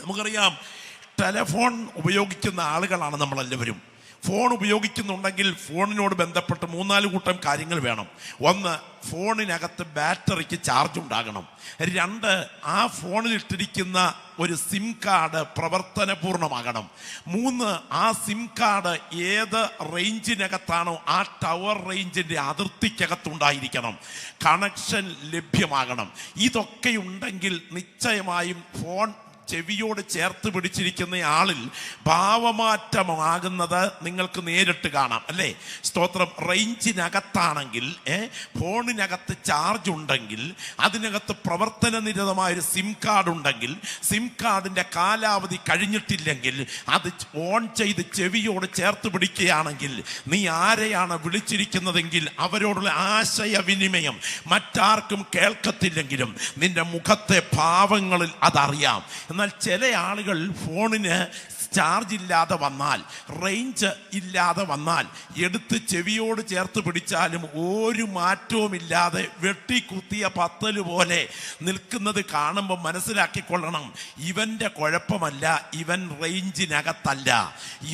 നമുക്കറിയാം, ടെലഫോൺ ഉപയോഗിക്കുന്ന ആളുകളാണ് നമ്മളെല്ലാവരും. ഫോൺ ഉപയോഗിക്കുന്നുണ്ടെങ്കിൽ ഫോണിനോട് ബന്ധപ്പെട്ട് 3-4 കൂട്ടം കാര്യങ്ങൾ വേണം. ഒന്ന്, ഫോണിനകത്ത് ബാറ്ററിക്ക് ചാർജ് ഉണ്ടാകണം. 2, ആ ഫോണിലിട്ടിരിക്കുന്ന ഒരു സിം കാർഡ് പ്രവർത്തനപൂർണ്ണമാകണം. 3, ആ സിം കാർഡ് ഏത് റേഞ്ചിനകത്താണോ ആ ടവർ റേഞ്ചിൻ്റെ അതിർത്തിക്കകത്തുണ്ടായിരിക്കണം. കണക്ഷൻ ലഭ്യമാകണം. ഇതൊക്കെ ഉണ്ടെങ്കിൽ നിശ്ചയമായും ഫോൺ ചെവിയോട് ചേർത്ത് പിടിച്ചിരിക്കുന്ന ആളിൽ ഭാവമാറ്റമാകുന്നത് നിങ്ങൾക്ക് നേരിട്ട് കാണാം, അല്ലേ? സ്തോത്രം. റേഞ്ചിനകത്താണെങ്കിൽ, ഫോണിനകത്ത് ചാർജ് ഉണ്ടെങ്കിൽ, അതിനകത്ത് പ്രവർത്തനനിരതമായൊരു സിം കാർഡ് ഉണ്ടെങ്കിൽ, സിം കാർഡിൻ്റെ കാലാവധി കഴിഞ്ഞിട്ടില്ലെങ്കിൽ അത് ഓൺ ചെയ്ത് ചെവിയോട് ചേർത്ത് പിടിക്കുകയാണെങ്കിൽ, നീ ആരെയാണ് വിളിച്ചിരിക്കുന്നതെങ്കിൽ അവരോടുള്ള ആശയവിനിമയം മറ്റാർക്കും കേൾക്കത്തില്ലെങ്കിലും നിന്റെ മുഖത്തെ ഭാവങ്ങളിൽ അതറിയാം. എന്നാൽ ചില ആളുകൾ ഫോണിന് ചാർജ് ഇല്ലാതെ വന്നാൽ, റേഞ്ച് ഇല്ലാതെ വന്നാൽ, എടുത്ത് ചെവിയോട് ചേർത്ത് പിടിച്ചാലും ഒരു മാറ്റവുമില്ലാതെ വെട്ടിക്കുത്തിയ പത്തല് പോലെ നിൽക്കുന്നത് കാണുമ്പോൾ മനസ്സിലാക്കിക്കൊള്ളണം, ഇവൻ്റെ കുഴപ്പമല്ല, ഇവൻ റേഞ്ചിനകത്തല്ല.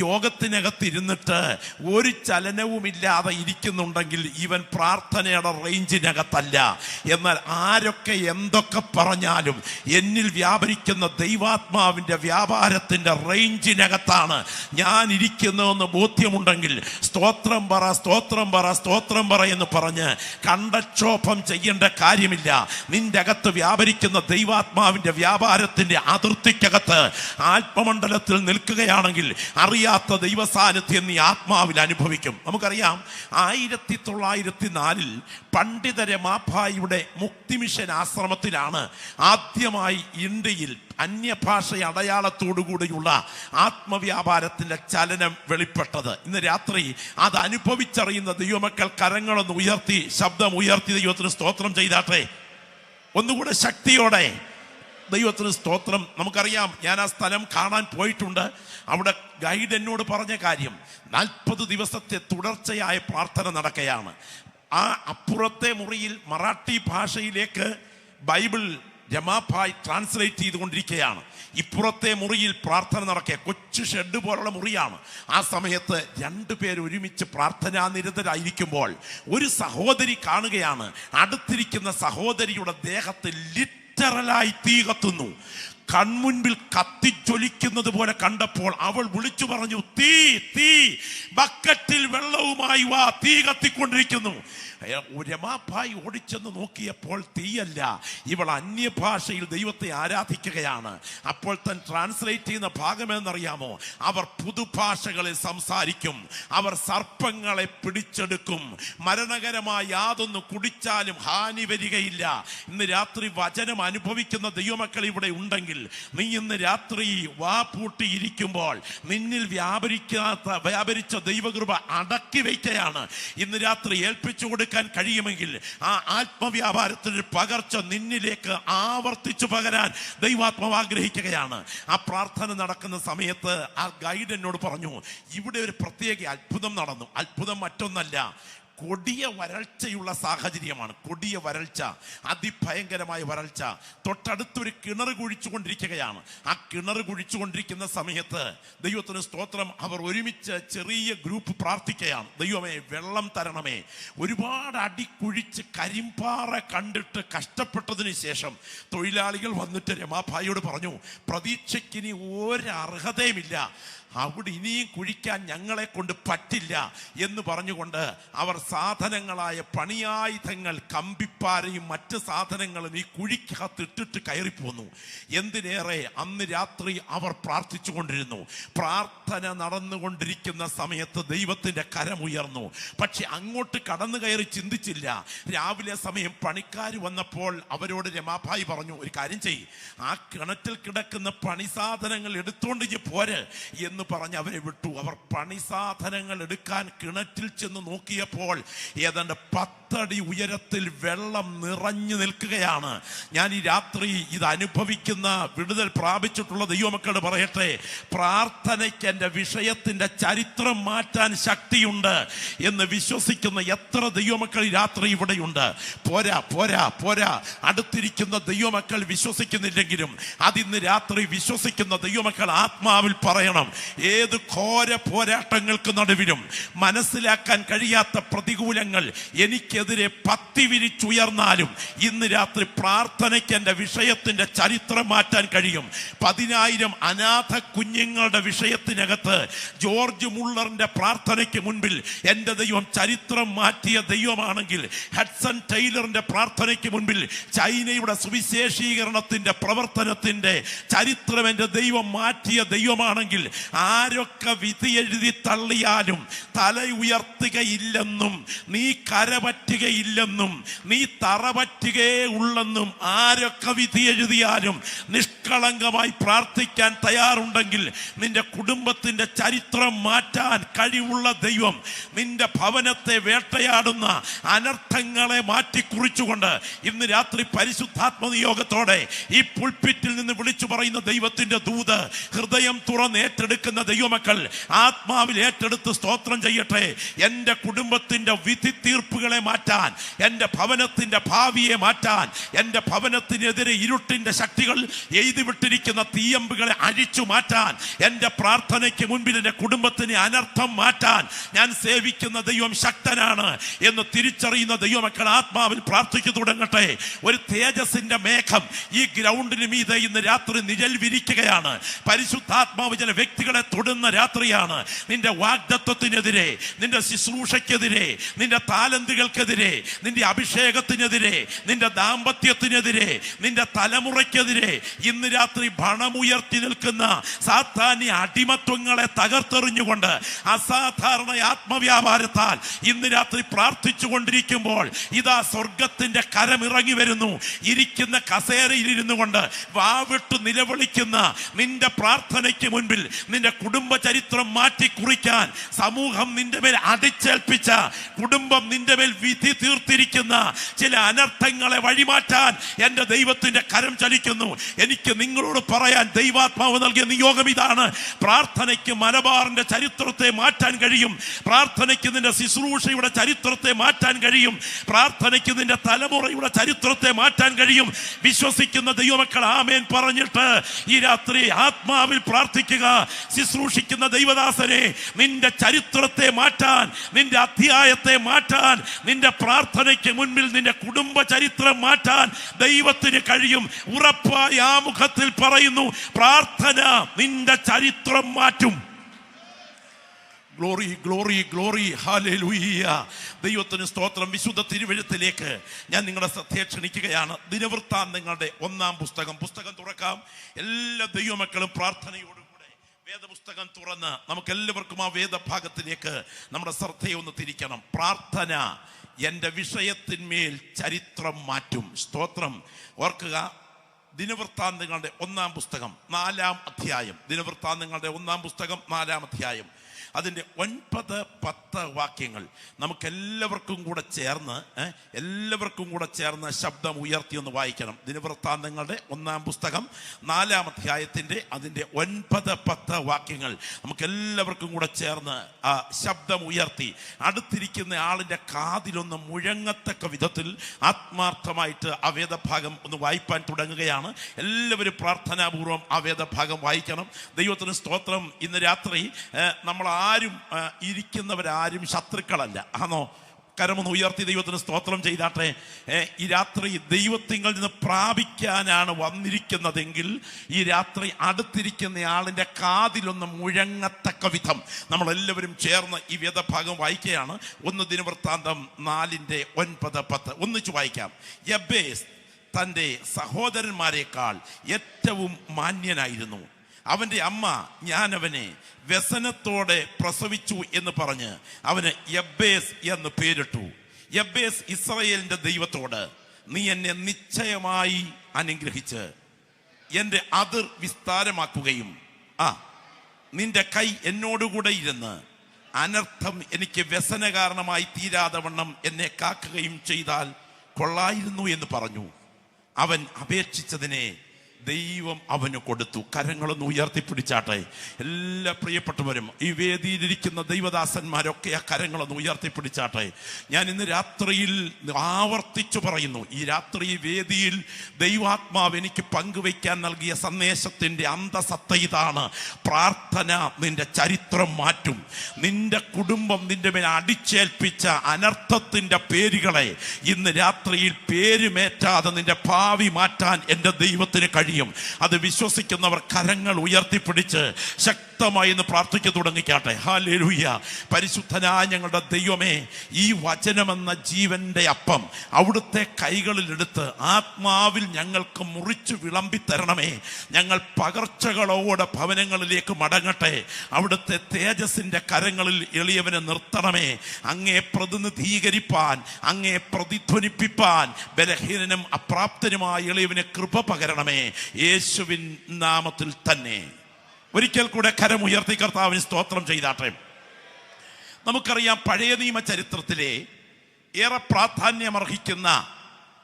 യോഗത്തിനകത്തിരുന്നിട്ട് ഒരു ചലനവുമില്ലാതെ ഇരിക്കുന്നുണ്ടെങ്കിൽ ഇവൻ പ്രാർത്ഥനയുടെ റേഞ്ചിനകത്തല്ല. എന്നാൽ ആരൊക്കെ എന്തൊക്കെ പറഞ്ഞാലും എന്നിൽ വ്യാപരിക്കുന്ന ദൈവാത്മാവിൻ്റെ വ്യാപാരത്തിൻ്റെ റേഞ്ചിനകത്താണ് ഞാൻ ഇരിക്കുന്നതെന്ന് ബോധ്യമുണ്ടെങ്കിൽ സ്തോത്രം പറ, സ്തോത്രം പറ, സ്തോത്രം പറ എന്ന് പറഞ്ഞ് കണ്ടക്ഷോഭം ചെയ്യേണ്ട കാര്യമില്ല. നിന്റെ അകത്ത് വ്യാപരിക്കുന്ന ദൈവാത്മാവിൻ്റെ വ്യാപാരത്തിൻ്റെ അതിർത്തിക്കകത്ത് ആത്മമണ്ഡലത്തിൽ നിൽക്കുകയാണെങ്കിൽ അറിയാത്ത ദൈവസാന്നിധ്യം നീ ആത്മാവിൽ അനുഭവിക്കും. നമുക്കറിയാം, 1904 പണ്ഡിത രമാഭായിയുടെ മുക്തിമിഷൻ ആശ്രമത്തിലാണ് ആദ്യമായി ഇന്ത്യയിൽ അന്യഭാഷ അടയാളത്തോടുകൂടിയുള്ള ആത്മവ്യാപാരത്തിൻ്റെ ചലനം വെളിപ്പെട്ടത്. ഇന്ന് രാത്രി അത് അനുഭവിച്ചറിയുന്ന ദൈവമക്കൾ കരങ്ങളൊന്ന് ഉയർത്തി, ശബ്ദം ഉയർത്തി ദൈവത്തിന് സ്തോത്രം ചെയ്താട്ടെ. ഒന്നുകൂടെ ശക്തിയോടെ ദൈവത്തിന് സ്തോത്രം. നമുക്കറിയാം, ഞാൻ ആ സ്ഥലം കാണാൻ പോയിട്ടുണ്ട്. അവിടെ ഗൈഡ് എന്നോട് പറഞ്ഞ കാര്യം, 40 ദിവസത്തെ തുടർച്ചയായ പ്രാർത്ഥന നടക്കുകയാണ്. ആ അപ്പുറത്തെ മുറിയിൽ മറാഠി ഭാഷയിലേക്ക് ബൈബിൾ രമാഭായ് ട്രാൻസ്ലേറ്റ് ചെയ്തുകൊണ്ടിരിക്കുകയാണ്. ഇപ്പുറത്തെ മുറിയിൽ പ്രാർത്ഥന നടക്കുക. കൊച്ചു ഷെഡ് പോലുള്ള മുറിയാണ്. ആ സമയത്ത് 2 പേർ ഒരുമിച്ച് പ്രാർത്ഥനാനിരതരായിരിക്കുമ്പോൾ ഒരു സഹോദരി കാണുകയാണ്. അടുത്തിരിക്കുന്ന സഹോദരിയുടെ ദേഹത്ത് ലിറ്ററലായി തീ കത്തുന്നു. കൺമുൻപിൽ കത്തിച്ചൊലിക്കുന്നത് പോലെ കണ്ടപ്പോൾ അവൾ വിളിച്ചു പറഞ്ഞു, തീ തീ, ബക്കറ്റിൽ വെള്ളവുമായി വാ, തീ കത്തിക്കൊണ്ടിരിക്കുന്നു. രമാഭായ് ഓടിച്ചെന്ന് നോക്കിയപ്പോൾ തീയല്ല, ഇവൾ അന്യഭാഷയിൽ ദൈവത്തെ ആരാധിക്കുകയാണ്. അപ്പോൾ താൻ ട്രാൻസ്ലേറ്റ് ചെയ്യുന്ന ഭാഗമെന്നറിയാമോ? അവർ പുതുഭാഷകളിൽ സംസാരിക്കും, അവർ സർപ്പങ്ങളെ പിടിച്ചെടുക്കും, മരണകരമായ യാതൊന്ന് കുടിച്ചാലും ഹാനി വരികയില്ല. ഇന്ന് രാത്രി വചനം അനുഭവിക്കുന്ന ദൈവമക്കൾ ഇവിടെ ഉണ്ടെങ്കിൽ, നീ ഇന്ന് രാത്രി വാ പൂട്ടിയിരിക്കുമ്പോൾ നിന്നിൽ വ്യാപരിച്ച ദൈവകൃപ അടക്കി വയ്ക്കുകയാണ്. ഇന്ന് രാത്രി ഏൽപ്പിച്ചു കൊടുക്കാൻ കഴിയുമെങ്കിൽ ആ ആത്മവ്യാപാരത്തിന്റെ പകർച്ച നിന്നിലേക്ക് ആവർത്തിച്ചു പകരാൻ ദൈവാത്മാവ് ആഗ്രഹിക്കുകയാണ്. ആ പ്രാർത്ഥന നടക്കുന്ന സമയത്ത് ആ ഗൈഡ് എന്നോട് പറഞ്ഞു, ഇവിടെ ഒരു പ്രത്യേക അത്ഭുതം നടന്നു. അത്ഭുതം മറ്റൊന്നല്ല, കൊടിയ വരൾച്ചയുള്ള സാഹചര്യമാണ്. കൊടിയ വരൾച്ച, അതിഭയങ്കരമായ വരൾച്ച. തൊട്ടടുത്തൊരു കിണർ കുഴിച്ചുകൊണ്ടിരിക്കുകയാണ്. ആ കിണർ കുഴിച്ചുകൊണ്ടിരിക്കുന്ന സമയത്ത് ദൈവത്തിന് സ്തോത്രം, അവർ ഒരുമിച്ച് ചെറിയ ഗ്രൂപ്പ് പ്രാർത്ഥിക്കുകയാണ്. ദൈവമേ, വെള്ളം തരണമേ. ഒരുപാട് അടി കുഴിച്ച് കരിമ്പാറ കണ്ടിട്ട് കഷ്ടപ്പെട്ടതിന് ശേഷം തൊഴിലാളികൾ വന്നിട്ട് രമാഭായിയോട് പറഞ്ഞു, പ്രതീക്ഷയ്ക്കിനി ഒരർഹതയുമില്ല, അവിടെ ഇനിയും കുഴിക്കാൻ ഞങ്ങളെ കൊണ്ട് പറ്റില്ല എന്ന് പറഞ്ഞുകൊണ്ട് അവർ സാധനങ്ങളായ പണിയായുധങ്ങൾ, കമ്പിപ്പാരയും മറ്റ് സാധനങ്ങളും ഈ കുഴിക്കകത്തിട്ടിട്ട് കയറിപ്പോന്നു. എന്തിനേറെ, അന്ന് രാത്രി അവർ പ്രാർത്ഥിച്ചു കൊണ്ടിരുന്നു. പ്രാർത്ഥന നടന്നുകൊണ്ടിരിക്കുന്ന സമയത്ത് ദൈവത്തിൻ്റെ കരമുയർന്നു. പക്ഷെ അങ്ങോട്ട് കടന്നു കയറി ചിന്തിച്ചില്ല. രാവിലെ സമയം പണിക്കാർ വന്നപ്പോൾ അവരോട് രമാഭായി പറഞ്ഞു, ഒരു കാര്യം ചെയ്യ്, ആ കിണറ്റിൽ കിടക്കുന്ന പണിസാധനങ്ങൾ എടുത്തുകൊണ്ട് പോര് എന്ന് പറഞ്ഞ് അവരെ വിട്ടു. അവർ പണിസാധനങ്ങൾ എടുക്കാൻ കിണറ്റിൽ ചെന്ന് നോക്കിയപ്പോൾ ഏതാണ്ട് 10 അടി ഉയരത്തിൽ വെള്ളം നിറഞ്ഞു നിൽക്കുകയാണ്. ഞാൻ ഈ രാത്രി ഇത് അനുഭവിക്കുന്ന, വിടുതൽ പ്രാപിച്ചിട്ടുള്ള ദൈവമക്കളോട് പറയട്ടെ, പ്രാർത്ഥനയ്ക്ക് എൻ്റെ വിഷയത്തിൻ്റെ ചരിത്രം മാറ്റാൻ ശക്തിയുണ്ട് എന്ന് വിശ്വസിക്കുന്ന എത്ര ദൈവമക്കൾ ഈ രാത്രി ഇവിടെയുണ്ട്? പോരാ പോരാ പോരാ, അടുത്തിരിക്കുന്ന ദൈവമക്കൾ വിശ്വസിക്കുന്നില്ലെങ്കിലും അതിന്ന് രാത്രി വിശ്വസിക്കുന്ന ദൈവമക്കൾ ആത്മാവിൽ പറയണം. ഏത് ഘോര പോരാട്ടങ്ങൾക്ക് നടുവിലും മനസ്സിലാക്കാൻ കഴിയാത്ത പ്രതികൂലങ്ങൾ എനിക്കെതിരെ പത്തി വിരിച്ചുയർന്നാലും ഇന്ന് രാത്രി പ്രാർത്ഥനയ്ക്ക് എൻ്റെ വിഷയത്തിന്റെ ചരിത്രം മാറ്റാൻ കഴിയും. 10,000 അനാഥ കുഞ്ഞുങ്ങളുടെ വിഷയത്തിനകത്ത് ജോർജ് മുള്ളറിന്റെ പ്രാർത്ഥനയ്ക്ക് മുൻപിൽ എൻ്റെ ദൈവം ചരിത്രം മാറ്റിയ ദൈവമാണെങ്കിൽ, ഹഡ്സൺ ടൈലറിന്റെ പ്രാർത്ഥനയ്ക്ക് മുൻപിൽ ചൈനയുടെ സുവിശേഷീകരണത്തിന്റെ പ്രവർത്തനത്തിന്റെ ചരിത്രം എൻ്റെ ദൈവം മാറ്റിയ ദൈവമാണെങ്കിൽ, ആരൊക്കെ വിധി എഴുതി തള്ളിയാലും തല ഉയർത്തുകയില്ലെന്നും നീ കരപറ്റുകയില്ലെന്നും നീ തറപറ്റുകയേ ഉള്ളെന്നും ആരൊക്കെ വിധി എഴുതിയാലും നിഷ്കളങ്കമായി പ്രാർത്ഥിക്കാൻ തയ്യാറുണ്ടെങ്കിൽ നിന്റെ കുടുംബത്തിന്റെ ചരിത്രം മാറ്റാൻ കഴിവുള്ള ദൈവം നിന്റെ ഭവനത്തെ വേട്ടയാടുന്ന അനർത്ഥങ്ങളെ മാറ്റിക്കുറിച്ചുകൊണ്ട് ഇന്ന് രാത്രി പരിശുദ്ധാത്മനിയോഗത്തോടെ ഈ പുൾപിറ്റിൽ നിന്ന് വിളിച്ചു പറയുന്ന ദൈവത്തിന്റെ ദൂത് ഹൃദയം തുറന്ന് ഏറ്റെടുക്കുന്ന ദൈവമക്കൾ ആത്മാവിൽ ഏറ്റെടുത്ത് സ്തോത്രം ചെയ്യട്ടെ. എൻ്റെ കുടുംബത്തിന്റെ വിധി തീർപ്പുകളെ മാറ്റാൻ, എൻ്റെ ഭവനത്തിന്റെ ഭാവിയെ മാറ്റാൻ, എൻ്റെ ഭവനത്തിനെതിരെ ഇരുട്ടിന്റെ ശക്തികൾ എഴുതി വിട്ടിരിക്കുന്ന തീയമ്പുകളെ അഴിച്ചു മാറ്റാൻ, എൻ്റെ പ്രാർത്ഥനയ്ക്ക് മുൻപിൽ എൻ്റെ കുടുംബത്തിന് അനർത്ഥം മാറ്റാൻ ഞാൻ സേവിക്കുന്ന ദൈവം ശക്തനാണ് എന്ന് തിരിച്ചറിയുന്ന ദൈവമക്കൾ ആത്മാവിൽ പ്രാർത്ഥിച്ചു തുടങ്ങട്ടെ. ഒരു തേജസ്സിന്റെ മേഘം ഈ ഗ്രൗണ്ടിന് മീതെ ഇന്ന് രാത്രി നിഴൽ വിരിക്കുകയാണ്. പരിശുദ്ധാത്മാവ് ചില വ്യക്തികളെ തൊടുന്ന രാത്രിയാണ്. നിന്റെ വാഗ്ദത്വത്തിനെതിരെ, നിന്റെ ശുശ്രൂഷയ്ക്കെതിരെ, നിന്റെ താലന്തുകൾക്കെതിരെ, നിന്റെ അഭിഷേകത്തിനെതിരെ, നിന്റെ ദാമ്പത്യത്തിനെതിരെ, നിന്റെ തലമുറയ്ക്കെതിരെ ഇന്ന് രാത്രി ഭണമുയർത്തി നിൽക്കുന്ന സാത്താന്യ അടിമത്വങ്ങളെ തകർത്തെറിഞ്ഞുകൊണ്ട് അസാധാരണ ആത്മവ്യാപാരത്താൽ ഇന്ന് രാത്രി പ്രാർത്ഥിച്ചു കൊണ്ടിരിക്കുമ്പോൾ ഇതാ സ്വർഗത്തിന്റെ കരമിറങ്ങി വരുന്നു. ഇരിക്കുന്ന കസേരയിൽ ഇരുന്നു കൊണ്ട് വാവിട്ട് നിലവിളിക്കുന്ന നിന്റെ പ്രാർത്ഥനയ്ക്ക് മുൻപിൽ നിന്റെ കുടുംബ ചരിത്രം മാറ്റി കുറിക്കാൻ സമൂഹം നിന്റെ മേൽ അടിച്ചേൽപ്പിച്ച, കുടുംബം നിന്റെ മേൽ വിധി തീർത്തിരിക്കുന്ന ചില അനർത്ഥങ്ങളെ വഴിമാറ്റാൻ എൻ്റെ ദൈവത്തിന്റെ കരം ചലിക്കുന്നു. എനിക്ക് നിങ്ങളോട് പറയാൻ ദൈവാത്മാവ് നൽകിയ നിയോഗം ഇതാണ്. പ്രാർത്ഥനയ്ക്ക് മലബാറിന്റെ ചരിത്രത്തെ മാറ്റാൻ കഴിയും. പ്രാർത്ഥനയ്ക്ക് നിന്റെ ശുശ്രൂഷയുടെ ചരിത്രത്തെ മാറ്റാൻ കഴിയും. പ്രാർത്ഥനയ്ക്ക് നിന്റെ തലമുറയുടെ ചരിത്രത്തെ മാറ്റാൻ കഴിയും. വിശ്വസിക്കുന്ന ദൈവമക്കൾ ആമേൻ പറഞ്ഞിട്ട് ഈ രാത്രി ആത്മാവിൽ പ്രാർത്ഥിക്കുക. ശുശ്രൂഷിക്കുന്ന ദൈവദാസനെ, നിന്റെ ചരിത്രത്തെ മാറ്റാൻ, നിന്റെ അധ്യായത്തെ മാറ്റാൻ, നിന്റെ പ്രാർത്ഥനയ്ക്ക് മുൻപിൽ നിന്റെ കുടുംബ ചരിത്രം മാറ്റാൻ ദൈവത്തിന് കഴിയും. ഉറപ്പായി ആ മുഖത്തിൽ പറയുന്നു, പ്രാർത്ഥന നിന്റെ ചരിത്രം മാറ്റും. Glory glory glory, hallelujah. ദൈവത്തിന് സ്തോത്രം. വിശുദ്ധ തിരുവെഴുത്തിലേക്ക് ഞാൻ നിങ്ങളുടെ ശ്രദ്ധയെ ക്ഷണിക്കുകയാണ്. ദിനവൃത്താന്തങ്ങളുടെ 1-ാം പുസ്തകം തുറക്കാം. എല്ലാ ദൈവമക്കളും പ്രാർത്ഥനയോടുകൂടെ വേദപുസ്തകം തുറന്ന് നമുക്ക് എല്ലാവർക്കും ആ വേദഭാഗത്തിലേക്ക് നമ്മുടെ ശ്രദ്ധയെ ഒന്ന് തിരിക്കണം. പ്രാർത്ഥന എൻ്റെ വിഷയത്തിന്മേൽ ചരിത്രം മാറ്റും. സ്തോത്രം. ഓർക്കുക, ദിനവൃത്താന്തങ്ങളുടെ 1-ാം പുസ്തകം 4-ാം അധ്യായം. ദിനവൃത്താന്തങ്ങളുടെ 1-ാം പുസ്തകം 4-ാം അധ്യായം, അതിൻ്റെ 9-10 വാക്യങ്ങൾ നമുക്കെല്ലാവർക്കും കൂടെ ചേർന്ന് ശബ്ദം ഉയർത്തി ഒന്ന് വായിക്കണം. ദിനവൃത്താന്തങ്ങളുടെ 1-ാം പുസ്തകം 4-ാം അധ്യായത്തിൻ്റെ അതിൻ്റെ 9-10 വാക്യങ്ങൾ നമുക്കെല്ലാവർക്കും കൂടെ ചേർന്ന് ആ ശബ്ദം ഉയർത്തി അടുത്തിരിക്കുന്ന ആളിൻ്റെ കാതിലൊന്ന് മുഴങ്ങത്തക്ക വിധത്തിൽ ആത്മാർത്ഥമായിട്ട് ആ വേദഭാഗം ഒന്ന് വായിപ്പാൻ തുടങ്ങുകയാണ്. എല്ലാവരും പ്രാർത്ഥനാപൂർവം ആ വേദഭാഗം വായിക്കണം. ദൈവത്തിന് സ്തോത്രം. ഇന്ന് രാത്രി നമ്മൾ ഇരിക്കുന്നവരാരും ശത്രുക്കളല്ല. ആണോ? കരമൊന്ന് ഉയർത്തി ദൈവത്തിന് സ്തോത്രം ചെയ്താട്ടെ. ഈ രാത്രി ദൈവത്തിങ്കിൽ നിന്ന് പ്രാപിക്കാനാണ് വന്നിരിക്കുന്നതെങ്കിൽ ഈ രാത്രി അടുത്തിരിക്കുന്ന ആളിൻ്റെ കാതിലൊന്ന് മുഴങ്ങത്തക്ക വിധം നമ്മളെല്ലാവരും ചേർന്ന് ഈ വേദഭാഗം വായിക്കുകയാണ്. 1 ദിനവൃത്താന്തം 4:9-10 ഒന്നിച്ച് വായിക്കാം. യബ്ബേസ് തൻ്റെ സഹോദരന്മാരെക്കാൾ ഏറ്റവും മാന്യനായിരുന്നു. അവൻ്റെ അമ്മ ഞാൻ അവനെ വ്യസനത്തോടെ പ്രസവിച്ചു എന്ന് പറഞ്ഞ് അവന് യബ്ബേസ് എന്ന് പേരിട്ടു. യബ്ബേസ് ഇസ്രായേലിന്റെ ദൈവത്തോട്, നീ എന്നെ നിശ്ചയമായി അനുഗ്രഹിച്ച് എൻ്റെ അതിർ വിസ്താരമാക്കുകയും നിന്റെ കൈ എന്നോടുകൂടെ ഇരുന്ന് അനർത്ഥം എനിക്ക് വ്യസന കാരണമായി തീരാതെ വണ്ണം എന്നെ കാക്കുകയും ചെയ്താൽ കൊള്ളായിരുന്നു എന്ന് പറഞ്ഞു. അവൻ അപേക്ഷിച്ചതിനെ ദൈവം അവന് കൊടുത്തു. കരങ്ങളൊന്ന് ഉയർത്തിപ്പിടിച്ചാട്ടെ. എല്ലാ പ്രിയപ്പെട്ടവരും, ഈ വേദിയിലിരിക്കുന്ന ദൈവദാസന്മാരൊക്കെ ആ കരങ്ങളൊന്ന് ഉയർത്തിപ്പിടിച്ചാട്ടെ. ഞാൻ ഇന്ന് രാത്രിയിൽ ആവർത്തിച്ചു പറയുന്നു, ഈ രാത്രി വേദിയിൽ ദൈവാത്മാവ് എനിക്ക് പങ്കുവയ്ക്കാൻ നൽകിയ സന്ദേശത്തിന്റെ അന്തസത്ത ഇതാണ്: പ്രാർത്ഥന നിന്റെ ചരിത്രം മാറ്റും. നിന്റെ കുടുംബം നിന്റെ മേൽ അടിച്ചേൽപ്പിച്ച അനർത്ഥത്തിന്റെ പേരുകളെ ഇന്ന് രാത്രിയിൽ പേരുമേറ്റാതെ നിന്റെ ഭാവി മാറ്റാൻ എൻ്റെ ദൈവത്തിന് കഴിയും. അത് വിശ്വസിക്കുന്നവർ കരങ്ങൾ ഉയർത്തിപ്പിടിച്ച് ശക്തമായി ഇന്ന് പ്രാർത്ഥിച്ചു തുടങ്ങിക്കാട്ടെ. ഹല്ലേലൂയ. പരിശുദ്ധനായ ഞങ്ങളുടെ ദൈവമേ, ഈ വചനമെന്ന ജീവന്റെ അപ്പം അവിടുത്തെ കൈകളിലെടുത്ത് ആത്മാവിൽ ഞങ്ങൾക്ക് മുറിച്ചു വിളമ്പിത്തരണമേ. ഞങ്ങൾ പകർച്ചകളോടെ ഭവനങ്ങളിലേക്ക് മടങ്ങട്ടെ. അവിടുത്തെ തേജസ്സിന്റെ കരങ്ങളിൽ എളിയവനെ നിർത്തണമേ. അങ്ങേ പ്രതിനിധീകരിപ്പാൻ, അങ്ങേ പ്രതിധ്വനിപ്പിപ്പാൻ ബലഹീനനും അപ്രാപ്തനുമായ എളിയവന് കൃപ പകരണമേ. യേശുവിൻ നാമത്തിൽ തന്നെ. ഒരിക്കൽ കൂടെ കരമുയർത്തി കർത്താവിന് സ്തോത്രം ചെയ്താട്ടെ. നമുക്കറിയാം, പഴയ നിയമ ചരിത്രത്തിലെ ഏറെ പ്രാധാന്യമർഹിക്കുന്ന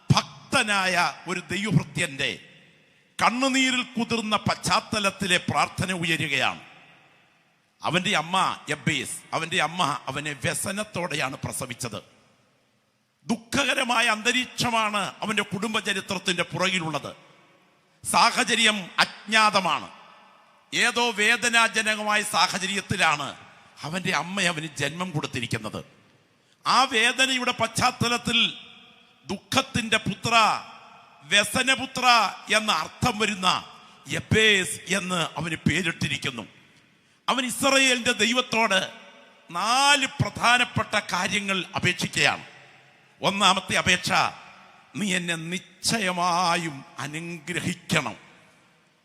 ഭക്തനായ ഒരു ദൈവഭൃത്യന്റെ കണ്ണുനീരിൽ കുതിർന്ന പശ്ചാത്തലത്തിലെ പ്രാർത്ഥന ഉയരുകയാണ്. അവന്റെ അമ്മ യബ്ബേസ്, അവന്റെ അമ്മ അവനെ വ്യസനത്തോടെയാണ് പ്രസവിച്ചത്. ദുഃഖകരമായ അന്തരീക്ഷമാണ് അവന്റെ കുടുംബചരിത്രത്തിന്റെ പുറകിലുള്ളത്. സാഹചര്യം അജ്ഞാതമാണ്. ഏതോ വേദനാജനകമായ സാഹചര്യത്തിലാണ് അവന്റെ അമ്മ അവന് ജന്മം കൊടുത്തിരിക്കുന്നത്. ആ വേദനയുടെ പശ്ചാത്തലത്തിൽ ദുഃഖത്തിന്റെ പുത്ര, വ്യസനപുത്ര എന്ന അർത്ഥം വരുന്ന യബ്ബേസ് എന്ന് അവന് പേരിട്ടിരിക്കുന്നു. അവൻ ഇസ്രായേലിന്റെ ദൈവത്തോട് 4 പ്രധാനപ്പെട്ട കാര്യങ്ങൾ അപേക്ഷിക്കുകയാണ്. ഒന്നാമത്തെ അപേക്ഷ: നീ എന്നെ നിശ്ചയമായും അനുഗ്രഹിക്കണം.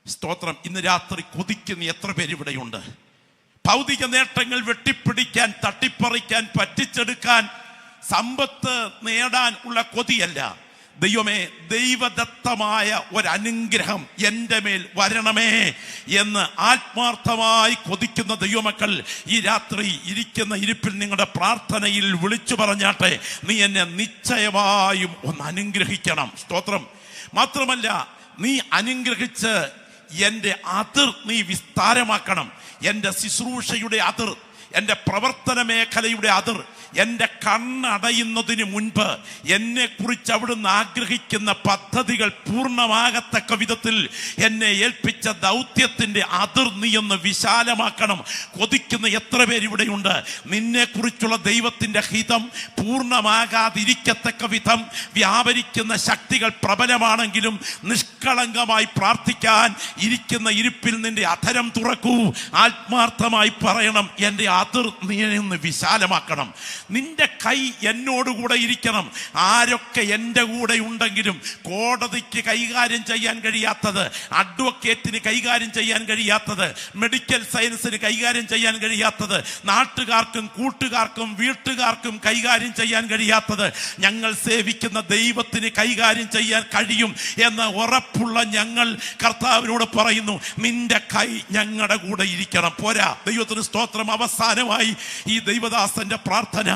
സ്തോത്രം. ഇന്ന് രാത്രി കൊതിക്കുന്ന എത്ര പേര് ഇവിടെയുണ്ട്? ഭൗതിക നേട്ടങ്ങൾ വെട്ടിപ്പിടിക്കാൻ, തട്ടിപ്പറിക്കാൻ, പറ്റിച്ചെടുക്കാൻ, സമ്പത്ത് നേടാൻ ഉള്ള കൊതിയല്ല. ദൈവമേ, ദൈവദത്തമായ ഒരനുഗ്രഹം എൻ്റെ മേൽ വരണമേ എന്ന് ആത്മാർത്ഥമായി കൊതിക്കുന്ന ദൈവമക്കൾ ഈ രാത്രി ഇരിക്കുന്ന ഇരിപ്പിൽ നിങ്ങളുടെ പ്രാർത്ഥനയിൽ വിളിച്ചു പറഞ്ഞാട്ടെ: നീ എന്നെ നിശ്ചയമായും ഒന്ന് അനുഗ്രഹിക്കണം. സ്തോത്രം. മാത്രമല്ല, നീ അനുഗ്രഹിച്ച് എൻ്റെ അതിർ നീ വിസ്താരമാക്കണം. എൻ്റെ ശുശ്രൂഷയുടെ അതിർ, എൻ്റെ പ്രവർത്തന മേഖലയുടെ അതിർ, എൻ്റെ കണ്ണടയുന്നതിന് മുൻപ് എന്നെ കുറിച്ച് അവിടുന്ന് ആഗ്രഹിക്കുന്ന പദ്ധതികൾ പൂർണ്ണമാകത്തക്ക വിധത്തിൽ എന്നെ ഏൽപ്പിച്ച ദൗത്യത്തിന്റെ അതിർ നീ ഒന്ന് വിശാലമാക്കണം. കൊതിക്കുന്ന എത്ര പേരിവിടെയുണ്ട്? നിന്നെ കുറിച്ചുള്ള ദൈവത്തിന്റെ ഹിതം പൂർണ്ണമാകാതിരിക്കത്തക്ക വിധം വ്യാപരിക്കുന്ന ശക്തികൾ പ്രബലമാണെങ്കിലും നിഷ്കളങ്കമായി പ്രാർത്ഥിക്കാൻ ഇരിക്കുന്ന ഇരിപ്പിൽ നിന്റെ അധരം തുറക്കൂ. ആത്മാർത്ഥമായി പറയണം: എൻ്റെ അതിർ നീ ഒന്ന് വിശാലമാക്കണം. നിന്റെ കൈ എന്നോടുകൂടെ ഇരിക്കണം. ആരൊക്കെ എൻ്റെ കൂടെ ഉണ്ടെങ്കിലും കോടതിക്ക് കൈകാര്യം ചെയ്യാൻ കഴിയാത്തത്, അഡ്വക്കേറ്റിന് കൈകാര്യം ചെയ്യാൻ കഴിയാത്തത്, മെഡിക്കൽ സയൻസിന് കൈകാര്യം ചെയ്യാൻ കഴിയാത്തത്, നാട്ടുകാർക്കും കൂട്ടുകാർക്കും വീട്ടുകാർക്കും കൈകാര്യം ചെയ്യാൻ കഴിയാത്തത് ഞങ്ങൾ സേവിക്കുന്ന ദൈവത്തിന് കൈകാര്യം ചെയ്യാൻ കഴിയും എന്ന് ഉറപ്പുള്ള ഞങ്ങൾ കർത്താവിനോട് പറയുന്നു: നിന്റെ കൈ ഞങ്ങളുടെ കൂടെ ഇരിക്കണം. പോരാ, ദൈവത്തിന് സ്തോത്രം. അവസാനമായി ഈ ദൈവദാസന്റെ പ്രാർത്ഥന: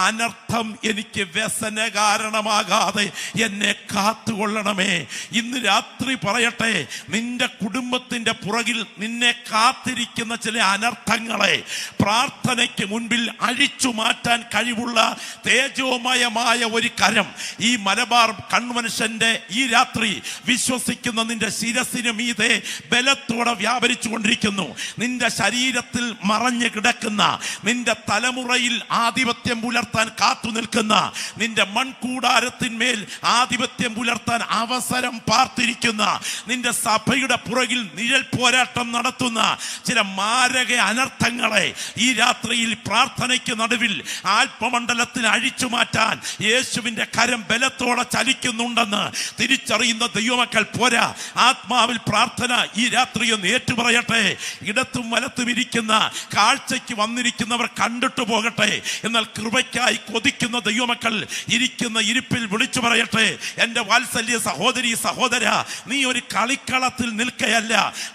അനർത്ഥം എനിക്ക് വ്യസന കാരണമാകാതെ എന്നെ കാത്തുകൊള്ളണമേ. ഇന്ന് രാത്രി പറയട്ടെ, നിന്റെ കുടുംബത്തിന്റെ പുറകിൽ നിന്നെ കാത്തിരിക്കുന്ന ചില അനർത്ഥങ്ങളെ പ്രാർത്ഥനയ്ക്ക് മുൻപിൽ അഴിച്ചു മാറ്റാൻ കഴിവുള്ള തേജോമയമായ ഒരു കരം ഈ മലബാർ കൺവെൻഷന്റെ ഈ രാത്രി വിശ്വസിക്കുന്ന നിന്റെ ശിരസിന് മീതെ ബലത്തോടെ വ്യാപരിച്ചു കൊണ്ടിരിക്കുന്നു. നിന്റെ ശരീരത്തിൽ മറഞ്ഞു കിടക്കുന്ന, നിന്റെ തലമുറയിൽ ആധിപത്യം പുലർത്താൻ കാത്തു നിൽക്കുന്ന, നിന്റെ മൺകൂടാരത്തിന്മേൽ ആധിപത്യം പുലർത്താൻ അവസരം പാർത്തിരിക്കുന്ന, നിന്റെ സഭയുടെ പുറകിൽ നിഴൽ പോരാട്ടം നടത്തുന്ന ചില മാരക അനർത്ഥങ്ങളെ ഈ രാത്രിയിൽ പ്രാർത്ഥനയ്ക്ക് നടുവിൽ ആത്മമണ്ഡലത്തിൽ അഴിച്ചു മാറ്റാൻ യേശുവിന്റെ കരം ബലത്തോടെ ചലിക്കുന്നുണ്ടെന്ന് തിരിച്ചറിയുന്ന ദൈവമക്കൾ പോരാ, ആത്മാവിൽ പ്രാർത്ഥന ഈ രാത്രി ഒന്ന് ഏറ്റുപറയട്ടെ. ഇടത്തും വലത്തും ഇരിക്കുന്ന, കാഴ്ചയ്ക്ക് വന്ന വന്നിരിക്കുന്നവർ കണ്ടിട്ട് പോകട്ടെ. എന്നാൽ കൃപയ്ക്കായി കൊതിക്കുന്ന ദൈവമക്കൾ ഇരിക്കുന്ന ഇരിപ്പിൽ വിളിച്ചു പറയട്ടെ, എൻ്റെ വാത്സല്യ സഹോദരി സഹോദര, നീ ഒരു കളിക്കളത്തിൽ നിൽക്കുകയല്ല.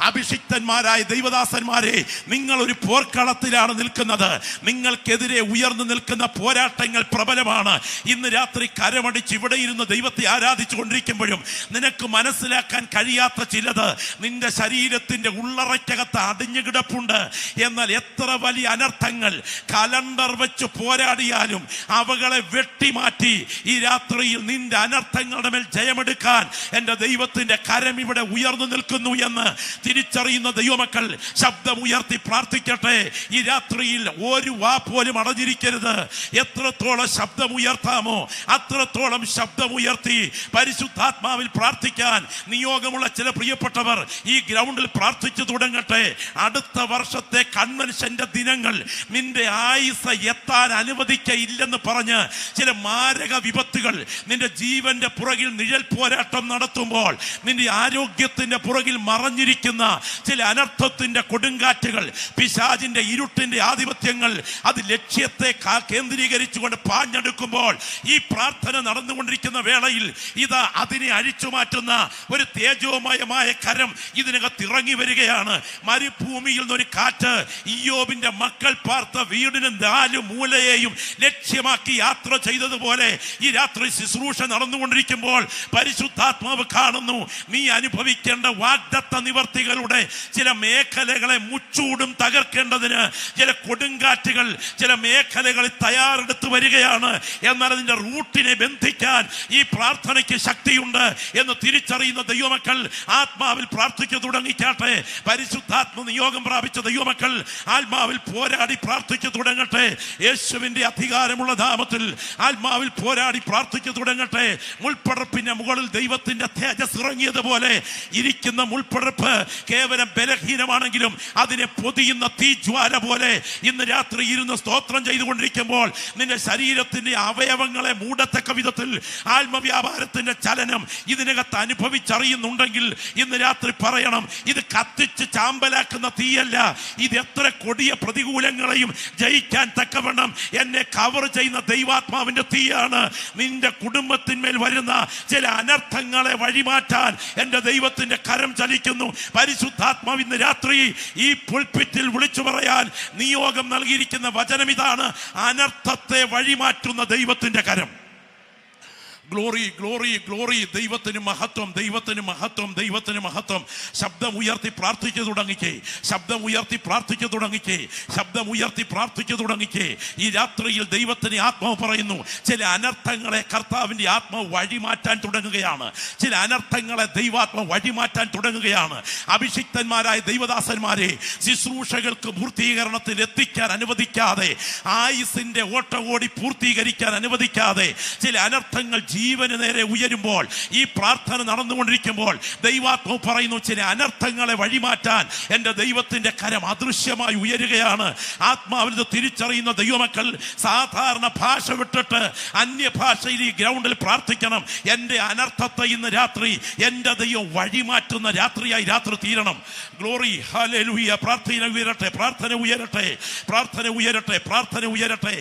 അഭിഷിക്തന്മാരായ ദൈവദാസന്മാരെ, നിങ്ങൾ ഒരു പോർക്കളത്തിലാണ് നിൽക്കുന്നത്. നിങ്ങൾക്കെതിരെ ഉയർന്നു നിൽക്കുന്ന പോരാട്ടങ്ങൾ പ്രബലമാണ്. ഇന്ന് രാത്രി കരമടിച്ച് ഇവിടെ ഇരുന്ന് ദൈവത്തെ ആരാധിച്ചു കൊണ്ടിരിക്കുമ്പോഴും നിനക്ക് മനസ്സിലാക്കാൻ കഴിയാത്ത ചിലത് നിന്റെ ശരീരത്തിന്റെ ഉള്ളറയ്ക്കകത്ത് അടിഞ്ഞു കിടപ്പുണ്ട്. എന്നാൽ എത്ര വലിയ അനർത്ഥങ്ങൾ കലണ്ടർ വെച്ച് പോരാടിയാലും അവകളെ വെട്ടിമാറ്റി ഈ രാത്രിയിൽ നിന്റെ അനർത്ഥങ്ങളുടെ മേൽ ജയമെടുക്കാൻ എൻ്റെ ദൈവത്തിന്റെ കരം ഇവിടെ ഉയർന്നു നിൽക്കുന്നു എന്ന് തിരിച്ചറിയുന്ന ദൈവമക്കൾ ശബ്ദമുയർത്തി പ്രാർത്ഥിക്കട്ടെ. ഈ രാത്രിയിൽ ഒരു വാ പോലും അടഞ്ഞിരിക്കരുത്. എത്രത്തോളം ശബ്ദമുയർത്താമോ അത്രത്തോളം ശബ്ദമുയർത്തി പരിശുദ്ധാത്മാവിൽ പ്രാർത്ഥിക്കാൻ നിയോഗമുള്ള ചില പ്രിയപ്പെട്ടവർ ഈ ഗ്രൗണ്ടിൽ പ്രാർത്ഥിച്ചു തുടങ്ങട്ടെ. അടുത്ത വർഷത്തെ കൺവെൻഷന്റെ ദിനങ്ങൾ നിന്റെ ആയുസ് എത്താൻ അനുവദിക്കയില്ലെന്ന് പറഞ്ഞ് ചില മാരക വിപത്തുകൾ നിന്റെ ജീവന്റെ പുറകിൽ നിഴൽ പോരാട്ടം നടത്തുമ്പോൾ നിന്റെ ആരോഗ്യത്തിന്റെ പുറകിൽ മറഞ്ഞിരിക്കുന്ന ചില അനർത്ഥത്തിന്റെ കൊടുങ്കാറ്റുകൾ, പിശാചിന്റെ ഇരുട്ടിന്റെ ആധിപത്യങ്ങൾ അത് ലക്ഷ്യത്തെ കേന്ദ്രീകരിച്ചുകൊണ്ട് പാഞ്ഞെടുക്കുമ്പോൾ ഈ പ്രാർത്ഥന നടന്നുകൊണ്ടിരിക്കുന്ന വേളയിൽ ഇതാ അതിനെ അഴിച്ചു മാറ്റുന്ന ഒരു തേജോമയമായ കരം ഇതിനകത്ത് ഇറങ്ങി വരികയാണ്. മരുഭൂമിയിൽ നിന്നൊരു കാറ്റ് ഇയ്യോബിന്റെ മക്കൾ പാർത്ത വീടിന് 4 മൂലയെയും ലക്ഷ്യമാക്കി യാത്ര ചെയ്തതുപോലെ ഈ രാത്രി ശുശ്രൂഷ നടന്നുകൊണ്ടിരിക്കുമ്പോൾ പരിശുദ്ധാത്മാവ് കാണുന്നു, നീ അനുഭവിക്കേണ്ട വാഗ്ദത്ത നിവർത്തികളുടെ ചില മേഖലകളെ മുച്ചൂടും തകർക്കേണ്ടതിന് ചില കൊടുങ്കാറ്റുകൾ ചില മേഖലകളിൽ തയ്യാറെടുത്ത് വരികയാണ്. എന്നാൽ അതിന്റെ റൂട്ടിനെ ബന്ധിക്കാൻ ഈ പ്രാർത്ഥനയ്ക്ക് ശക്തിയുണ്ട് എന്ന് തിരിച്ചറിയുന്ന ദൈവമക്കൾ ആത്മാവിൽ പ്രാർത്ഥിച്ചു തുടങ്ങിക്കാട്ടെ. പരിശുദ്ധാത്മ നിയോഗം പ്രാപിച്ച ദൈവമക്കൾ ആത്മാവിൽ പോരാടി പ്രാർത്ഥിച്ചു തുടങ്ങട്ടെ. യേശുവിന്റെ അധികാരമുള്ള നാമത്തിൽ ആത്മാവിൽ പോരാടി പ്രാർത്ഥിച്ചു തുടങ്ങട്ടെ. മുൾപ്പടർപ്പിന്റെ മുകളിൽ ദൈവത്തിന്റെ തേജസ് ഇറങ്ങിയതുപോലെ ഇരിക്കുന്ന മുൾപ്പടർപ്പ് കേവലം ബലഹീനമാണെങ്കിലും അതിനെ പൊതിയുന്ന തീജ്വാല പോലെ ഇന്ന് രാത്രി ഇരുന്ന് സ്തോത്രം ചെയ്തുകൊണ്ടിരിക്കുമ്പോൾ നിന്റെ ശരീരത്തിന്റെ അവയവങ്ങളെ മൂടത്തക്ക വിധത്തിൽ ആത്മവ്യാപാരത്തിന്റെ ചലനം ഇതിനകത്ത് അനുഭവിച്ചറിയുന്നുണ്ടെങ്കിൽ ഇന്ന് രാത്രി പറയണം, ഇത് കത്തിച്ച് ചാമ്പലാക്കുന്ന തീയല്ല, ഇത് എത്ര കൊടിയ പ്രതികൂലങ്ങളെയും ജയിക്കാൻ തക്കവണ്ണം എന്നെ കവർ ചെയ്യുന്ന ദൈവാത്മാവിന്റെ തീയാണ്. നിന്റെ കുടുംബത്തിന്മേൽ വരുന്ന ചില അനർത്ഥങ്ങളെ വഴിമാറ്റാൻ എൻ്റെ ദൈവത്തിന്റെ കരം ചലിക്കുന്നു. പരിശുദ്ധാത്മാവ് ഇന്ന് രാത്രി ഈ പുൽപിറ്റിൽ വിളിച്ചു പറയാൻ നിയോഗം നൽകിയിരിക്കുന്ന വചനം ഇതാണ്: അനർത്ഥത്തെ വഴിമാറ്റുന്ന ദൈവത്തിന്റെ കരം. Glory glory glory. ദൈവത്തിന് മഹത്വം, ദൈവത്തിന് മഹത്വം, ദൈവത്തിന് മഹത്വം. ശബ്ദം ഉയർത്തി പ്രാർത്ഥിച്ചു തുടങ്ങിക്കേ, ശബ്ദം ഉയർത്തി പ്രാർത്ഥിച്ചു തുടങ്ങിക്കേ, ശബ്ദം ഉയർത്തി പ്രാർത്ഥിച്ചു തുടങ്ങിക്കേ. ഈ രാത്രിയിൽ ദൈവത്തിന് ആത്മാവ് പറയുന്നു, ചില അനർത്ഥങ്ങളെ കർത്താവിൻ്റെ ആത്മാവ് വഴിമാറ്റാൻ തുടങ്ങുകയാണ്. ചില അനർത്ഥങ്ങളെ ദൈവാത്മാവ് വഴിമാറ്റാൻ തുടങ്ങുകയാണ്. അഭിഷിക്തന്മാരായ ദൈവദാസന്മാരെ ശുശ്രൂഷകൾക്ക് പൂർത്തീകരണത്തിൽ എത്തിക്കാൻ അനുവദിക്കാതെ, ആയുസിന്റെ ഓട്ട ഓടി പൂർത്തീകരിക്കാൻ അനുവദിക്കാതെ ചില അനർത്ഥങ്ങൾ ജീവന് നേരെ ഉയരുമ്പോൾ, ഈ പ്രാർത്ഥന നടന്നുകൊണ്ടിരിക്കുമ്പോൾ ദൈവാത്മാവ് പറയുന്നു, ചില അനർത്ഥങ്ങളെ വഴിമാറ്റാൻ എൻ്റെ ദൈവത്തിന്റെ കരം അദൃശ്യമായി ഉയരുകയാണ്. ആത്മാവിൽ തിരിച്ചറിയുന്ന ദൈവമക്കൾ സാധാരണ ഭാഷ വിട്ടിട്ട് അന്യഭാഷയിൽ ഈ ഗ്രൗണ്ടിൽ പ്രാർത്ഥിക്കണം. എൻ്റെ അനർത്ഥത്തെ ഇന്ന് രാത്രി എൻ്റെ ദൈവം വഴിമാറ്റുന്ന രാത്രിയായി രാത്രി തീരണം. Glory, hallelujah. പ്രാർത്ഥന ഉയരട്ടെ, പ്രാർത്ഥന ഉയരട്ടെ, പ്രാർത്ഥന ഉയരട്ടെ, പ്രാർത്ഥന ഉയരട്ടെ.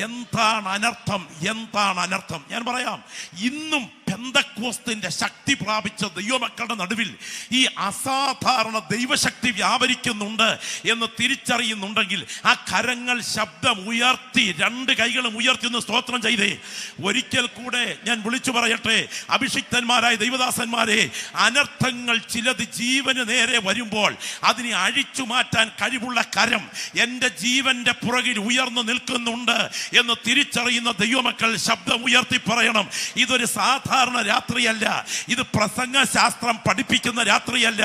എന്താണ് അനർത്ഥം? എന്താണ് അനർത്ഥം? ഞാൻ പറയാം, ഇന്നും പെന്തക്കോസ്തിന്റെ ശക്തി പ്രാപിച്ച ദൈവമക്കളുടെ നടുവിൽ ഈ അസാധാരണ ദൈവശക്തി വ്യാപരിക്കുന്നുണ്ട് എന്ന് തിരിച്ചറിയുന്നുണ്ടെങ്കിൽ ആ കരങ്ങൾ ശബ്ദം ഉയർത്തി, 2 കൈകളും ഉയർത്തി ഒന്ന് സ്തോത്രം ചെയ്തേ. ഒരിക്കൽ കൂടെ ഞാൻ വിളിച്ചു പറയട്ടെ, അഭിഷിക്തന്മാരായ ദൈവദാസന്മാരെ, അനർത്ഥങ്ങൾ ചിലത് ജീവന് നേരെ വരുമ്പോൾ അതിനെ അഴിച്ചു മാറ്റാൻ കഴിവുള്ള കരം എൻ്റെ ജീവന്റെ പുറകിൽ ഉയർന്നു നിൽക്കുന്നുണ്ട് എന്ന് തിരിച്ചറിയുന്ന ദൈവമക്കൾ ശബ്ദം ഉയർത്തി പറയണം, ഇതൊരു സാധാരണ രാത്രിയല്ല, ഇത് പ്രസംഗ ശാസ്ത്രം പഠിപ്പിക്കുന്ന രാത്രിയല്ല.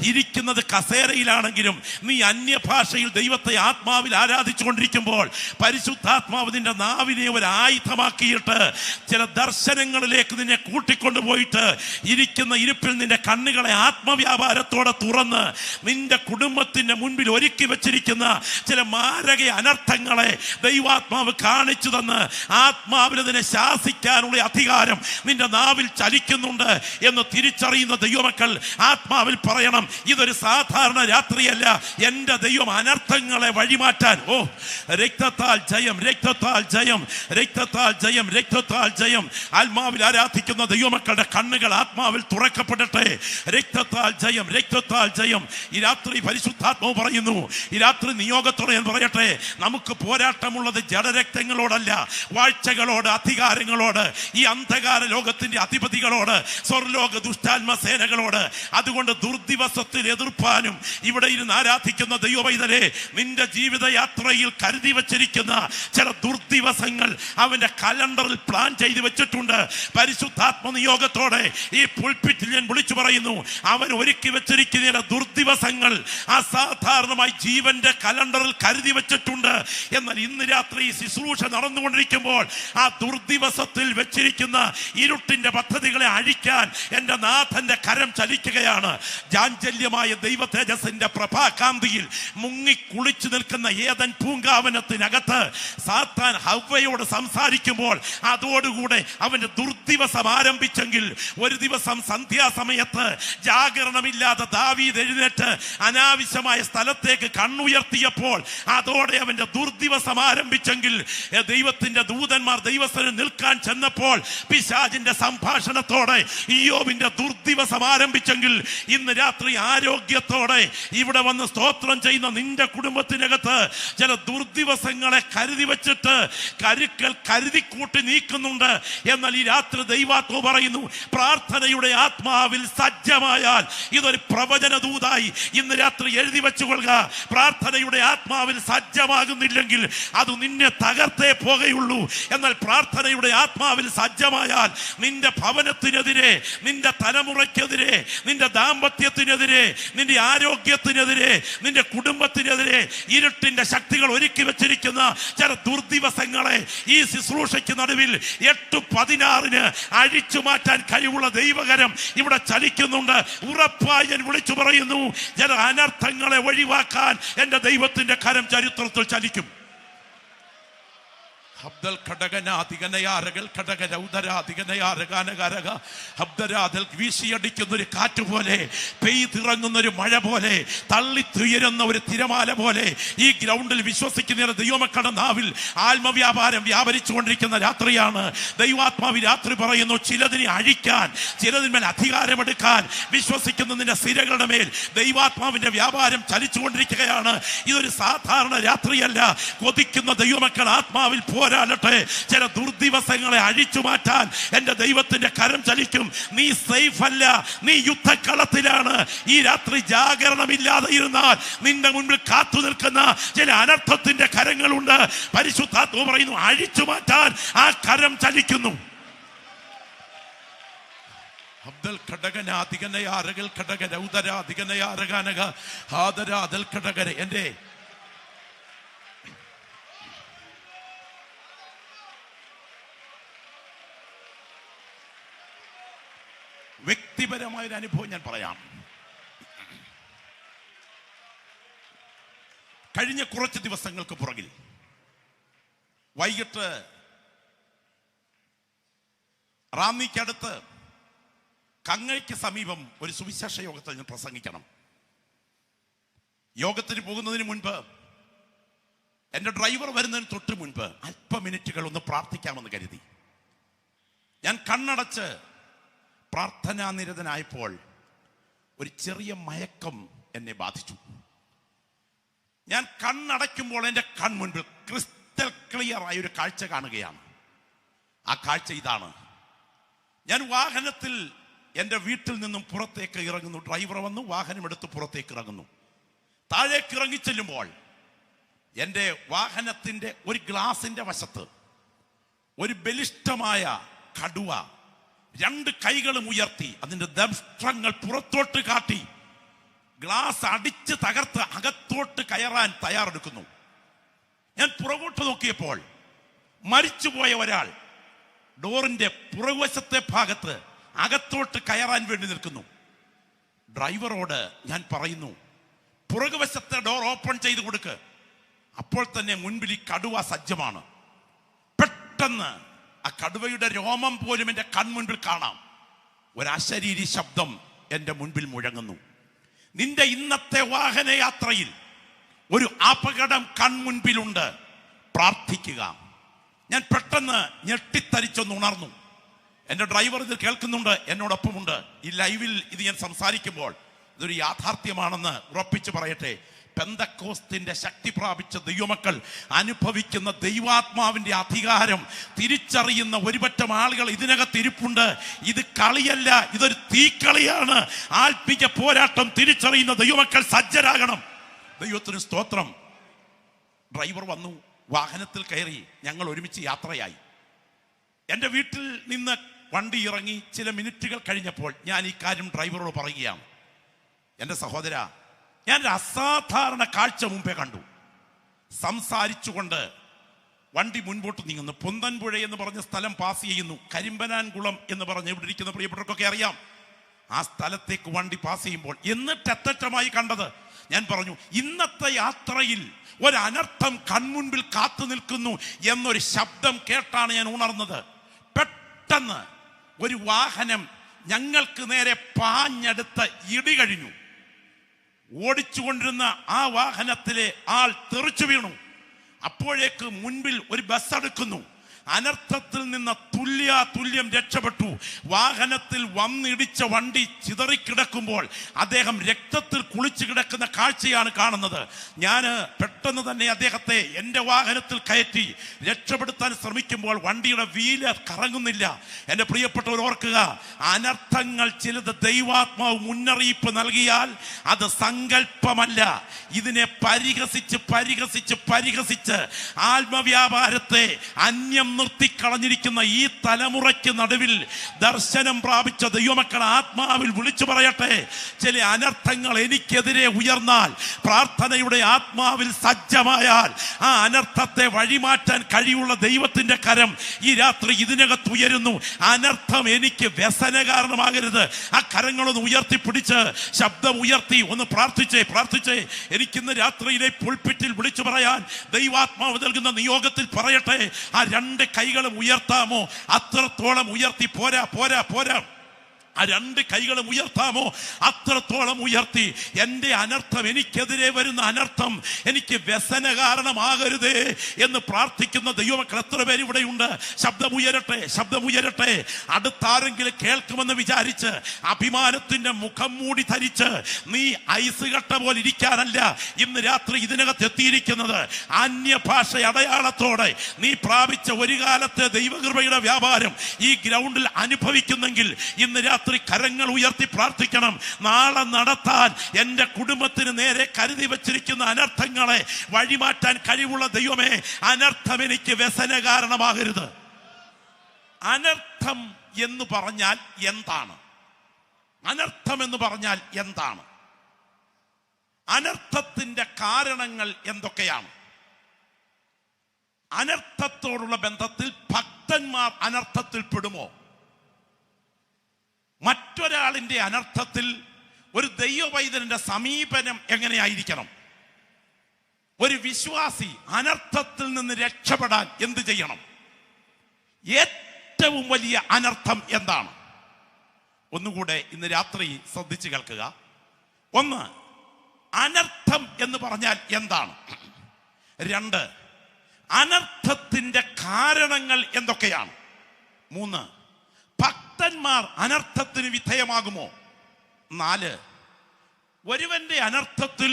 ഇരിക്കുന്നത് കസേരയിലാണെങ്കിലും നീ അന്യഭാഷയിൽ ദൈവത്തെ ആത്മാവിൽ ആരാധിച്ചു കൊണ്ടിരിക്കുമ്പോൾ പരിശുദ്ധാത്മാവ് നിന്റെ നാവിനെ ഒരു ആയുധമാക്കിയിട്ട് ചില ദർശനങ്ങളിലേക്ക് നിന്നെ കൂട്ടിക്കൊണ്ടുപോയിട്ട് ഇരിക്കുന്ന ഇരിപ്പിൽ നിന്റെ കണ്ണുകളെ ആത്മവ്യാപാരത്തോടെ തുറന്ന് നിന്റെ കുടുംബത്തിന്റെ മുൻപിൽ ഒരുക്കി വെച്ചിരിക്കുന്ന ചില മാരക അനർത്ഥങ്ങളെ ദൈവാത്മാവ് കാണിച്ചു തന്ന് ആത്മാവിൽ അതിനെ ശാസിക്കാനുള്ള അധികാരം നിന്റെ നാവിൽ ചലിക്കുന്നുണ്ട് എന്ന് തിരിച്ചറിയുന്ന ദൈവമക്കൾ ആത്മാവിൽ പറയണം, ഇതൊരു സാധാരണ രാത്രിയല്ല. എൻ്റെ ദൈവം അനർത്ഥങ്ങളെ വഴിമാറ്റാൻ, രക്തത്താൽ ജയം, രക്തത്താൽ ജയം, രക്തത്താൽ ജയം, രക്തത്താൽ ജയം. ആത്മാവിൽ ആരാധിക്കുന്ന ദൈവമക്കളുടെ കണ്ണുകൾ ആത്മാവിൽ തുറക്കപ്പെടട്ടെ. രക്തത്താൽ ജയം, രക്തത്താൽ ജയം. ഈ രാത്രി പരിശുദ്ധാത്മാവ് പറയുന്നു, ഈ രാത്രി നിയോഗത്തോടെ ഞാൻ പറയട്ടെ, നമുക്ക് പോരാട്ടമുള്ളത് ജഡരക്തങ്ങളോടല്ല, വാഴ്ചകളോട്, അധികാരങ്ങളോട്, ഈ അന്ധകാര ലോകത്തിന്റെ അധിപതികളോട്, സ്വർലോക ദുഷ്ടാത്മ സേനകളോട്. അതുകൊണ്ട് ദുർദിവസത്തിൽ എതിർപ്പാനും ഇവിടെ ഇരുന്ന് ആരാധിക്കുന്ന ദൈവവൈതലേ, നിന്റെ ജീവിതയാത്രയിൽ കരുതി വച്ചിരിക്കുന്ന ചില ദുർദിവസങ്ങൾ അവന്റെ കലണ്ടറിൽ പ്ലാൻ ചെയ്തു വെച്ചിട്ടുണ്ട്. പരിശുദ്ധാത്മ നിയോഗത്തോടെ ഈ പുൽപിറ്റിൽ ഞാൻ വിളിച്ചു പറയുന്നു, അവൻ ഒരുക്കി വെച്ചിരിക്കുന്ന ദുർദിവസങ്ങൾ അസാധാരണമായി ജീവന്റെ കലണ്ടറിൽ കരുതി വെച്ചിട്ടുണ്ട്. എന്നാൽ ഇന്ന് രാത്രി ശുശ്രൂഷ നടന്നുകൊണ്ടിരിക്കുമ്പോൾ ആ ദുർദിവസത്തിൽ വെച്ചിരിക്കുന്ന ഇരുട്ടിന്റെ പദ്ധതികളെ അഴിക്കാൻ എന്റെ നാഥന്റെ കരം ചലിക്കുകയാണ്. ജാഞ്ചല്യമായ ദൈവ തേജസ്സിന്റെ പ്രഭാകാന്തിയിൽ മുങ്ങി കുളിച്ചു നിൽക്കുന്ന ഏദൻ പൂങ്കാവനത്തിനകത്ത് സാത്താൻ ഹവ്വയോട് സംസാരിക്കുമ്പോൾ അതോടുകൂടെ അവന്റെ ദുർദിവസം ആരംഭിച്ചെങ്കിൽ, ഒരു ദിവസം സന്ധ്യാസമയത്ത് ജാഗരണമില്ലാതെ ദാവീദ് എഴുന്നേറ്റ് അനാവശ്യമായ സ്ഥലത്തേക്ക് കണ്ണുയർത്തിയപ്പോൾ അതോടെ അവന്റെ ദുർദിവസം ആരംഭിച്ചെങ്കിൽ, ദൈവത്തിന്റെ ദൂതന്മാർ ദൈവസ്ഥനിൽ നിൽക്കാൻ ചെന്നപ്പോൾ പിശാചിന്റെ സംഭാഷണത്തോടെ ഇയ്യോബിന്റെ ദുർദിവസം ആരംഭിച്ചെങ്കിൽ, ഇന്ന് രാത്രി ആരോഗ്യത്തോടെ ഇവിടെ വന്ന് സ്തോത്രം ചെയ്യുന്ന നിന്റെ കുടുംബത്തിനകത്ത് ചില ദുർദിവസങ്ങളെ കരുതി വെച്ചിട്ട് കരുക്കൾ കരുതിക്കൂട്ടി നീക്കുന്നുണ്ട്. എന്നാൽ ഈ രാത്രി ദൈവാത്മാവ് പറയുന്നു, പ്രാർത്ഥനയുടെ ആത്മാവിൽ സജ്ജമായാൽ ഇതൊരു പ്രവചന ദൂതായി ഇന്ന് രാത്രി എഴുതി വെച്ചുകൊള്ളുക. പ്രാർത്ഥനയുടെ ആത്മാവിൽ സജ്ജമാകുന്നില്ലെങ്കിൽ അത് നിന്നെ തകർത്തേ പോകുകയുള്ളൂ. എന്നാൽ പ്രാർത്ഥനയുടെ ആത്മാവിൽ സജ്ജമായാൽ നിന്റെ ഭവനത്തിനെതിരെ, നിന്റെ തലമുറയ്ക്കെതിരെ, നിന്റെ ദാമ്പത്യത്തിനെതിരെ, നിന്റെ ആരോഗ്യത്തിനെതിരെ, നിന്റെ കുടുംബത്തിനെതിരെ ഇരുട്ടിന്റെ ശക്തികൾ ഒരുക്കി വെച്ചിരിക്കുന്ന ചില ദുർദിവസങ്ങളെ ഈ ശുശ്രൂഷയ്ക്ക് നടുവിൽ 8:16 അഴിച്ചു മാറ്റാൻ കഴിവുള്ള ദൈവകരം ഇവിടെ ചലിക്കുന്നുണ്ട്. ഉറപ്പായി ഞാൻ വിളിച്ചു പറയുന്നു, ചില അനർത്ഥങ്ങളെ ഒഴിവാക്കാൻ എന്റെ ദൈവത്തിന്റെ കരം ചരിത്രത്തിൽ ചലിക്കും. വീശിയടിക്കുന്ന ഒരു കാറ്റ് പോലെ, പെയ്തിറങ്ങുന്ന ഒരു മഴ പോലെ, തള്ളിത്തുയരുന്ന ഒരു തിരമാല പോലെ ഈ ഗ്രൗണ്ടിൽ വിശ്വസിക്കുന്ന ദൈവമക്കളുടെ നാവിൽ ആത്മവ്യാപാരം വ്യാപരിച്ചുകൊണ്ടിരിക്കുന്ന രാത്രിയാണ്. ദൈവാത്മാവി രാത്രി പറയുന്നു, ചിലതിനെ അഴിക്കാൻ, ചിലതിന്മേൽ അധികാരമെടുക്കാൻ വിശ്വസിക്കുന്നതിന്റെ സിരകളുടെ മേൽ ദൈവാത്മാവിന്റെ വ്യാപാരം ചലിച്ചുകൊണ്ടിരിക്കുകയാണ്. ഇതൊരു സാധാരണ രാത്രിയല്ല. കൊതിക്കുന്ന ദൈവമക്കൾ ആത്മാവിൽ പോരാടട്ടെ. ചില ദുർദിവസങ്ങളെ അഴിച്ചു മാറ്റാൻ എന്റെ ദൈവത്തിന്റെ കരം ചലിക്കും. നീ സേഫ് അല്ല, നീ യുദ്ധക്കളത്തിലാണ്. ഈ രാത്രി ജാഗരണമില്ലാതെ ഇരുന്നാൽ നിന്റെ മുൻപിൽ കാത്തു നിൽക്കുന്ന ചില അനർത്ഥത്തിന്റെ കരങ്ങളുണ്ട്. പരിശുദ്ധാത്മാവ് പറയുന്നു, അഴിച്ചു മാറ്റാൻ ആ കരം ചലിക്കുന്നു. അബ്ദൽ ഘടകനാധികനയാറകൾ ഘടക രൗദരാധികനയാറകാനക ഹാദരാദൽ ഘടകര. എന്റെ വ്യക്തിപരമായൊരു അനുഭവം ഞാൻ പറയാം. കഴിഞ്ഞ കുറച്ച് ദിവസങ്ങൾക്ക് പുറകിൽ വൈകിട്ട് റാന്നിക്കടുത്ത് കങ്ങയ്ക്ക് സമീപം ഒരു സുവിശേഷ യോഗത്തിൽ ഞാൻ പ്രസംഗിക്കണം. യോഗത്തിന് പോകുന്നതിന് മുൻപ്, എൻ്റെ ഡ്രൈവർ വരുന്നതിന് തൊട്ട് മുൻപ് അല്പ മിനിറ്റുകൾ ഒന്ന് പ്രാർത്ഥിക്കാമെന്ന് കരുതി ഞാൻ കണ്ണടച്ച് പ്രാർത്ഥനാനിരതനായപ്പോൾ ഒരു ചെറിയ മയക്കം എന്നെ ബാധിച്ചു. ഞാൻ കണ്ണടയ്ക്കുമ്പോൾ എൻ്റെ കൺമുൻപിൽ ക്രിസ്റ്റൽ ക്ലിയർ ആയ ഒരു കാഴ്ച കാണുകയാണ്. ആ കാഴ്ച ഇതാണ്. ഞാൻ വാഹനത്തിൽ എൻ്റെ വീട്ടിൽ നിന്നും പുറത്തേക്ക് ഇറങ്ങുന്നു. ഡ്രൈവർ വന്നു, വാഹനം എടുത്ത് പുറത്തേക്ക് ഇറങ്ങുന്നു. താഴേക്ക് ഇറങ്ങിച്ചെല്ലുമ്പോൾ എൻ്റെ വാഹനത്തിൻ്റെ ഒരു ഗ്ലാസിൻ്റെ വശത്ത് ഒരു ബലിഷ്ഠമായ കടുവ 2 കൈകളും ഉയർത്തി അതിൻ്റെ ദംഷ്ട്രങ്ങൾ പുറത്തോട്ട് കാട്ടി ഗ്ലാസ് അടിച്ച് തകർത്ത് അകത്തോട്ട് കയറാൻ തയ്യാറെടുക്കുന്നു. ഞാൻ പുറകോട്ട് നോക്കിയപ്പോൾ മരിച്ചുപോയ ഒരാൾ ഡോറിന്റെ പുറകുവശത്തെ ഭാഗത്ത് അകത്തോട്ട് കയറാൻ വേണ്ടി നിൽക്കുന്നു. ഡ്രൈവറോട് ഞാൻ പറയുന്നു, പുറകുവശത്തെ ഡോർ ഓപ്പൺ ചെയ്ത് കൊടുക്ക്. അപ്പോൾ തന്നെ മുൻപിൽ ഈ കടുവ സജ്ജമാണ്. പെട്ടെന്ന് ആ കടുവയുടെ രോമം പോലും എൻ്റെ കൺമുൻപിൽ കാണാം. ഒരശരീരി ശബ്ദം എൻ്റെ മുൻപിൽ മുഴങ്ങുന്നു. നിന്റെ ഇന്നത്തെ വാഹനയാത്രയിൽ ഒരു അപകടം കൺമുൻപിലുണ്ട്, പ്രാർത്ഥിക്കുക. ഞാൻ പെട്ടെന്ന് ഞെട്ടിത്തരിച്ചൊന്ന് ഉണർന്നു. എൻ്റെ ഡ്രൈവർ ഇത് കേൾക്കുന്നുണ്ട്, എന്നോടൊപ്പമുണ്ട്. ഈ ലൈവിൽ ഇത് ഞാൻ സംസാരിക്കുമ്പോൾ ഇതൊരു യാഥാർത്ഥ്യമാണെന്ന് ഉറപ്പിച്ചു പറയട്ടെ. പെന്തക്കോസ്തിന്റെ ശക്തി പ്രാപിച്ച ദൈവമക്കൾ അനുഭവിക്കുന്ന ദൈവാത്മാവിന്റെ അധികാരം തിരിച്ചറിയുന്ന ഒരുപറ്റം ആളുകൾ ഇതിനകത്ത് ഇരിപ്പുണ്ട്. ഇത് കളിയല്ല, ഇതൊരു തീക്കളിയാണ്. ആത്മീയ പോരാട്ടം തിരിച്ചറിയുന്ന ദൈവമക്കൾ സജ്ജരാകണം. ദൈവത്തിന് സ്തോത്രം. ഡ്രൈവർ വന്നു, വാഹനത്തിൽ കയറി, ഞങ്ങൾ ഒരുമിച്ച് യാത്രയായി. എൻ്റെ വീട്ടിൽ നിന്ന് വണ്ടി ഇറങ്ങി ചില മിനിറ്റുകൾ കഴിഞ്ഞപ്പോൾ ഞാൻ ഈ കാര്യം ഡ്രൈവറോട് പറയുകയാണ്. എൻ്റെ സഹോദര, ഞാനൊരു അസാധാരണ കാഴ്ച മുമ്പേ കണ്ടു. സംസാരിച്ചുകൊണ്ട് വണ്ടി മുൻപോട്ട് നീങ്ങുന്നു. പൊന്തൻപുഴ എന്ന് പറഞ്ഞ സ്ഥലം പാസ് ചെയ്യുന്നു. കരിമ്പനാൻകുളം എന്ന് പറഞ്ഞ് ഇവിടെ ഇരിക്കുന്ന പ്രിയപ്പെട്ടവർക്കൊക്കെ അറിയാം. ആ സ്ഥലത്തേക്ക് വണ്ടി പാസ് ചെയ്യുമ്പോൾ എന്നിട്ട് അത്തറ്റമായി കണ്ടത്, ഞാൻ പറഞ്ഞു, ഇന്നത്തെ യാത്രയിൽ ഒരനർത്ഥം കൺമുൻപിൽ കാത്തു നിൽക്കുന്നു എന്നൊരു ശബ്ദം കേട്ടാണ് ഞാൻ ഉണർന്നത്. പെട്ടെന്ന് ഒരു വാഹനം ഞങ്ങൾക്ക് നേരെ പാഞ്ഞെടുത്ത് ഇടി കഴിഞ്ഞു. ഓടിച്ചുകൊണ്ടിരുന്ന ആ വാഹനത്തിലെ ആൾ തെറിച്ചു വീണു. അപ്പോഴേക്ക് മുൻപിൽ ഒരു ബസ് അടുക്കുന്നു. അനർത്ഥത്തിൽ നിന്ന് തുല്യം രക്ഷപ്പെട്ടു. വാഹനത്തിൽ വന്നിടിച്ച വണ്ടി ചിതറിക്കിടക്കുമ്പോൾ അദ്ദേഹം രക്തത്തിൽ കുളിച്ചു കിടക്കുന്ന കാഴ്ചയാണ് കാണുന്നത്. ഞാൻ പെട്ടെന്ന് തന്നെ അദ്ദേഹത്തെ എൻ്റെ വാഹനത്തിൽ കയറ്റി രക്ഷപ്പെടുത്താൻ ശ്രമിക്കുമ്പോൾ വണ്ടിയുടെ വീല് കറങ്ങുന്നില്ല. എൻ്റെ പ്രിയപ്പെട്ടവർ ഓർക്കുക, അനർത്ഥങ്ങൾ ചിലത് ദൈവാത്മാവ് മുന്നറിയിപ്പ് നൽകിയാൽ അത് സങ്കല്പമല്ല. ഇതിനെ പരിഹസിച്ച് ആത്മവ്യാപാരത്തെ അന്യം നിർത്തിക്കളഞ്ഞിരിക്കുന്ന ഈ തലമുറയ്ക്ക് നടുവിൽ ദർശനം പ്രാപിച്ച ദൈവമക്കൾ ആത്മാവിൽ വിളിച്ചു പറയട്ടെ, ചില അനർത്ഥങ്ങൾ എനിക്കെതിരെ ഉയർന്നാൽ, പ്രാർത്ഥനയുടെ ആത്മാവിൽ സജ്ജമായാൽ ആ അനർത്ഥത്തെ വഴിമാറ്റാൻ കഴിവുള്ള ദൈവത്തിന്റെ കരം ഈ രാത്രി ഇതിനകത്ത് ഉയരുന്നു. അനർത്ഥം എനിക്ക് വ്യസന കാരണമാകരുത്. ആ കരങ്ങളൊന്ന് ഉയർത്തിപ്പിടിച്ച് ശബ്ദം ഉയർത്തി ഒന്ന് പ്രാർത്ഥിച്ചേ. എനിക്കിന്ന് രാത്രിയിലെ പുൾപിറ്റിൽ വിളിച്ചു പറയാൻ ദൈവാത്മാവ് നൽകുന്ന നിയോഗത്തിൽ പറയട്ടെ, ആ രണ്ട് കൈകളും ഉയർത്താമോ? അത്രത്തോളം ഉയർത്തി. പോരാ. ആ രണ്ട് കൈകളും ഉയർത്താമോ? അത്രത്തോളം ഉയർത്തി. എൻ്റെ അനർത്ഥം, എനിക്കെതിരെ വരുന്ന അനർത്ഥം എനിക്ക് വ്യസന കാരണമാകരുതേ എന്ന് പ്രാർത്ഥിക്കുന്ന ദൈവമക്കൾ എത്ര പേര് ഇവിടെയുണ്ട്? ശബ്ദമുയരട്ടെ. അടുത്താരെങ്കിലും കേൾക്കുമെന്ന് വിചാരിച്ച് അഭിമാനത്തിന്റെ മുഖം മൂടി ധരിച്ച് നീ ഐസ് കട്ട പോലെ ഇരിക്കാനല്ല ഇന്ന് രാത്രി ഇതിനകത്ത് എത്തിയിരിക്കുന്നത്. അന്യഭാഷ അടയാളത്തോടെ നീ പ്രാപിച്ച ഒരു കാലത്തെ ദൈവകൃപയുടെ വ്യാപാരം ഈ ഗ്രൗണ്ടിൽ അനുഭവിക്കുന്നെങ്കിൽ ഇന്ന് രാത്രി കരങ്ങൾ ഉയർത്തി പ്രാർത്ഥിക്കണം. നാളെ നടത്താൻ എൻ്റെ കുടുംബത്തിന് നേരെ കരുതി വച്ചിരിക്കുന്ന അനർത്ഥങ്ങളെ വഴിമാറ്റാൻ കഴിവുള്ള ദൈവമേ, അനർത്ഥം എനിക്ക് വ്യസന കാരണമാകരുത്. അനർത്ഥം എന്ന് പറഞ്ഞാൽ എന്താണ്? അനർത്ഥത്തിന്റെ കാരണങ്ങൾ എന്തൊക്കെയാണ്? അനർത്ഥത്തോടുള്ള ബന്ധത്തിൽ ഭക്തന്മാർ അനർത്ഥത്തിൽ പെടുമോ? മറ്റൊരാളിന്റെ അനർത്ഥത്തിൽ ഒരു ദൈവവൈദ്യന്റെ സമീപനം എങ്ങനെയായിരിക്കണം? ഒരു വിശ്വാസി അനർത്ഥത്തിൽ നിന്ന് രക്ഷപ്പെടാൻ എന്ത് ചെയ്യണം? ഏറ്റവും വലിയ അനർത്ഥം എന്താണ്? ഒന്നുകൂടെ ഇന്ന് രാത്രി ശ്രദ്ധിച്ചു കേൾക്കുക. ഒന്ന്, അനർത്ഥം എന്ന് പറഞ്ഞാൽ എന്താണ്? രണ്ട്, അനർത്ഥത്തിന്റെ കാരണങ്ങൾ എന്തൊക്കെയാണ്? മൂന്ന്, ഭക്തന്മാർ അനർത്ഥത്തിന് വിധേയമാകുമോ? നാല്, ഒരുവന്റെ അനർത്ഥത്തിൽ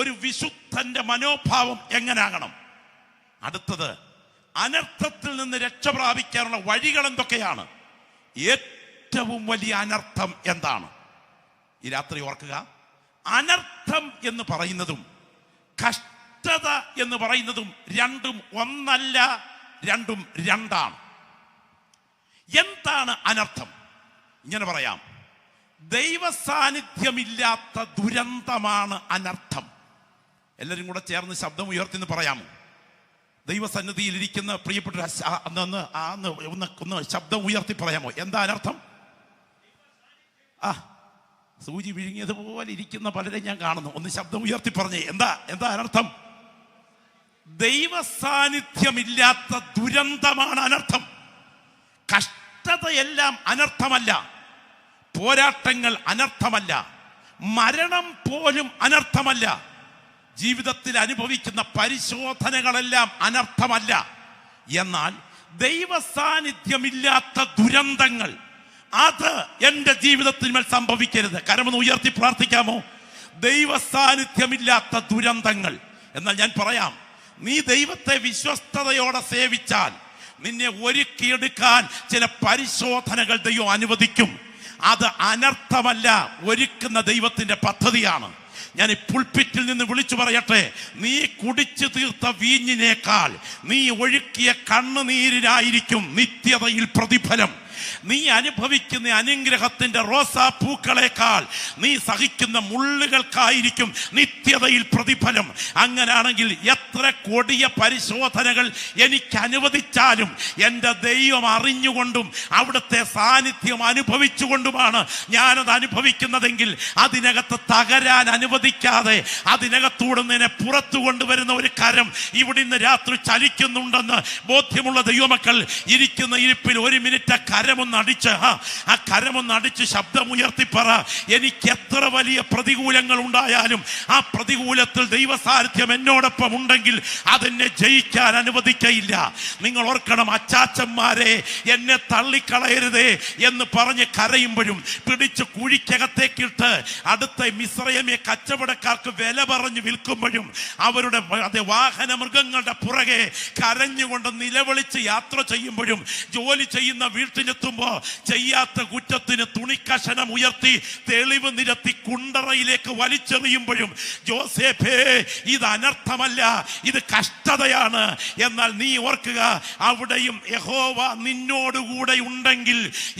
ഒരു വിശുദ്ധന്റെ മനോഭാവം എങ്ങനാകണം? അടുത്തത്, അനർത്ഥത്തിൽ നിന്ന് രക്ഷ പ്രാപിക്കാനുള്ള വഴികൾ എന്തൊക്കെയാണ്? ഏറ്റവും വലിയ അനർത്ഥം എന്താണ്? ഈ രാത്രി ഓർക്കുക, അനർത്ഥം എന്ന് പറയുന്നതും കഷ്ടത എന്ന് പറയുന്നതും രണ്ടും ഒന്നല്ല, രണ്ടും രണ്ടാണ്. എന്താണ് അനർത്ഥം? ഇങ്ങനെ പറയാം, ദൈവ സാന്നിധ്യമില്ലാത്ത ദുരന്തമാണ് അനർത്ഥം. എല്ലാവരും കൂടെ ചേർന്ന് ശബ്ദം ഉയർത്തിന്ന് പറയാമോ? ദൈവസന്നിധിയിൽ ഇരിക്കുന്ന പ്രിയപ്പെട്ട ഒന്ന് ശബ്ദം ഉയർത്തി പറയാമോ? എന്താ അനർത്ഥം? സൂചി വിഴുങ്ങിയതുപോലെ ഇരിക്കുന്ന പലരെ ഞാൻ കാണുന്നു. ഒന്ന് ശബ്ദം ഉയർത്തി പറഞ്ഞേ, എന്താ അനർത്ഥം? ദൈവ സാന്നിധ്യമില്ലാത്ത ദുരന്തമാണ് അനർത്ഥം. കഷ്ടതയെല്ലാം അനർത്ഥമല്ല, പോരാട്ടങ്ങൾ അനർത്ഥമല്ല, മരണം പോലും അനർത്ഥമല്ല, ജീവിതത്തിൽ അനുഭവിക്കുന്ന പരിശോധനകളെല്ലാം അനർത്ഥമല്ല. എന്നാൽ ദൈവ സാന്നിധ്യമില്ലാത്ത ദുരന്തങ്ങൾ അത് എൻ്റെ ജീവിതത്തിൽ സംഭവിക്കരുത്. കരമൊന്ന് ഉയർത്തി പ്രാർത്ഥിക്കാമോ? ദൈവ സാന്നിധ്യമില്ലാത്ത ദുരന്തങ്ങൾ. എന്നാൽ ഞാൻ പറയാം, നീ ദൈവത്തെ വിശ്വസ്തയോടെ സേവിച്ചാൽ നിന്നെ ഒരുക്കിയെടുക്കാൻ ചില പരിശോധനകൾ ദൈവം അനുവദിക്കും. അത് അനർത്ഥമല്ല, ഒരുക്കുന്ന ദൈവത്തിന്റെ പദ്ധതിയാണ്. ഞാൻ ഈ പുൾപിറ്റിൽ നിന്ന് വിളിച്ചു പറയട്ടെ, നീ കുടിച്ചു തീർത്ത വീഞ്ഞിനേക്കാൾ നീ ഒഴുക്കിയ കണ്ണുനീരിനായിരിക്കും നിത്യതയിൽ പ്രതിഫലം. നീ അനുഭവിക്കുന്ന അനുഗ്രഹത്തിന്റെ റോസാപ്പൂക്കളേക്കാൾ നീ സഹിക്കുന്ന മുള്ളുകൾക്കായിരിക്കും നിത്യതയിൽ പ്രതിഫലം. അങ്ങനാണെങ്കിൽ എത്ര കൊടിയ പരിശോധനകൾ എനിക്ക് അനുവദിച്ചാലും എൻ്റെ ദൈവം അറിഞ്ഞുകൊണ്ടും അവിടുത്തെ സാന്നിധ്യം അനുഭവിച്ചുകൊണ്ടുമാണ് ഞാനത് അനുഭവിക്കുന്നതെങ്കിൽ അതിനകത്ത് തകരാൻ അനുവദിക്കാതെ അതിനകത്തൂടെ നിന്നെ പുറത്തു കൊണ്ടുവരുന്ന ഒരു കരം ഇവിടെ ഇന്ന് രാത്രി ചലിക്കുന്നുണ്ടെന്ന് ബോധ്യമുള്ള ദൈവമക്കൾ ഇരിക്കുന്ന ഇരിപ്പിൽ ഒരു മിനിറ്റ് ആ കരമൊന്നടിച്ച് ശബ്ദമുയർത്തി പറ, എനിക്ക് എത്ര വലിയ പ്രതികൂലങ്ങൾ ഉണ്ടായാലും ആ പ്രതികൂലത്തിൽ ദൈവ സാന്നിധ്യം എന്നോടൊപ്പം ഉണ്ടെങ്കിൽ അതെന്നെ ജയിക്കാൻ അനുവദിക്കയില്ല. നിങ്ങൾ ഓർക്കണം, അച്ചാച്ചന്മാരെ എന്നെ തള്ളിക്കളയരുതേ എന്ന് പറഞ്ഞ് കരയുമ്പോഴും പിടിച്ച് കുഴിക്കകത്തേക്കിട്ട് അടുത്ത മിസ്രയമിയ കച്ചവടക്കാർക്ക് വില പറഞ്ഞു വിൽക്കുമ്പോഴും അവരുടെ വാഹന മൃഗങ്ങളുടെ പുറകെ കരഞ്ഞുകൊണ്ട് നിലവിളിച്ച് യാത്ര ചെയ്യുമ്പോഴും ജോലി ചെയ്യുന്ന വീട്ടിലെത്തുമ്പോൾ ചെയ്യാത്ത കുറ്റത്തിന് തുണിക്കഷണം ഉയർത്തി തെളിവ് നിരത്തി കുണ്ടറയിലേക്ക് വലിച്ചെറിയുമ്പോഴും ജോസേഫേ, ഇത് അനർത്ഥമല്ല, ഇത് കഷ്ടതയാണ്. എന്നാൽ നീ ഓർക്കുക, അവിടെയും യഹോവ നിന്നോടുകൂടെ ഉണ്ടെങ്കിൽ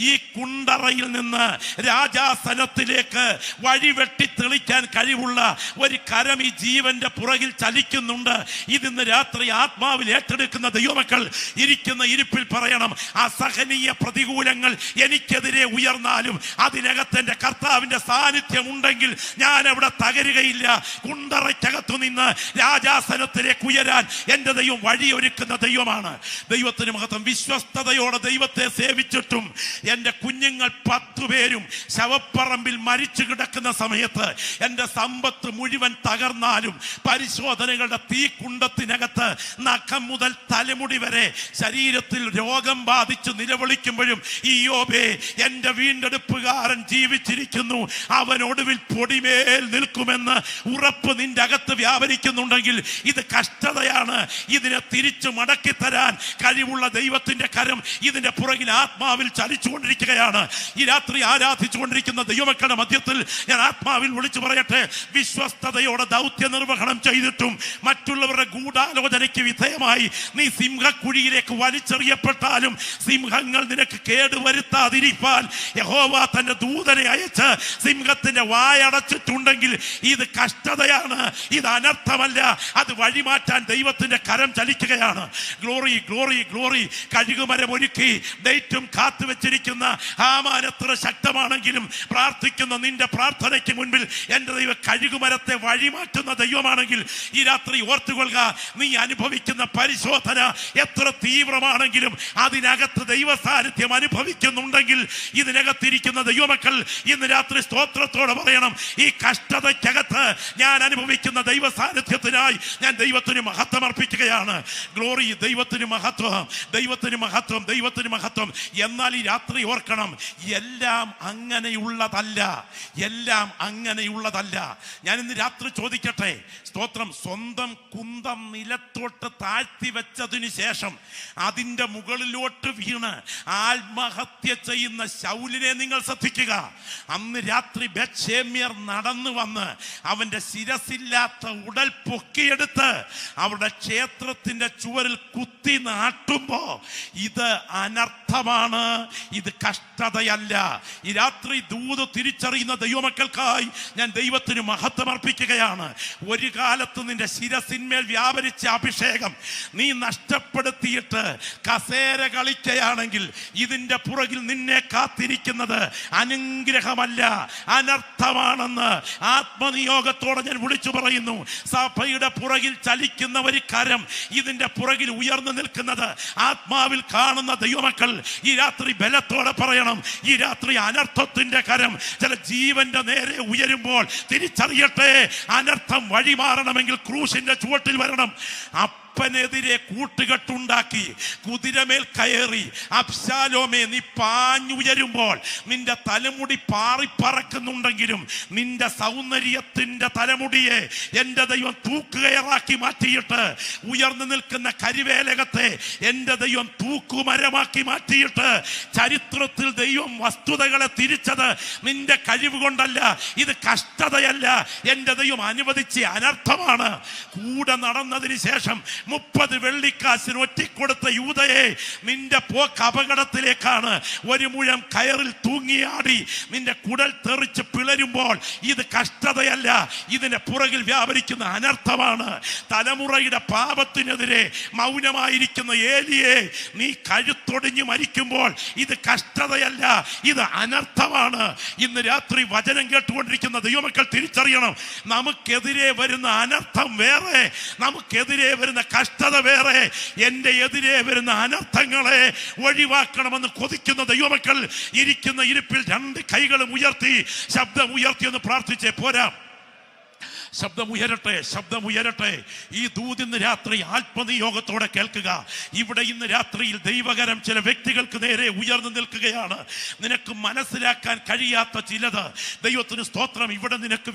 ഈ കുണ്ടറയിൽ നിന്ന് രാജാസനത്തിലേക്ക് വഴിവെട്ടി തെളിക്കാൻ കഴിവുള്ള ഒരു കരം ഈ ജീവന്റെ പുറകിൽ ചലിക്കുന്നുണ്ട്. ഇതിന്ന് രാത്രി ആത്മാവിൽ ഏറ്റെടുക്കുന്ന ദൈവമക്കൾ ഇരിക്കുന്ന ഇരിപ്പിൽ പറയണം, അസഹനീയ പ്രതികൂലങ്ങൾ എനിക്കെതിരെ ഉയർന്നാലും അതിനകത്ത് എൻ്റെ കർത്താവിന്റെ സാന്നിധ്യം ഉണ്ടെങ്കിൽ ഞാൻ അവിടെ തകരുകയില്ല. കുണ്ടറയ്ക്കകത്തു നിന്ന് രാജാസനത്തിലേക്ക് ഉയരാൻ എൻ്റെ ദൈവം വഴിയൊരുക്കുന്ന ദൈവമാണ്. ദൈവത്തിന് മഹത്വം. വിശ്വസ്തയോടെ ദൈവത്തെ സേവിച്ചിട്ടും എൻ്റെ കുഞ്ഞുങ്ങൾ 10 പേരും ശവപ്പറമ്പിൽ മരിച്ചു കിടക്കുന്ന സമയത്ത് എൻ്റെ സമ്പത്ത് മുഴുവൻ തകർന്നാലും പരിശോധനകളുടെ തീക്കുണ്ടത്തിനകത്ത് നഖം മുതൽ തലമുടി വരെ ശരീരത്തിൽ രോഗം ബാധിച്ച് നിലവിളിക്കുമ്പോഴും ഇയ്യോബേ, എൻ്റെ വീണ്ടെടുപ്പുകാരൻ ജീവിച്ചിരിക്കുന്നു, അവൻ ഒടുവിൽ പൊടിമേൽ നിൽക്കുമെന്ന് ഉറപ്പ് നിന്റെ അകത്ത് വ്യാപരിക്കുന്നുണ്ടെങ്കിൽ ഇത് കഷ്ടതയാണ്. ഇതിനെ തിരിച്ചു മടക്കി തരാൻ കഴിവുള്ള ദൈവത്തിന്റെ കരം ഇതിന്റെ പുറകിൽ ആത്മാവിൽ ചലിച്ചുകൊണ്ടിരിക്കുകയാണ്. ഈ രാത്രി ആരാധിച്ചുകൊണ്ടിരിക്കുന്ന ദൈവമക്കളുടെ മധ്യത്തിൽ ഞാൻ ആത്മാവിൽ വിളിച്ചു പറയട്ടെ, വിശ്വസ്തയോടെ ദൗത്യ നിർവഹണം ചെയ്തിട്ടും മറ്റുള്ളവരുടെ ഗൂഢാലോചനയ്ക്ക് വിധേയമായി നീ സിംഹക്കുഴിയിലേക്ക് വലിച്ചെറിയപ്പെട്ടാലും സിംഹങ്ങൾ നിനക്ക് കേടുവരുത്താതിരിക്കാൻ യഹോവ തന്റെ ദൂതനെ അയച്ച് സിംഹത്തിന്റെ വായടച്ചിട്ടുണ്ടെങ്കിൽ ഇത് കഷ്ടതയാണ്, ഇത് അനർത്ഥമല്ല. അത് വഴിമാറ്റാൻ ദൈവത്തിന്റെ കരം ചലിക്കുകയാണ്. Glory glory glory. കഴുകുമരം ഒരുക്കി ഡേറ്റും കാത്തുവെച്ചിരിക്കുന്ന ഹാമാൻ എത്ര ശക്തമാണെങ്കിലും പ്രാർത്ഥിക്കുന്ന നിന്റെ പ്രാർത്ഥനയ്ക്ക് മുൻപിൽ എൻ്റെ ദൈവം കഴുകുമരത്തെ വഴിമാറ്റുന്ന ദൈവമാണെങ്കിൽ ഈ രാത്രി ഓർത്തുകൊള്ളുക, നീ അനുഭവിക്കുന്ന പരിശോധന എത്ര തീവ്രമാണെങ്കിലും അതിനകത്ത് ദൈവ സാന്നിധ്യം അനുഭവിക്കുന്നുണ്ടെങ്കിൽ ഇതിനകത്തിരിക്കുന്ന ദൈവമക്കൾ ഇന്ന് രാത്രി സ്തോത്രത്തോടെ പറയണം, ഈ കഷ്ടതയ്ക്കകത്ത് ഞാൻ അനുഭവിക്കുന്ന ദൈവ സാന്നിധ്യത്തിനായി ഞാൻ ദൈവത്തിന് മഹത്വം അർപ്പിക്കുകയാണ്. ഗ്ലോറി. ദൈവത്തിന് മഹത്വം, ദൈവത്തിന് മഹത്വം, ദൈവത്തിന് മഹത്വം. എന്നാൽ ഈ രാത്രി ഓർക്കണം, എല്ലാം അങ്ങനെയുള്ളതല്ല, എല്ലാം അങ്ങനെയുള്ളതല്ല. ഞാൻ ഇന്ന് രാത്രി ചോദിക്കട്ടെ, സ്തോത്രം, സ്വന്തം കുന്തം നിലത്തോട്ട് താഴ്ത്തി വെച്ചതിന് ശേഷം അതിൻ്റെ മുകളിലോട്ട് വീണ് ആത്മഹത്യ ചെയ്യുന്ന ശൗലിനെ നിങ്ങൾ ശ്രദ്ധിക്കുക. അന്ന് രാത്രി ബത്ശേമ്യർ നടന്നു വന്ന് അവന്റെ ശിരസില്ലാത്ത ഉടൽ പൊക്കിയെടുത്ത് അവരുടെ ക്ഷേത്രത്തിന്റെ ചുവരിൽ കുത്തി നാട്ടുമ്പോ ഇത് അനർത്ഥമാണ്, ഇത് കഷ്ടതയല്ല. ഈ രാത്രി ദൂത് തിരിച്ചറിയുന്ന ദൈവമക്കൾക്കായി ഞാൻ ദൈവത്തിന് മഹത്വം അർപ്പിക്കുകയാണ്. ഒരു കാലത്ത് നിന്റെ ശിരസിന്മേൽ വ്യാപരിച്ച അഭിഷേകം നീ നഷ്ടപ്പെടുത്തിയിട്ട് കസേര കളിക്കുകയാണെങ്കിൽ ഇതിന്റെ പുറകിൽ നിന്നെ കാത്തിരിക്കുന്നത് അനുഗ്രഹമല്ല, അനർത്ഥമാണെന്ന് ആത്മനിയോഗത്തോടെ ഞാൻ വിളിച്ചു പറയുന്നു. സഭയുടെ പുറകിൽ ചലിക്കുന്ന ഒരു കരം ഇതിന്റെ പുറകിൽ ഉയർന്നു നിൽക്കുന്നത് ആത്മാവിൽ കാണുന്ന ദൈവമക്കൾ ഈ രാത്രി ബലത്തോടെ പറയണം, ഈ രാത്രി അനർത്ഥത്തിന്റെ കരം ചില ജീവന്റെ നേരെ ഉയരുമ്പോൾ തിരിച്ചറിയട്ടെ, അനർത്ഥം വഴിമാറണമെങ്കിൽ ക്രൂശിന്റെ ചുവട്ടിൽ വരണം. അപ്പനെതിരെ കൂട്ടുകെട്ടുണ്ടാക്കി കുതിരമേൽ കയറി അബ്ശാലോമേ നീ പാഞ്ഞുയരുമ്പോൾ നിന്റെ തലമുടി പാറിപ്പറക്കുന്നുണ്ടെങ്കിലും നിന്റെ സൗന്ദര്യത്തിന്റെ തലമുടിയെ എന്റെ ദൈവം തൂക്കുകയറാക്കി മാറ്റിയിട്ട്, ഉയർന്നു നിൽക്കുന്ന കരിവേലകത്തെ എന്റെ ദൈവം തൂക്കുമരമാക്കി മാറ്റിയിട്ട്, ചരിത്രത്തിൽ ദൈവം വസ്തുതകളെ തിരിച്ചത് നിന്റെ കഴിവ് കൊണ്ടല്ല, ഇത് കഷ്ടതയല്ല, എന്റെ ദൈവം അനുവദിച്ച അനർത്ഥമാണ്. കൂടെ നടന്നതിന് ശേഷം 30 വെള്ളിക്കാശിന് ഒറ്റിക്കൊടുത്ത യൂദയെ നിന്റെ പോക്ക് അപകടത്തിലേക്കാണ്. ഒരു മുഴം കയറിൽ തൂങ്ങിയാടി നിന്റെ കുടൽ തെറിച്ച് പിളരുമ്പോൾ ഇത് കഷ്ടതയല്ല, ഇതിന്റെ പുറകിൽ വ്യാപരിക്കുന്ന അനർത്ഥമാണ്. തലമുറയുടെ പാപത്തിനെതിരെ മൗനമായിരിക്കുന്ന ഏലിയെ നീ കഴുത്തൊടിഞ്ഞു മരിക്കുമ്പോൾ ഇത് കഷ്ടതയല്ല, ഇത് അനർത്ഥമാണ്. ഇന്ന് രാത്രി വചനം കേട്ടുകൊണ്ടിരിക്കുന്ന ദൈവമക്കൾ തിരിച്ചറിയണം, നമുക്കെതിരെ വരുന്ന അനർത്ഥം വേറെ, നമുക്കെതിരെ വരുന്ന കഷ്ടത വേറെ. എന്റെ എതിരെ വരുന്ന അനർത്ഥങ്ങളെ ഒഴിവാക്കണമെന്ന് കൊതിക്കുന്ന ദൈവമക്കൾ ഇരിക്കുന്ന ഇരിപ്പിൽ 2 കൈകളും ഉയർത്തി ശബ്ദം ഉയർത്തി എന്ന് പ്രാർത്ഥിച്ചേ പോരാ. ശബ്ദമുയരട്ടെ, ശബ്ദമുയരട്ടെ. ഈ ദൂത് ഇന്ന് രാത്രി ആത്മനിയോഗത്തോടെ കേൾക്കുക. ഇവിടെ ഇന്ന് രാത്രിയിൽ ദൈവകരം ചില വ്യക്തികൾക്ക് നേരെ ഉയർന്നു നിൽക്കുകയാണ്. നിനക്ക് മനസ്സിലാക്കാൻ കഴിയാത്ത ചിലത്, ദൈവത്തിന് സ്തോത്രം, ഇവിടെ നിനക്ക്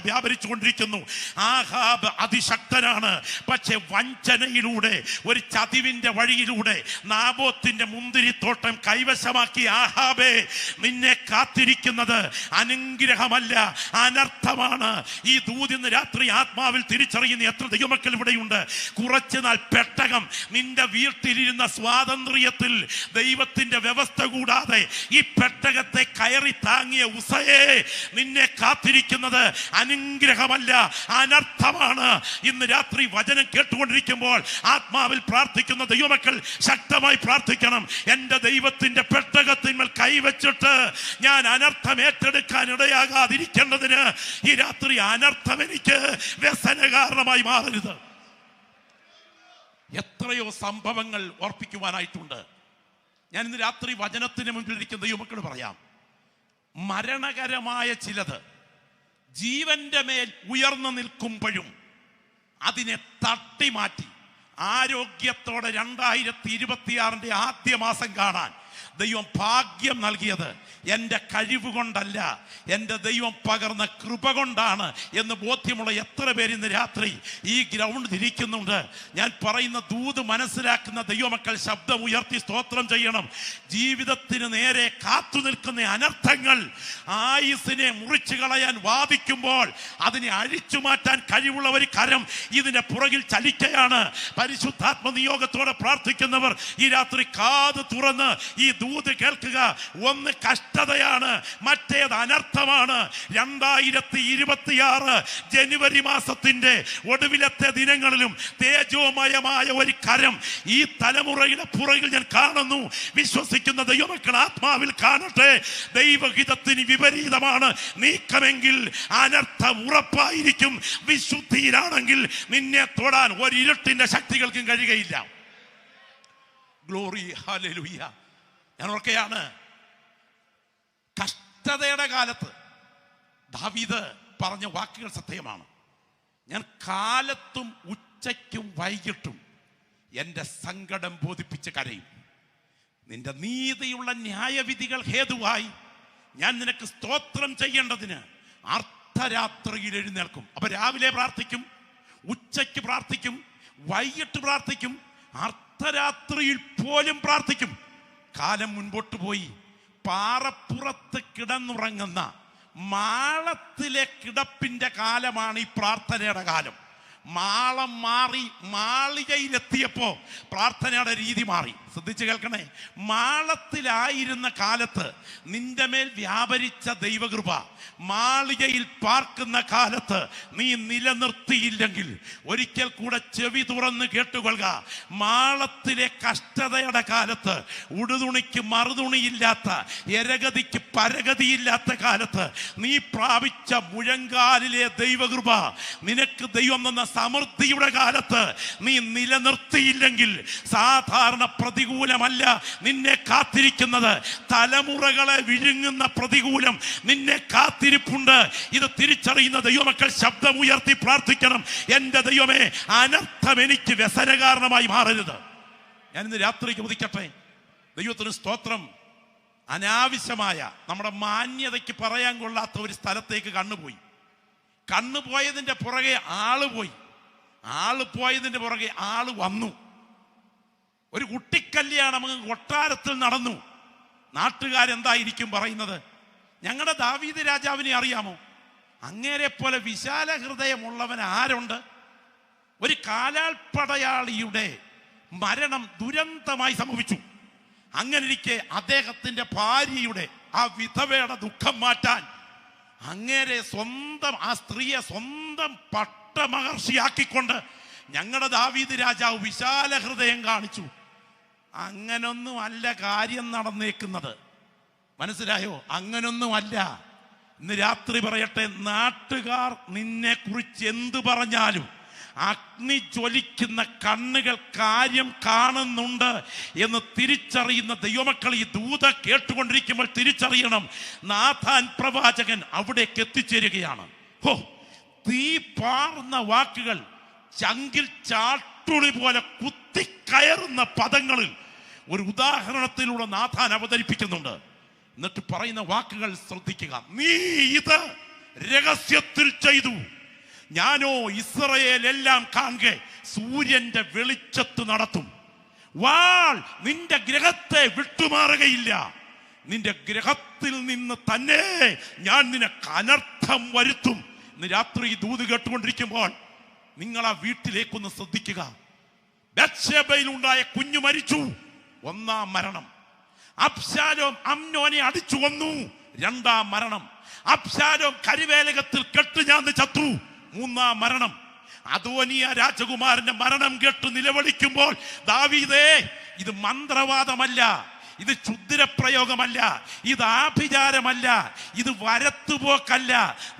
വ്യാപരിച്ചു കൊണ്ടിരിക്കുന്നു. ആഹാബ് അതിശക്തനാണ്, പക്ഷെ വഞ്ചനയിലൂടെ ഒരു ചതിവിന്റെ വഴിയിലൂടെ നാബോത്തിന്റെ മുന്തിരിത്തോട്ടം കൈവശമാക്കി. ആഹാബേ, നിന്നെ കാത്തിരിക്കുന്നത് അനുഗ്രഹമല്ല, അനർത്ഥമാണ്. ഈ ദൂതിന്ന് രാത്രി ആത്മാവിൽ തിരിച്ചറിയുന്ന എത്ര ദൈവമക്കൾ ഇവിടെയുണ്ട്. കുറച്ചുനാൾ പെട്ടകം നിന്റെ വീട്ടിലിരുന്ന സ്വാതന്ത്ര്യത്തിൽ ദൈവത്തിന്റെ വ്യവസ്ഥ കൂടാതെ ഈ പെട്ടകത്തെ കയറി താങ്ങിയ ഉസയെ, നിന്നെ കാത്തിരിക്കുന്നത് അനുഗ്രഹമല്ല, അനർത്ഥമാണ്. ഇന്ന് രാത്രി വചനം കേട്ടുകൊണ്ടിരിക്കുമ്പോൾ ആത്മാവിൽ പ്രാർത്ഥിക്കുന്ന ദൈവമക്കൾ ശക്തമായി പ്രാർത്ഥിക്കണം. എന്റെ ദൈവത്തിന്റെ പെട്ടകത്തിന്മേൽ കൈവച്ചിട്ട് ഞാൻ അനർത്ഥം ഏറ്റെടുക്കാൻ ഇടയാകാതിരിക്കേണ്ടതിന് ഈ രാത്രി അനർത്ഥം എനിക്ക് വ്യസന കാരണമായി മാറരുത്. എത്രയോ സംഭവങ്ങൾ ഓർപ്പിക്കുവാനായിട്ടുണ്ട്. ഞാൻ ഇന്ന് രാത്രി വചനത്തിന് മുൻപിൽ ഇരിക്കുന്ന ദൈവമക്കൾ പറയാം, മരണകരമായ ചിലത് ജീവന്റെ മേൽ ഉയർന്നു നിൽക്കുമ്പോഴും അതിനെ തട്ടി മാറ്റി ആരോഗ്യത്തോടെ 2026 ആദ്യ മാസം കാണാൻ ദൈവം ഭാഗ്യം നൽകിയത് എൻ്റെ കഴിവ് കൊണ്ടല്ല, എൻ്റെ ദൈവം പകർന്ന കൃപ കൊണ്ടാണ് എന്ന് ബോധ്യമുള്ള എത്ര പേര് ഇന്ന് രാത്രി ഈ ഗ്രൗണ്ടിൽ ഇരിക്കുന്നുണ്ട്. ഞാൻ പറയുന്ന ദൂത് മനസ്സിലാക്കുന്ന ദൈവമക്കൾ ശബ്ദം ഉയർത്തി സ്തോത്രം ചെയ്യണം. ജീവിതത്തിന് നേരെ കാത്തു നിൽക്കുന്ന അനർത്ഥങ്ങൾ ആയുസ്സിനെ മുറിച്ചു കളയാൻ വാദിക്കുമ്പോൾ അതിനെ അഴിച്ചു മാറ്റാൻ കഴിവുള്ള ഒരു കരം ഇതിന്റെ പുറകിൽ ചലിക്കയാണ്. പരിശുദ്ധാത്മ നിയോഗത്തോടെ പ്രാർത്ഥിക്കുന്നവർ ഈ രാത്രി കാത് തുറന്ന് ഈ ദൂത് കേൾക്കുക. ഒന്ന് കഷ്ടതയാണ്, മറ്റേത് അനർത്ഥമാണ്. 2026 ജനുവരി മാസത്തിന്റെ ഒടുവിലത്തെ ദിനങ്ങളിലും തേജോമയമായ ഒരു കരം ഈ തലമുറയുടെ പുറകിൽ ഞാൻ കാണുന്നു. വിശ്വസിക്കുന്ന ദൈവമക്കൾ ആത്മാവിൽ കാണട്ടെ. ദൈവഹിതത്തിന് വിപരീതമാണ് നീക്കമെങ്കിൽ അനർത്ഥം ഉറപ്പായിരിക്കും. വിശുദ്ധിയിലാണെങ്കിൽ നിന്നെ തൊടാൻ ഒരു ഇരുട്ടിന്റെ ശക്തികൾക്കും കഴിയുകയില്ല. Glory, hallelujah. ഞാൻ ഓർക്കുകയാണ്, കഷ്ടതയുടെ കാലത്ത് ദാവീദ് പറഞ്ഞ വാക്കുകൾ സത്യമാണ്. ഞാൻ കാലത്തും ഉച്ചയ്ക്കും വൈകിട്ടും എൻ്റെ സങ്കടം ബോധിപ്പിച്ച് കരയും. നിന്റെ നീതിയുള്ള ന്യായവിധികൾ ഹേതുവായി ഞാൻ നിനക്ക് സ്തോത്രം ചെയ്യേണ്ടതിന് അർദ്ധരാത്രിയിൽ എഴുന്നേൽക്കും. അപ്പൊ രാവിലെ പ്രാർത്ഥിക്കും, ഉച്ചയ്ക്ക് പ്രാർത്ഥിക്കും, വൈകിട്ട് പ്രാർത്ഥിക്കും, അർദ്ധരാത്രിയിൽ പോലും പ്രാർത്ഥിക്കും. കാലം മുൻപോട്ട് പോയി പാറപ്പുറത്ത് കിടന്നുറങ്ങുന്ന മാളത്തിലെ കിടപ്പിന്റെ കാലമാണ് ഈ പ്രാർത്ഥനയുടെ കാലം. മാളം മാറി മാളികയിലെത്തിയപ്പോ പ്രാർത്ഥനയുടെ രീതി മാറി. ശ്രദ്ധിച്ചു കേൾക്കണേ. മാളത്തിലായിരുന്ന കാലത്ത് നിന്റെ മേൽ വ്യാപരിച്ച ദൈവകൃപ മാളികയിൽ പാർക്കുന്ന കാലത്ത് നീ നിലനിർത്തിയില്ലെങ്കിൽ ഒരിക്കൽ കൂടെ ചെവി തുറന്ന് കേട്ടുകൊള്ളുക. മാളത്തിലെ കഷ്ടതയുടെ കാലത്ത്, ഉടുതുണിക്ക് മറുതുണിയില്ലാത്ത, എരഗതിക്ക് പരഗതിയില്ലാത്ത കാലത്ത് നീ പ്രാപിച്ച മുഴങ്കാലിലെ ദൈവകൃപ, നിനക്ക് ദൈവം തന്ന സമൃദ്ധിയുടെ കാലത്ത് നീ നിലനിർത്തിയില്ലെങ്കിൽ സാധാരണ പ്രതികൂലമല്ല നിന്നെ കാത്തിരിക്കുന്നത്, തലമുറകളെ വിഴുങ്ങുന്ന പ്രതികൂലം നിന്നെ കാത്തിരിപ്പുണ്ട്. ഇത് തിരിച്ചറിയുന്ന ദൈവമക്കൾ ശബ്ദമുയർത്തി പ്രാർത്ഥിക്കണം. എന്റെ ദൈവമേ, അനർത്ഥം എനിക്ക് വ്യസന കാരണമായി മാറരുത്. ഞാൻ ഇന്ന് രാത്രിക്ക് ഉദിക്കട്ടെ. ദൈവത്തിന് സ്തോത്രം. അനാവശ്യമായ നമ്മുടെ മാന്യതയ്ക്ക് പറയാൻ കൊള്ളാത്ത ഒരു സ്ഥലത്തേക്ക് കണ്ണുപോയതിന്റെ പുറകെ ആള് പോയതിന്റെ പുറകെ ആള് വന്നു. ഒരു കുട്ടിക്കല്യാണം കൊട്ടാരത്തിൽ നടന്നു. നാട്ടുകാരെന്തായിരിക്കും പറയുന്നത്? ഞങ്ങളുടെ ദാവീദ് രാജാവിനെ അറിയാമോ? അങ്ങേരെ പോലെ വിശാല ഹൃദയമുള്ളവൻ ആരുണ്ട്? ഒരു കാലാൾപ്പടയാളിയുടെ മരണം ദുരന്തമായി സംഭവിച്ചു. അങ്ങനെയിരിക്കെ അദ്ദേഹത്തിന്റെ ഭാര്യയുടെ ആ വിധവയുടെ ദുഃഖം മാറ്റാൻ അങ്ങേരെ ആ സ്ത്രീയെ സ്വന്തം പട്ടമഹർഷിയാക്കിക്കൊണ്ട് ഞങ്ങളുടെ ദാവീദ് രാജാവ് വിശാല ഹൃദയം കാണിച്ചു. അങ്ങനൊന്നും അല്ല കാര്യം നടന്നേക്കുന്നത്. മനസ്സിലായോ? അങ്ങനൊന്നുമല്ല. ഇന്ന് രാത്രി പറയട്ടെ, നാട്ടുകാർ നിന്നെ കുറിച്ച് എന്തു പറഞ്ഞാലും അഗ്നി ജ്വലിക്കുന്ന കണ്ണുകൾ കാര്യം കാണുന്നുണ്ട് എന്ന് തിരിച്ചറിയുന്ന ദൈവമക്കൾ ഈ ദൂത കേട്ടുകൊണ്ടിരിക്കുമ്പോൾ തിരിച്ചറിയണം, നാഥാൻ പ്രവാചകൻ അവിടേക്ക് എത്തിച്ചേരുകയാണ്. തീ പാർന്ന വാക്കുകൾ, ചങ്കിൽ ചാട്ടുളി പോലെ കുത്തിക്കയറുന്ന പദങ്ങളിൽ ഒരു ഉദാഹരണത്തിലൂടെ നാഥാൻ അവതരിപ്പിക്കുന്നുണ്ട്. എന്നിട്ട് പറയുന്ന വാക്കുകൾ ശ്രദ്ധിക്കുക. നീ ഇത് രഹസ്യത്തിൽ ചെയ്തു, ഞാനോ ഇസ്രായേൽ എല്ലാം കാണെ സൂര്യന്റെ വെളിച്ചത്ത് നടത്തും. വാൾ നിന്റെ ഗ്രഹത്തെ വിട്ടുമാറുകയില്ല. നിന്റെ ഗ്രഹത്തിൽ നിന്ന് തന്നെ ഞാൻ നിനക്ക് അനർത്ഥം വരുത്തും. ഇന്ന് രാത്രി ഈ ദൂത് കേട്ടുകൊണ്ടിരിക്കുമ്പോൾ നിങ്ങൾ ആ വീട്ടിലേക്കൊന്ന് ശ്രദ്ധിക്കുക. ബത്ശേബയിൽ ഉണ്ടായ കുഞ്ഞു മരിച്ചു, ഒന്നാം മരണം. അബ്ശാലോം അമ്നോനെ അടിച്ചു കൊന്നു, രണ്ടാം മരണം. അബ്ശാലോം കരിവേലകത്തിൽ കെട്ടുഞാന്ന് ചത്തു, മൂന്നാം മരണം. അദോനിയ രാജകുമാരന്റെ മരണം കേട്ട് നിലവിളിക്കുമ്പോൾ ദാവീദേ, ഇത് മന്ത്രവാദമല്ല, ഇത് ക്ഷുദ്രപ്രയോഗമല്ല, ഇത് ആഭിചാരമല്ല, ഇത് വരത്തുപോക്കല്ല.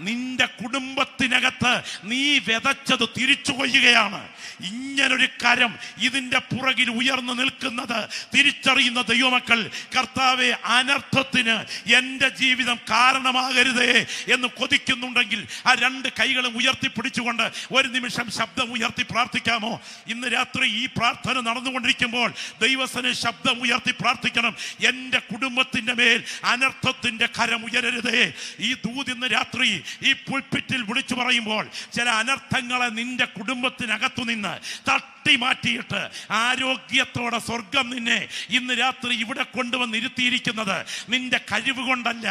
നിന്റെ കുടുംബത്തിനകത്ത് നീ വിതച്ചത് തിരിച്ചു കൊയ്യുകയാണ്. ഇങ്ങനൊരു കരം ഇതിന്റെ പുറകിൽ ഉയർന്നു നിൽക്കുന്നത് തിരിച്ചറിയുന്ന ദൈവമക്കൾ, കർത്താവെ, അനർത്ഥത്തിന് എന്റെ ജീവിതം കാരണമാകരുതേ എന്ന് കൊതിക്കുന്നുണ്ടെങ്കിൽ ആ രണ്ട് കൈകളും ഉയർത്തിപ്പിടിച്ചുകൊണ്ട് ഒരു നിമിഷം ശബ്ദം ഉയർത്തി പ്രാർത്ഥിക്കാമോ? ഇന്ന് രാത്രി ഈ പ്രാർത്ഥന നടന്നുകൊണ്ടിരിക്കുമ്പോൾ ദൈവസനെ ശബ്ദം ഉയർത്തി പ്രാർത്ഥിക്കണം. എന്റെ കുടുംബത്തിന്റെ മേൽ അനർത്ഥത്തിന്റെ കരം ഉയരരുതേ. ഈ ദൂത് ഇന്ന് രാത്രി ഈ പുൽപിറ്റിൽ വിളിച്ചു പറയുമ്പോൾ ചില അനർത്ഥങ്ങളെ നിന്റെ കുടുംബത്തിനകത്തു നിന്ന് തട്ടി മാറ്റിയിട്ട് ആരോഗ്യത്തോടെ സ്വർഗം നിന്നെ ഇന്ന് രാത്രി ഇവിടെ കൊണ്ടുവന്നിരുത്തിയിരിക്കുന്നത് നിന്റെ കഴിവ് കൊണ്ടല്ല,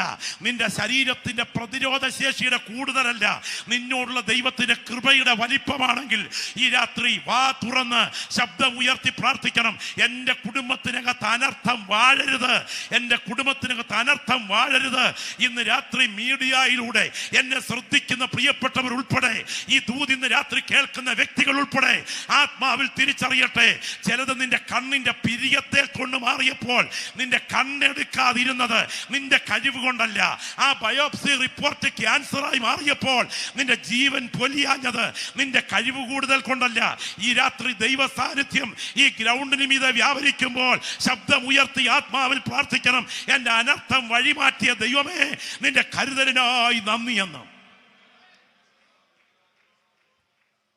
നിന്റെ ശരീരത്തിന്റെ പ്രതിരോധ ശേഷിയുടെ കൂടുതലല്ല, നിന്നോടുള്ള ദൈവത്തിന്റെ കൃപയുടെ വലിപ്പമാണെങ്കിൽ ഈ രാത്രി വാ തുറന്ന് ശബ്ദം ഉയർത്തി പ്രാർത്ഥിക്കണം. എന്റെ കുടുംബത്തിനകത്ത് അനർത്ഥം വാഴരുത്, എന്റെ കുടുംബത്തിനകത്ത് അനർത്ഥം വാഴരുത്. ഇന്ന് രാത്രി മീഡിയയിലൂടെ എന്നെ ശ്രദ്ധിക്കുന്ന പ്രിയപ്പെട്ടവർ ഉൾപ്പെടെ, ഈ ദൂത് ഇന്ന് രാത്രി കേൾക്കുന്ന വ്യക്തികൾ ഉൾപ്പെടെ ആത്മാവിൽ തിരിച്ചറിയട്ടെ. ചിലത് നിന്റെ കണ്ണിന്റെ പിരിയത്തെ കൊണ്ട് മാറിയപ്പോൾ നിന്റെ കണ്ണെടുക്കാതിരുന്നത് നിന്റെ കഴിവ് കൊണ്ടല്ല. ആ ബയോപ്സി റിപ്പോർട്ട് ക്യാൻസറായി മാറിയപ്പോൾ നിന്റെ ജീവൻ പൊലിയാഞ്ഞത് നിന്റെ കഴിവ് കൂടുതൽ കൊണ്ടല്ല. ഈ രാത്രി ദൈവ സാന്നിധ്യം ഈ ഗ്രൗണ്ടിന് മീതെ വ്യാപരിക്കുമ്പോൾ ശബ്ദം ഉയർത്തി ആത്മാവിൽ പ്രാർത്ഥിക്കണം. എന്റെ അനർത്ഥം വഴിമാറ്റിയ ദൈവമേ, നിന്റെ കരുതലിനായി നന്ദി എന്ന്.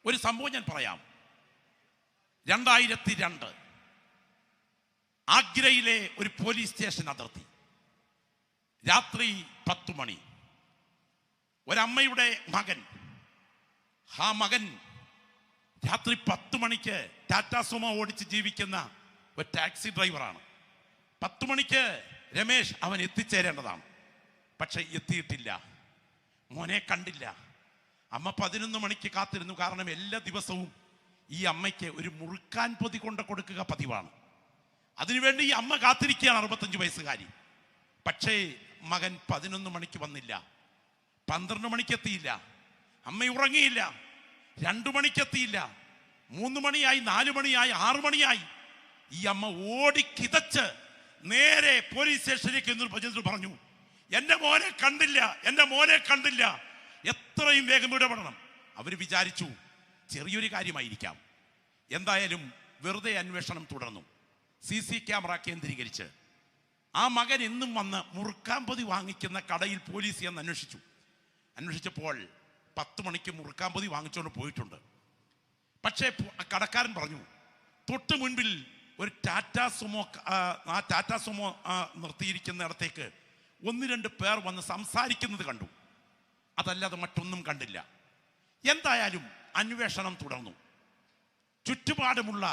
ഒരു സംഭവം ഞാൻ പറയാം. 2002 ആഗ്രയിലെ ഒരു പോലീസ് സ്റ്റേഷൻ അതിർത്തി, രാത്രി 10 മണി. ഒരമ്മയുടെ മകൻ, ആ മകൻ രാത്രി 10 മണിക്ക് ടാറ്റാ സുമോ ഓടിച്ച് ജീവിക്കുന്ന ഒരു ടാക്സി ഡ്രൈവറാണ്. 10 മണിക്ക് രമേശ് അവൻ എത്തിച്ചേരേണ്ടതാണ്, പക്ഷെ എത്തിയിട്ടില്ല. മോനെ കണ്ടില്ല. അമ്മ 11 മണിക്ക് കാത്തിരുന്നു. കാരണം എല്ലാ ദിവസവും ഈ അമ്മയ്ക്ക് ഒരു മുറുക്കാൻ പൊതി കൊണ്ട് കൊടുക്കുക പതിവാണ്. അതിനുവേണ്ടി ഈ അമ്മ കാത്തിരിക്കുകയാണ്, 65 വയസ്സുകാരി. പക്ഷേ മകൻ 11 മണിക്ക് വന്നില്ല, 12 മണിക്ക് എത്തിയില്ല. അമ്മ ഉറങ്ങിയില്ല. 2 മണിക്ക് എത്തിയില്ല, 3 മണിയായി, 4 മണിയായി, 6 മണിയായി. ഈ അമ്മ ഓടിക്കിതച്ച് നേരെ പോലീസ് സ്റ്റേഷനിലേക്ക് എന്ന് പറഞ്ഞു, എന്റെ മോനെ കണ്ടില്ല, എന്റെ മോനെ കണ്ടില്ല, എത്രയും വേഗം ഇടപെടണം. അവർ വിചാരിച്ചു ചെറിയൊരു കാര്യമായിരിക്കാം. എന്തായാലും വെറുതെ അന്വേഷണം തുടർന്നു. CC ക്യാമറ കേന്ദ്രീകരിച്ച് ആ മകൻ എന്നും വന്ന് മുറുക്കാമ്പതി വാങ്ങിക്കുന്ന കടയിൽ പോലീസ് എന്ന് അന്വേഷിച്ചപ്പോൾ 10 മണിക്ക് മുറുക്കാമ്പതി വാങ്ങിച്ചുകൊണ്ട് പോയിട്ടുണ്ട്. പക്ഷേ കടക്കാരൻ പറഞ്ഞു, തൊട്ട് മുൻപിൽ ഒരു ടാറ്റാ സുമോ നിർത്തിയിരിക്കുന്നിടത്തേക്ക് 1-2 പേർ വന്ന് സംസാരിക്കുന്നത് കണ്ടു, അതല്ലാതെ മറ്റൊന്നും കണ്ടില്ല. എന്തായാലും അന്വേഷണം തുടർന്നു. ചുറ്റുപാടുമുള്ള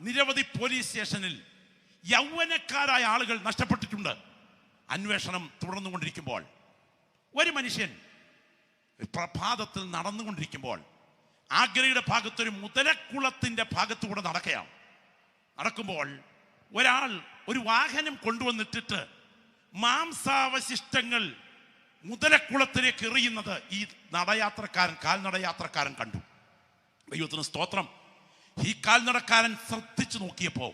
നിരവധി പോലീസ് സ്റ്റേഷനിൽ യൗവനക്കാരായ ആളുകൾ നഷ്ടപ്പെട്ടിട്ടുണ്ട്. അന്വേഷണം തുടർന്നുകൊണ്ടിരിക്കുമ്പോൾ ഒരു മനുഷ്യൻ പ്രഭാതത്തിൽ നടന്നുകൊണ്ടിരിക്കുമ്പോൾ ആഗ്രയുടെ ഭാഗത്തൊരു മുതലക്കുളത്തിന്റെ ഭാഗത്തൂടെ നടക്കുമ്പോൾ ഒരാൾ ഒരു വാഹനം കൊണ്ടുവന്നിട്ടിട്ട് മാംസാവശിഷ്ടങ്ങൾ മുതലക്കുളത്തിലേക്ക് എറിയുന്നത് ഈ കാൽനടയാത്രക്കാരൻ കണ്ടു. ദൈവത്തിന് സ്തോത്രം. ഈ കാൽനടക്കാരൻ ശ്രദ്ധിച്ചു നോക്കിയപ്പോ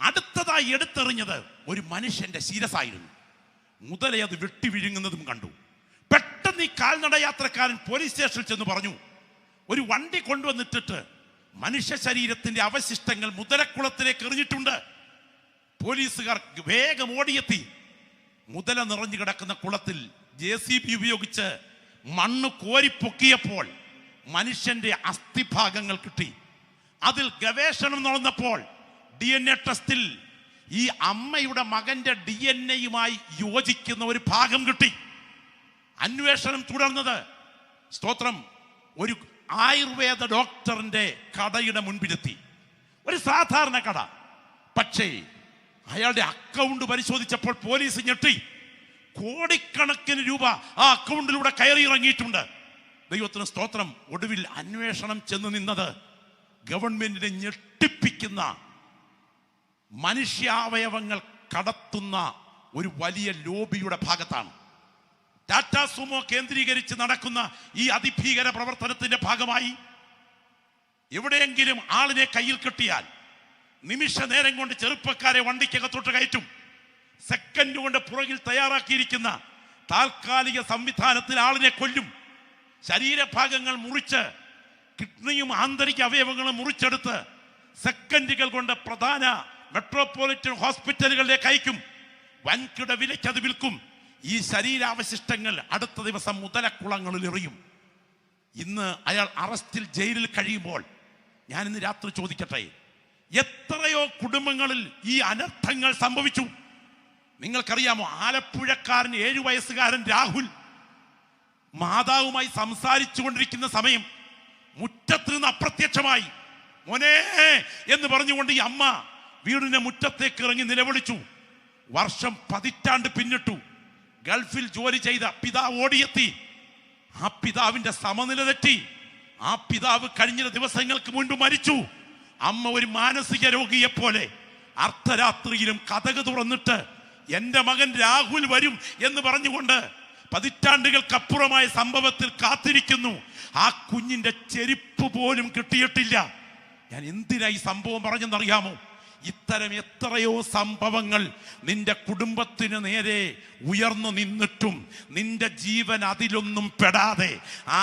അടുത്തതായി എടുത്തെറിഞ്ഞത് ഒരു മനുഷ്യന്റെ ശിരസായിരുന്നു. മുതലേ അത് വെട്ടി വിഴുങ്ങുന്നതും കണ്ടു. പെട്ടെന്ന് ഈ കാൽനടയാത്രക്കാരൻ പോലീസ് സ്റ്റേഷനിൽ ചെന്ന് പറഞ്ഞു, ഒരു വണ്ടി കൊണ്ടുവന്നിട്ടിട്ട് മനുഷ്യ ശരീരത്തിന്റെ അവശിഷ്ടങ്ങൾ മുതലക്കുളത്തിലേക്ക് എറിഞ്ഞിട്ടുണ്ട്. പോലീസുകാർ വേഗം ഓടിയെത്തി മുതല നിറഞ്ഞു കിടക്കുന്ന കുളത്തിൽ JCB ഉപയോഗിച്ച് മണ്ണ് കോരിപ്പൊക്കിയപ്പോൾ മനുഷ്യന്റെ അസ്ഥിഭാഗങ്ങൾ കിട്ടി. അതിൽ ഗവേഷണം നടന്നപ്പോൾ DNA ടെസ്റ്റിൽ ഈ അമ്മയുടെ മകന്റെ DNA-യുമായി യോജിക്കുന്ന ഒരു ഭാഗം കിട്ടി. അന്വേഷണം തുടർന്നത് സ്തോത്രം ഒരു ആയുർവേദ ഡോക്ടറിന്റെ കടയുടെ മുൻപിലെത്തി. ഒരു സാധാരണ കട. പക്ഷേ അയാളുടെ അക്കൗണ്ട് പരിശോധിച്ചപ്പോൾ പോലീസ് ഞെട്ടി. കോടിക്കണക്കിന് രൂപ ആ അക്കൗണ്ടിലൂടെ കയറി ഇറങ്ങിയിട്ടുണ്ട്. ദൈവത്തിന് സ്തോത്രം. ഒടുവിൽ അന്വേഷണം ചെന്ന് നിന്നത് ഗവൺമെന്റിനെ ഞെട്ടിപ്പിക്കുന്ന മനുഷ്യാവയവങ്ങൾ കടത്തുന്ന ഒരു വലിയ ലോബിയുടെ ഭാഗത്താണ്. ടാറ്റാ സുമോ കേന്ദ്രീകരിച്ച് നടക്കുന്ന ഈ അതിഭീകര പ്രവർത്തനത്തിന്റെ ഭാഗമായി എവിടെയെങ്കിലും ആളിനെ കയ്യിൽ കിട്ടിയാൽ നിമിഷ നേരം കൊണ്ട് ചെറുപ്പക്കാരെ വണ്ടിക്കകത്തോട്ട് കയറ്റും. സെക്കൻഡ് കൊണ്ട് പുറകിൽ തയ്യാറാക്കിയിരിക്കുന്ന താൽക്കാലിക സംവിധാനത്തിൽ ആളിനെ കൊല്ലും. ശരീരഭാഗങ്ങൾ മുറിച്ച് കിഡ്നിയും ആന്തരിക അവയവങ്ങളും മുറിച്ചെടുത്ത് സെക്കൻഡുകൾ കൊണ്ട് പ്രധാന മെട്രോപൊളിറ്റൻ ഹോസ്പിറ്റലുകളിലേക്ക് അയക്കും. വൻകിട വിലയ്ക്ക് അത് വിൽക്കും. ഈ ശരീരാവശിഷ്ടങ്ങൾ അടുത്ത ദിവസം മുതലക്കുളങ്ങളിൽ എറിയും. ഇന്ന് അയാൾ അറസ്റ്റിൽ ജയിലിൽ കഴിയുമ്പോൾ ഞാൻ ഇന്ന് രാത്രി ചോദിക്കട്ടെ, എത്രയോ കുടുംബങ്ങളിൽ ഈ അനർത്ഥങ്ങൾ സംഭവിച്ചു. നിങ്ങൾക്കറിയാമോ? ആലപ്പുഴക്കാരൻ 7 വയസ്സുകാരൻ രാഹുൽ മാതാവുമായി സംസാരിച്ചു കൊണ്ടിരിക്കുന്ന സമയം മുറ്റത്ത് നിന്ന് അപ്രത്യക്ഷമായി. മോനെ എന്ന് പറഞ്ഞുകൊണ്ട് ഈ അമ്മ വീടിന്റെ മുറ്റത്തേക്ക് ഇറങ്ങി നിലവിളിച്ചു. വർഷം 10 പിന്നിട്ടു. ഗൾഫിൽ ജോലി ചെയ്ത പിതാവ് ഓടിയെത്തി. ആ പിതാവിന്റെ സമനില തെറ്റി. ആ പിതാവ് കഴിഞ്ഞ ദിവസങ്ങൾക്ക് മുൻപ് മരിച്ചു. അമ്മ ഒരു മാനസിക രോഗിയെ പോലെ അർദ്ധരാത്രിയിലും കതക് തുറന്നിട്ട് എന്റെ മകൻ രാഹുൽ വരും എന്ന് പറഞ്ഞുകൊണ്ട് 10 സംഭവത്തിൽ കാത്തിരിക്കുന്നു. ആ കുഞ്ഞിന്റെ ചെരുപ്പ് പോലും കിട്ടിയിട്ടില്ല. ഞാൻ എന്തിനാ ഈ സംഭവം പറഞ്ഞെന്നറിയാമോ? ഇത്തരം എത്രയോ സംഭവങ്ങൾ നിന്റെ കുടുംബത്തിന് നേരെ ഉയർന്നു നിന്നിട്ടും നിന്റെ ജീവൻ അതിലൊന്നും പെടാതെ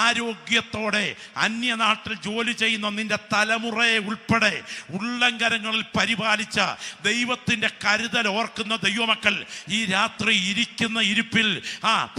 ആരോഗ്യത്തോടെ അന്യനാട്ടിൽ ജോലി ചെയ്യുന്ന നിന്റെ തലമുറയെ ഉൾപ്പെടെ ഉള്ളങ്കരങ്ങളിൽ പരിപാലിച്ച ദൈവത്തിന്റെ കരുതൽ ഓർക്കുന്ന ദൈവമക്കൾ ഈ രാത്രി ഇരിക്കുന്ന ഇരിപ്പിൽ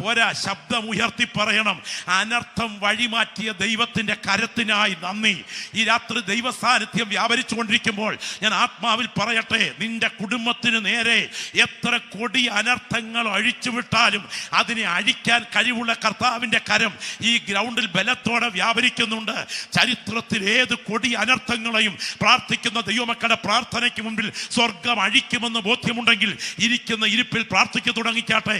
പോരാ, ശബ്ദമുയർത്തി പറയണം, അനർത്ഥം വഴിമാറ്റിയ ദൈവത്തിന്റെ കരത്തിനായി നന്ദി. ഈ രാത്രി ദൈവ സാന്നിധ്യം വ്യാപരിച്ചു കൊണ്ടിരിക്കുമ്പോൾ ഞാൻ ആത്മാവിൽ പറയട്ടെ, നിന്റെ കുടുംബത്തിന് നേരെ എത്ര കൊടിയ അനർത്ഥങ്ങൾ അഴിച്ചുവിട്ടാലും അതിനെ അഴിക്കാൻ കഴിവുള്ള കർത്താവിന്റെ കരം ഈ ഗ്രൗണ്ടിൽ ബലത്തോടെ വ്യാപരിക്കുന്നുണ്ട്. ചരിത്രത്തിൽ ഏത് കൊടിയ അനർത്ഥങ്ങളെയും പ്രാർത്ഥിക്കുന്ന ദൈവമക്കളുടെ പ്രാർത്ഥനയ്ക്ക് മുമ്പിൽ സ്വർഗം അഴിക്കുമെന്ന് ബോധ്യമുണ്ടെങ്കിൽ ഇരിക്കുന്ന ഇരിപ്പിൽ പ്രാർത്ഥിക്കു തുടങ്ങിക്കാട്ടെ.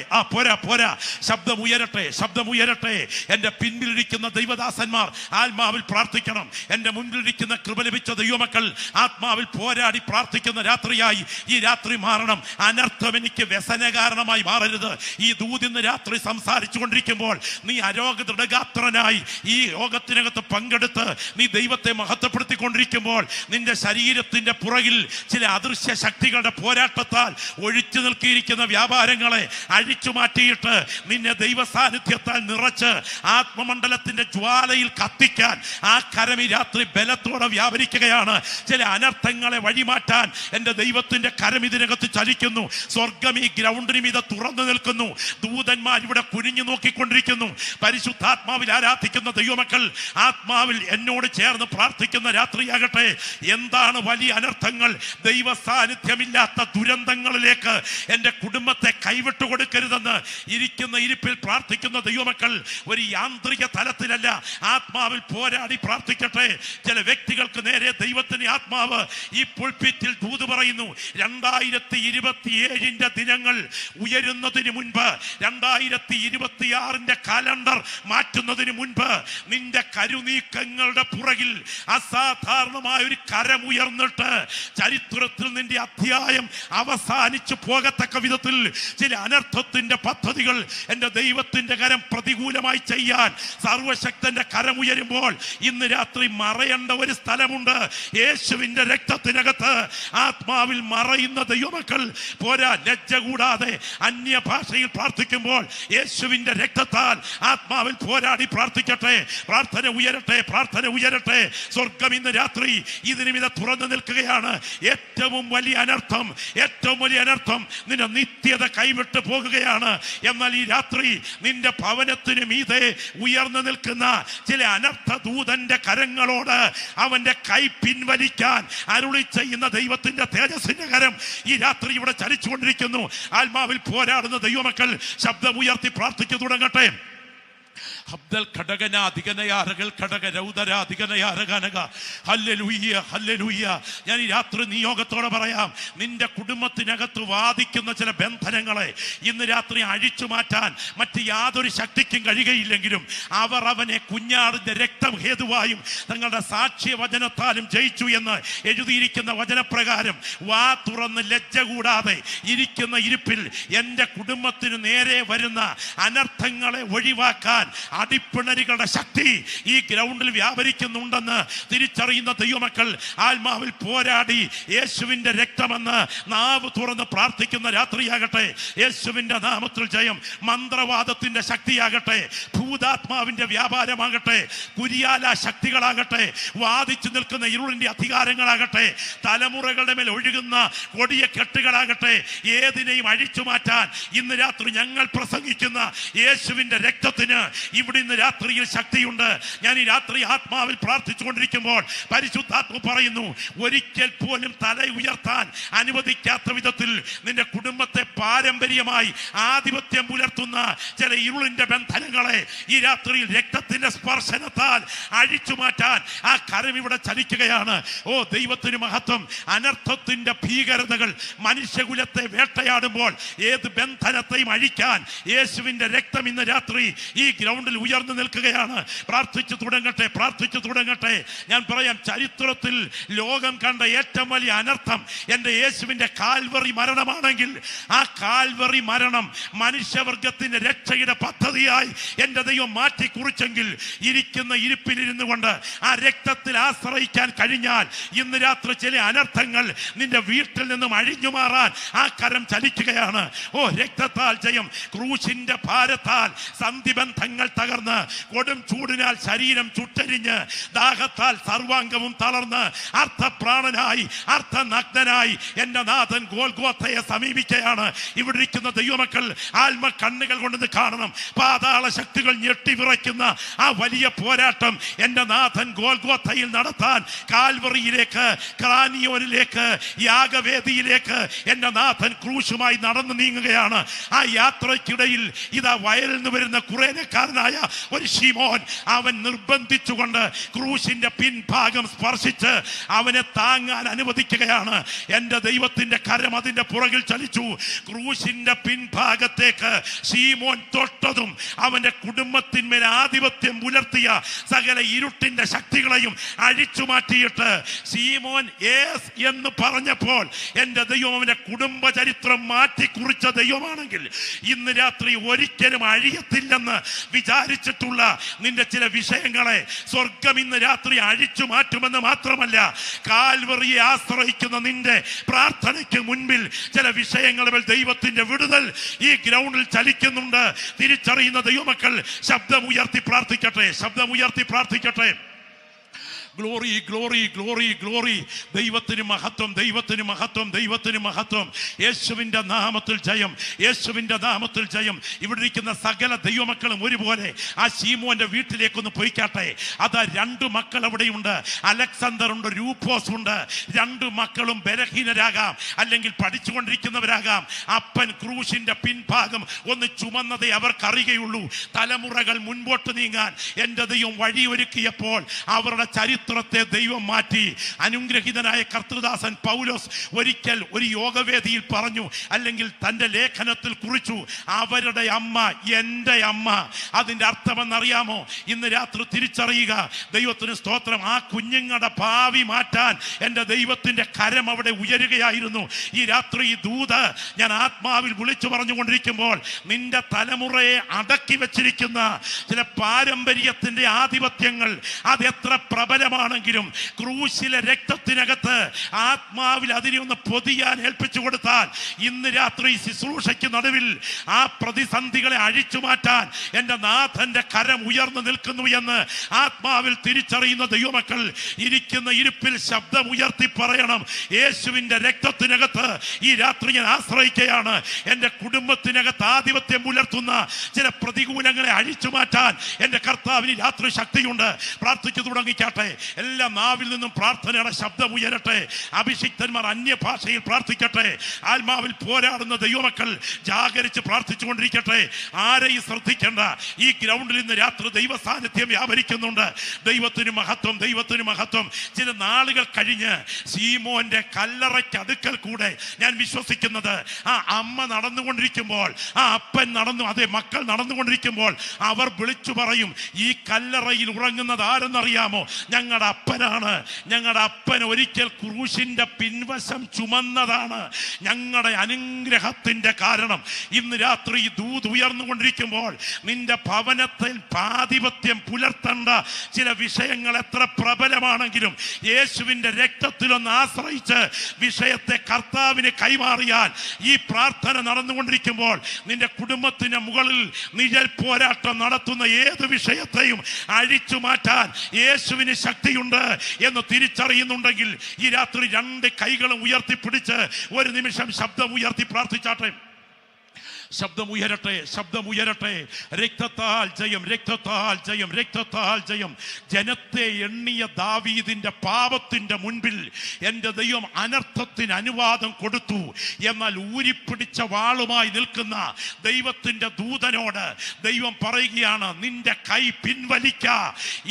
പോരാ, ശബ്ദമുയരട്ടെ. എന്റെ പിൻപിലിരിക്കുന്ന ദൈവദാസന്മാർ ആത്മാവിൽ പ്രാർത്ഥിക്കണം. എന്റെ മുൻപിലിരിക്കുന്ന കൃപ ലഭിച്ച ദൈവമക്കൾ ആത്മാവിൽ പോരാടി പ്രാർത്ഥിക്കണം. പ്രാർത്ഥിക്കുന്ന രാത്രിയായി ഈ രാത്രി മാറണം. അനർത്ഥം എനിക്ക് വ്യസന കാരണമായി മാറരുത്. ഈ ദൂതിന്ന് രാത്രി സംസാരിച്ചു കൊണ്ടിരിക്കുമ്പോൾ നീ അരോഗദൃഢഗാത്രനായി ഈ യോഗത്തിനകത്ത് പങ്കെടുത്ത് നീ ദൈവത്തെ മഹത്വപ്പെടുത്തിക്കൊണ്ടിരിക്കുമ്പോൾ നിന്റെ ശരീരത്തിന്റെ പുറകിൽ ചില അദൃശ്യ ശക്തികളുടെ പോരാട്ടത്താൽ ഒഴിച്ചു നിൽക്കിയിരിക്കുന്ന വ്യാപാരങ്ങളെ അഴിച്ചു മാറ്റിയിട്ട് നിന്നെ ദൈവ സാന്നിധ്യത്താൽ നിറച്ച് ആത്മമണ്ഡലത്തിന്റെ ജ്വാലയിൽ കത്തിക്കാൻ ആ കരം ഈ രാത്രി ബലത്തോടെ വ്യാപരിക്കുകയാണ്. ചില അനർത്ഥങ്ങളെ വഴിമാറ്റാൻ എൻ്റെ ദൈവത്തിന്റെ കരം ഇതിനകത്ത് ചലിക്കുന്നു. സ്വർഗം ഈ ഗ്രൗണ്ടിന് മീതെ തുറന്നു നിൽക്കുന്നു. ദൂതന്മാർ ഇവിടെ കുനിഞ്ഞു നോക്കിക്കൊണ്ടിരിക്കുന്നു. പരിശുദ്ധാത്മാവിൽ ആരാധിക്കുന്ന ദൈവമക്കൾ ആത്മാവിൽ എന്നോട് ചേർന്ന് പ്രാർത്ഥിക്കുന്ന രാത്രിയാകട്ടെ. എന്താണ് വലിയ അനർത്ഥങ്ങൾ? ദൈവ സാന്നിധ്യമില്ലാത്ത ദുരന്തങ്ങളിലേക്ക് എൻ്റെ കുടുംബത്തെ കൈവിട്ടു കൊടുക്കരുതെന്ന് ഇരിക്കുന്ന ഇരിപ്പിൽ പ്രാർത്ഥിക്കുന്ന ദൈവമക്കൾ ഒരു യാന്ത്രിക തലത്തിലല്ല, ആത്മാവിൽ പോരാടി പ്രാർത്ഥിക്കട്ടെ. ചില വ്യക്തികൾക്ക് നേരെ ദൈവത്തിന്റെ ആത്മാവ് ഈ പുൾപിറ്റിൽ ദൂത് പറയുന്നു. 2027 ദിനങ്ങൾ ഉയരുന്നതിന് മുൻപ്, 2026 കലണ്ടർ മാറ്റുന്നതിന് മുൻപ് നിന്റെ കരുനീക്കങ്ങളുടെ പുറകിൽ അസാധാരണമായ ഒരു കരം ഉയർന്നിട്ട് ചരിത്രത്തിൽ നിന്റെ അധ്യായം അവസാനിച്ചു പോകത്തക്ക വിധത്തിൽ ചില അനർത്ഥത്തിന്റെ പദ്ധതികൾ എൻ്റെ ദൈവത്തിന്റെ കരം പ്രതികൂലമായി ചെയ്യാൻ സർവശക്തന്റെ കരം ഉയരുമ്പോൾ ഇന്ന് രാത്രി മറയേണ്ട ഒരു സ്ഥലമുണ്ട്. യേശുവിന്റെ രക്തത്തിനകത്ത് ആത്മാവിൽ മറയുന്ന ദൈവമക്കൾ പോരാ. ലജ്ജ കൂടാതെ അന്യഭാഷയിൽ പ്രാർത്ഥിക്കുമ്പോൾ യേശുവിന്റെ രക്തത്താൽ ആത്മാവിൽ പോരാടി പ്രാർത്ഥിക്കട്ടെ. പ്രാർത്ഥന ഉയരട്ടെ, പ്രാർത്ഥന ഉയരട്ടെ. സ്വർഗം ഇന്ന് രാത്രി ഇതിനുമിത തുറന്നു നിൽക്കുകയാണ്. ഏറ്റവും വലിയ അനർത്ഥം, ഏറ്റവും വലിയ അനർത്ഥം നിന്റെ നിത്യത കൈവിട്ട് പോകുകയാണ്. എന്നാൽ ഈ രാത്രി നിന്റെ ഭവനത്തിന് മീതെ ഉയർന്നു നിൽക്കുന്ന ചില അനർത്ഥ ദൂതന്റെ കരങ്ങളോട് അവന്റെ കൈ പിൻവലിക്കാൻ അരുളി ചെയ്യുന്ന ദൈവത്തിന്റെ തേജസ്സിന്റെ കരം ഈ രാത്രി ഇവിടെ ചലിച്ചുകൊണ്ടിരിക്കുന്നു. ആത്മാവിൽ പോരാടുന്ന ദൈവമക്കൾ ശബ്ദമുയർത്തി പ്രാർത്ഥിച്ചു തുടങ്ങട്ടെ. അബ്ദൽ ഘടകന അധികനയാറകൾ ഘടക രൗദരാധികനയാറകനക. Hallelujah, hallelujah. ഞാൻ ഈ രാത്രി നിയോഗത്തോടെ പറയാം, നിന്റെ കുടുംബത്തിനകത്ത് വാദിക്കുന്ന ചില ബന്ധനങ്ങളെ ഇന്ന് രാത്രി അഴിച്ചു മാറ്റാൻ മറ്റ് യാതൊരു ശക്തിക്കും കഴിയുകയില്ലെങ്കിലും അവർ അവനെ കുഞ്ഞാടിന്റെ രക്തം ഹേതുവായും തങ്ങളുടെ സാക്ഷ്യവചനത്താലും ജയിച്ചു എന്ന് എഴുതിയിരിക്കുന്ന വചനപ്രകാരം വാ തുറന്ന് ലജ്ജ കൂടാതെ ഇരിക്കുന്ന ഇരിപ്പിൽ എൻ്റെ കുടുംബത്തിന് നേരെ വരുന്ന അനർത്ഥങ്ങളെ ഒഴിവാക്കാൻ അടിപ്പിണരുകളുടെ ശക്തി ഈ ഗ്രൗണ്ടിൽ വ്യാപരിക്കുന്നുണ്ടെന്ന് തിരിച്ചറിയുന്ന ദൈവമക്കൾ ആത്മാവിൽ പോരാടി യേശുവിന്റെ രക്തമെന്ന് നാവ് തുറന്ന് പ്രാർത്ഥിക്കുന്ന രാത്രിയാകട്ടെ. യേശുവിന്റെ നാമത്തിൽ ജയം. മന്ത്രവാദത്തിന്റെ ശക്തിയാകട്ടെ, ഭൂതാത്മാവിന്റെ വ്യാപാരമാകട്ടെ, കുരിയാല ശക്തികളാകട്ടെ, വാദിച്ചു നിൽക്കുന്ന ഇരുളിന്റെ അധികാരങ്ങളാകട്ടെ, തലമുറകളുടെ മേൽ ഒഴുകുന്ന കൊടിയ കെട്ടുകളാകട്ടെ, ഏതിനെയും അഴിച്ചു മാറ്റാൻ ഇന്ന് രാത്രി ഞങ്ങൾ പ്രസംഗിക്കുന്ന യേശുവിന്റെ രക്തത്തിന് ഇവിടെ ഇന്ന് രാത്രിയിൽ ശക്തിയുണ്ട്. ഞാൻ ഈ രാത്രി ആത്മാവിൽ പ്രാർത്ഥിച്ചുകൊണ്ടിരിക്കുമ്പോൾ പരിശുദ്ധാത്മ പറയുന്നു, ഒരിക്കൽ പോലും തല ഉയർത്താൻ അനുവദിക്കാത്ത വിധത്തിൽ നിന്റെ കുടുംബത്തെ പാരമ്പര്യമായി ആധിപത്യം പുലർത്തുന്ന ചില ഇരുളിന്റെ ബന്ധനങ്ങളെ ഈ രാത്രിയിൽ രക്തത്തിന്റെ സ്പർശനത്താൽ അഴിച്ചു മാറ്റാൻ ആ കരം ഇവിടെ ചലിക്കുകയാണ്. ഓ ദൈവത്തിന് മഹത്വം. അനർത്ഥത്തിന്റെ ഭീകരതകൾ മനുഷ്യകുലത്തെ വേട്ടയാടുമ്പോൾ ഏത് ബന്ധനത്തെയും അഴിക്കാൻ യേശുവിന്റെ രക്തം ഇന്ന് രാത്രി ഈ ഗ്രൗണ്ടിൽ ഉയർന്നു നിൽക്കുകയാണ്. പ്രാർത്ഥിച്ചു തുടങ്ങട്ടെ, പ്രാർത്ഥിച്ചു തുടങ്ങട്ടെ. ഞാൻ പറയാം, ചരിത്രത്തിൽ ലോകം കണ്ട ഏറ്റവും വലിയ അനർത്ഥം എൻ്റെ യേശുവിന്റെ കാൽവറി മരണമാണെങ്കിൽ ആ കാൽവറി മരണം മനുഷ്യവർഗത്തിന്റെ രക്ഷയുടെ പദ്ധതിയായി എൻ്റെ ദൈവം മാറ്റി കുറിച്ചെങ്കിൽ ഇരിക്കുന്ന ഇരിപ്പിലിരുന്നു കൊണ്ട് ആ രക്തത്തിൽ ആശ്രയിക്കാൻ കഴിഞ്ഞാൽ ഇന്ന് രാത്രി ചില അനർത്ഥങ്ങൾ നിന്റെ വീട്ടിൽ നിന്നും അഴിഞ്ഞു മാറാൻ ആ കരം ചലിക്കുകയാണ്. ഓ രക്തത്താൽ ജയം. ക്രൂശിന്റെ ഭാരത്താൽ സന്ധിബന്ധങ്ങൾ തകർന്ന്, കൊടും ചൂടിനാൽ ശരീരം ചുട്ടരിഞ്ഞ്, ദാഹത്താൽ സർവാംഗവും തളർന്ന് അർത്ഥപ്രാണനായി അർത്ഥനഗ്നനായി എൻ്റെ നാഥൻ ഗോൽഗോഥയെ സമീപിക്കുകയാണ്. ഇവിടെ ഇരിക്കുന്ന ദൈവമക്കൾ ആത്മ കണ്ണുകൾ കൊണ്ടത് കാണണം. പാതാള ശക്തികൾ ഞെട്ടിവിറയ്ക്കുന്ന ആ വലിയ പോരാട്ടം എൻ്റെ നാഥൻ ഗോൽഗോഥയിൽ നടത്താൻ കാൽവറിയിലേക്ക്, ക്രാനിയോനിലേക്ക്, യാഗവേദിയിലേക്ക് എൻ്റെ നാഥൻ ക്രൂശുമായി നടന്നു നീങ്ങുകയാണ്. ആ യാത്രയ്ക്കിടയിൽ ഇതാ വയലിൽ നിന്ന് വരുന്ന കുറേനക്കാരനായ ഒരു ശിമോൻ അവൻ നിർബന്ധിച്ചുകൊണ്ട് ക്രൂശിന്റെ പിൻഭാഗം സ്പർശിച്ച് അവനെ താങ്ങാൻ അനുവദിക്കുകയാണ്. എൻ്റെ ദൈവത്തിന്റെ കരം അതിന്റെ പുറകിൽ ചലിച്ചു. ക്രൂശിന്റെ പിൻഭാഗത്തേക്ക് ശിമോൻ തൊട്ടതും അവന്റെ കുടുംബ കുടുംബത്തിന്മേൽ ആധിപത്യം പുലർത്തിയ സകല ഇരുട്ടിന്റെ ശക്തികളെയും അഴിച്ചു മാറ്റിയിട്ട് ശീമോൻ യേസ് എന്ന് പറഞ്ഞപ്പോൾ എൻ്റെ ദൈവം അവന്റെ കുടുംബ ചരിത്രം മാറ്റി കുറിച്ച ദൈവമാണെങ്കിൽ ഇന്ന് രാത്രി ഒരിക്കലും അഴിയത്തില്ലെന്ന് വിചാരിച്ചിട്ടുള്ള നിന്റെ ചില വിഷയങ്ങളെ സ്വർഗം ഇന്ന് രാത്രി അഴിച്ചു മാറ്റുമെന്ന് മാത്രമല്ല, കാൽവറിയെ ആശ്രയിക്കുന്ന നിന്റെ പ്രാർത്ഥനയ്ക്ക് മുൻപിൽ ചില വിഷയങ്ങളിൽ ദൈവത്തിന്റെ വിടുതൽ ഈ ഗ്രൗണ്ടിൽ ചലിക്കുന്നുണ്ട്. തിരിച്ചറിയുന്ന ദൈവമക്കൾ ശബ്ദമുയർത്തി പ്രാർത്ഥിക്കട്ടെ, ശബ്ദമുയർത്തി പ്രാർത്ഥിക്കട്ടെ. Glory glory glory glory. ദൈവത്തിന് മഹത്വം, ദൈവത്തിന് മഹത്വം, ദൈവത്തിന് മഹത്വം. യേശുവിൻ്റെ നാമത്തിൽ ജയം, യേശുവിൻ്റെ നാമത്തിൽ ജയം. ഇവിടെ ഇരിക്കുന്ന സകല ദൈവമക്കളും ഒരുപോലെ ആ ശീമോന്റെ വീട്ടിലേക്കൊന്ന് പോയിക്കാട്ടെ. അതാ 2 മക്കൾ അവിടെയുണ്ട്. അലക്സാണ്ടർ ഉണ്ട്, രൂപ്പോസ് ഉണ്ട്. 2 മക്കളും ബലഹീനരാകാം, അല്ലെങ്കിൽ പഠിച്ചുകൊണ്ടിരിക്കുന്നവരാകാം. അപ്പൻ ക്രൂശിന്റെ പിൻഭാഗം ഒന്ന് ചുമന്നതേ അവർക്കറിയുകയുള്ളൂ. തലമുറകൾ മുൻപോട്ട് നീങ്ങാൻ എൻ്റെ ദൈവം വഴിയൊരുക്കിയപ്പോൾ അവരുടെ ചരിത്രത്തെ ദൈവം മാറ്റി. അനുഗ്രഹീതനായ കർത്തൃദാസൻ പൗലോസ് ഒരിക്കൽ ഒരു യോഗവേദിയിൽ പറഞ്ഞു, അല്ലെങ്കിൽ തൻ്റെ ലേഖനത്തിൽ കുറിച്ചു, അവരുടെ അമ്മ എൻ്റെ അമ്മ. അതിൻ്റെ അർത്ഥമെന്നറിയാമോ? ഇന്ന് രാത്രി തിരിച്ചറിയുക. ദൈവത്തിന് സ്തോത്രം. ആ കുഞ്ഞുങ്ങളുടെ ഭാവി മാറ്റാൻ എൻ്റെ ദൈവത്തിൻ്റെ കരം അവിടെ ഉയരുകയായിരുന്നു. ഈ രാത്രി ഈ ദൂത് ഞാൻ ആത്മാവിൽ വിളിച്ചു പറഞ്ഞുകൊണ്ടിരിക്കുമ്പോൾ നിന്റെ തലമുറയെ അടക്കി വെച്ചിരിക്കുന്ന ചില പാരമ്പര്യത്തിൻ്റെ ആധിപത്യങ്ങൾ അതെത്ര പ്രബലമാണെങ്കിലും ക്രൂശിലെ രക്തത്തിനകത്ത് ആത്മാവിൽ അതിനെ ഒന്ന് പൊതിയാൻ ഏൽപ്പിച്ചു കൊടുത്താൽ ഇന്ന് രാത്രി ശുശ്രൂഷയ്ക്ക് നടുവിൽ ആ പ്രതിസന്ധികളെ അഴിച്ചു മാറ്റാൻ എൻ്റെ നാഥന്റെ കരം ഉയർന്നു നിൽക്കുന്നു എന്ന് ആത്മാവിൽ തിരിച്ചറിയുന്ന ദൈവമക്കൾ ഇരിക്കുന്ന ഇരിപ്പിൽ ശബ്ദം ഉയർത്തി പറയണം, യേശുവിൻ്റെ രക്തത്തിനകത്ത് ഈ രാത്രി ഞാൻ ആശ്രയിക്കുകയാണ്. എൻ്റെ കുടുംബത്തിനകത്ത് ആധിപത്യം പുലർത്തുന്ന ചില പ്രതികൂലങ്ങളെ അഴിച്ചു മാറ്റാൻ എൻ്റെ കർത്താവിന് രാത്രി ശക്തിയുണ്ട്. പ്രാർത്ഥിച്ചു തുടങ്ങിക്കാട്ടെ. എല്ലാ നാവിൽ നിന്നും പ്രാർത്ഥനയുടെ ശബ്ദം ഉയരട്ടെ. അഭിഷിക്തന്മാർ അന്യഭാഷയിൽ പ്രാർത്ഥിക്കട്ടെ. ആത്മാവിൽ പോരാടുന്ന ദൈവമക്കൾ ജാഗരിച്ച് പ്രാർത്ഥിച്ചുകൊണ്ടിരിക്കട്ടെ. ആരെയും ശ്രദ്ധിക്കേണ്ട. ഈ ഗ്രൗണ്ടിൽ ഇന്ന് രാത്രി ദൈവ സാന്നിധ്യം വ്യാപരിക്കുന്നുണ്ട്. ദൈവത്തിന് മഹത്വം, ദൈവത്തിന് മഹത്വം. ചില നാളുകൾ കഴിഞ്ഞ് ശീമോന്റെ കല്ലറയ്ക്ക് അടുക്കൽ കൂടെ ഞാൻ വിശ്വസിക്കുന്നത് ആ അമ്മ നടന്നുകൊണ്ടിരിക്കുമ്പോൾ, ആ അപ്പൻ മക്കൾ നടന്നുകൊണ്ടിരിക്കുമ്പോൾ അവർ വിളിച്ചു പറയും, ഈ കല്ലറയിൽ ഉറങ്ങുന്നത് ആരെന്നറിയാമോ? ഞങ്ങളുടെ അപ്പനാണ്. ഞങ്ങളുടെ അപ്പൻ ഒരിക്കൽ ക്രൂശിന്റെ പിൻവശം ചുമന്നതാണ് ഞങ്ങളുടെ അനുഗ്രഹത്തിന്റെ കാരണം. ഇന്ന് രാത്രി ഈ ദൂത് ഉയർന്നുകൊണ്ടിരിക്കുമ്പോൾ നിന്റെ ഭവനത്തിൽ ആധിപത്യം പുലർത്തേണ്ട ചില വിഷയങ്ങൾ എത്ര പ്രബലമാണെങ്കിലും യേശുവിന്റെ രക്തത്തിലൊന്ന് ആശ്രയിച്ച് വിഷയത്തെ കർത്താവിന് കൈമാറിയാൽ ഈ പ്രാർത്ഥന നടന്നുകൊണ്ടിരിക്കുമ്പോൾ നിന്റെ കുടുംബത്തിന് മുകളിൽ നിഴൽ പോരാട്ടം നടത്തുന്ന ഏത് വിഷയത്തെയും അഴിച്ചു മാറ്റാൻ യേശുവിന് ശക്തിയുണ്ട് എന്ന് തിരിച്ചറിയുന്നുണ്ടെങ്കിൽ ഈ രാത്രി 2 കൈകളും ഉയർത്തിപ്പിടിച്ച് ഒരു നിമിഷം ശബ്ദം ഉയർത്തി പ്രാർത്ഥിച്ചാട്ടെ. ശബ്ദമുയരട്ടെ, ശബ്ദമുയരട്ടെ. രക്തത്താൽ ജയം, രക്തത്താൽ ജയം, രക്തത്താൽ ജയം. ജനത്തെ എണ്ണിയ ദാവീദിന്റെ പാപത്തിന്റെ മുൻപിൽ എൻ്റെ ദൈവം അനർത്ഥത്തിന് അനുവാദം കൊടുത്തു. എന്നാൽ ഊരിപ്പിടിച്ച വാളുമായി നിൽക്കുന്ന ദൈവത്തിന്റെ ദൂതനോട് ദൈവം പറയുകയാണ്, നിന്റെ കൈ പിൻവലിക്ക.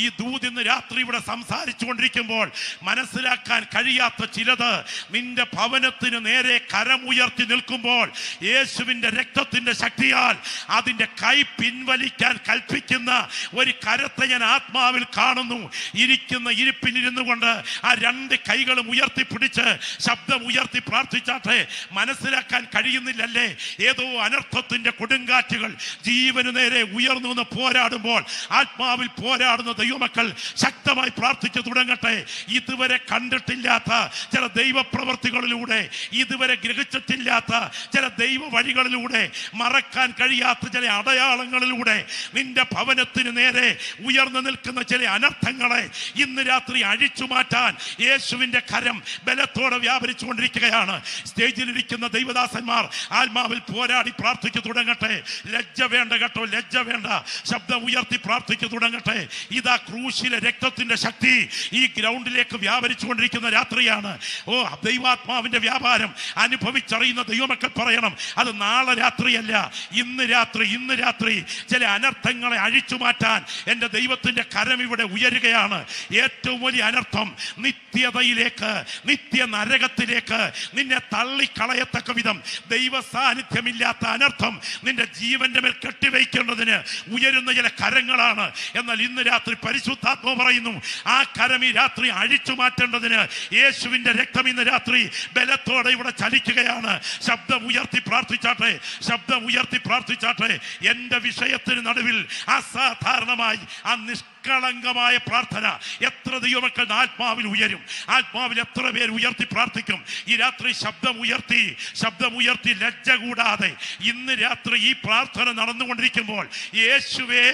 ഈ ദൂത് ഇന്ന് രാത്രി ഇവിടെ സംസാരിച്ചു കൊണ്ടിരിക്കുമ്പോൾ മനസ്സിലാക്കാൻ കഴിയാത്ത ചിലത് നിന്റെ ഭവനത്തിന് നേരെ കരമുയർത്തി നിൽക്കുമ്പോൾ യേശുവിന്റെ രക്തത്തിന്റെ ശക്തിയാൽ അതിന്റെ കൈ പിൻവലിക്കാൻ കൽപ്പിക്കുന്ന ഒരു കരത്തെ ഞാൻ ആത്മാവിൽ കാണുന്നു. ഇരിക്കുന്ന ഇരിപ്പിലിരുന്നു കൊണ്ട് ആ 2 കൈകളും ഉയർത്തിപ്പിടിച്ച് ശബ്ദം ഉയർത്തി പ്രാർത്ഥിച്ചാട്ടെ. മനസ്സിലാക്കാൻ കഴിയുന്നില്ലല്ലേ? ഏതോ അനർത്ഥത്തിന്റെ കൊടുങ്കാറ്റുകൾ ജീവന് നേരെ ഉയർന്നു നിന്ന് പോരാടുമ്പോൾ ആത്മാവിൽ പോരാടുന്ന ദൈവമക്കൾ ശക്തമായി പ്രാർത്ഥിച്ചു തുടങ്ങട്ടെ. ഇതുവരെ കണ്ടിട്ടില്ലാത്ത ചില ദൈവപ്രവർത്തികളിലൂടെ, ഇതുവരെ ഗ്രഹിച്ചിട്ടില്ലാത്ത ചില ദൈവ വഴികളിലൂടെ, മറക്കാൻ കഴിയാത്ത ചില അടയാളങ്ങളിലൂടെ നിന്റെ ഭവനത്തിന് നേരെ ഉയർന്നു നിൽക്കുന്ന ചില അനർത്ഥങ്ങളെ ഇന്ന് രാത്രി അഴിച്ചു മാറ്റാൻ യേശുവിന്റെ കരം ബലത്തോടെ വ്യാപരിച്ചു കൊണ്ടിരിക്കുകയാണ്. സ്റ്റേജിലിരിക്കുന്ന ദൈവദാസന്മാർ ആത്മാവിൽ പോരാടി പ്രാർത്ഥിച്ചു തുടങ്ങട്ടെ. ലജ്ജ വേണ്ട കേട്ടോ, ലജ്ജ വേണ്ട. ശബ്ദം ഉയർത്തി പ്രാർത്ഥിച്ചു തുടങ്ങട്ടെ. ഇതാ ക്രൂശിലെ രക്തത്തിന്റെ ശക്തി ഈ ഗ്രൗണ്ടിലേക്ക് വ്യാപരിച്ചു കൊണ്ടിരിക്കുന്ന രാത്രിയാണ്. ഓ, ദൈവാത്മാവിന്റെ വ്യാപാരം അനുഭവിച്ചറിയുന്ന ദൈവമക്കൾ പറയണം, അത് നാളെ രാത്രി രാത്രിയല്ല, ഇന്ന് രാത്രി ചില അനർത്ഥങ്ങളെ അഴിച്ചു മാറ്റാൻ എൻ്റെ ദൈവത്തിന്റെ കരം ഇവിടെ ഉയരുകയാണ്. ഏറ്റവും വലിയ അനർത്ഥം നിത്യതയിലേക്ക്, നിത്യ നരകത്തിലേക്ക് നിന്നെ തള്ളിക്കളയത്തക്ക വിധം ദൈവ സാന്നിധ്യമില്ലാത്ത അനർത്ഥം നിന്റെ ജീവന്റെ മേൽ കെട്ടിവയ്ക്കേണ്ടതിന് ഉയരുന്ന ചില കരങ്ങളാണ്. എന്നാൽ ഇന്ന് രാത്രി പരിശുദ്ധാത്മാവ് പറയുന്നു, ആ കരം ഈ രാത്രി അഴിച്ചു മാറ്റേണ്ടതിന് യേശുവിന്റെ രക്തം ഇന്ന് രാത്രി ബലത്തോടെ ഇവിടെ ചലിക്കുകയാണ്. ശബ്ദം ഉയർത്തി പ്രാർത്ഥിച്ചാട്ടെ, ശബ്ദം ഉയർത്തി പ്രാർത്ഥിച്ചാട്ടെ. എന്റെ വിഷയത്തിന് നടുവിൽ അസാധാരണമായി ആ നിഷ്കളങ്കമായ പ്രാർത്ഥന എത്ര ദൈവമക്കളുടെ ആത്മാവിൽ ഉയരും. ആത്മാവിൽ എത്ര പേര് ഉയർത്തി പ്രാർത്ഥിക്കും ഈ രാത്രി? ശബ്ദം ഉയർത്തി ലജ്ജ കൂടാതെ ഇന്ന് രാത്രി ഈ പ്രാർത്ഥന നടന്നുകൊണ്ടിരിക്കുമ്പോൾ യേശുവേ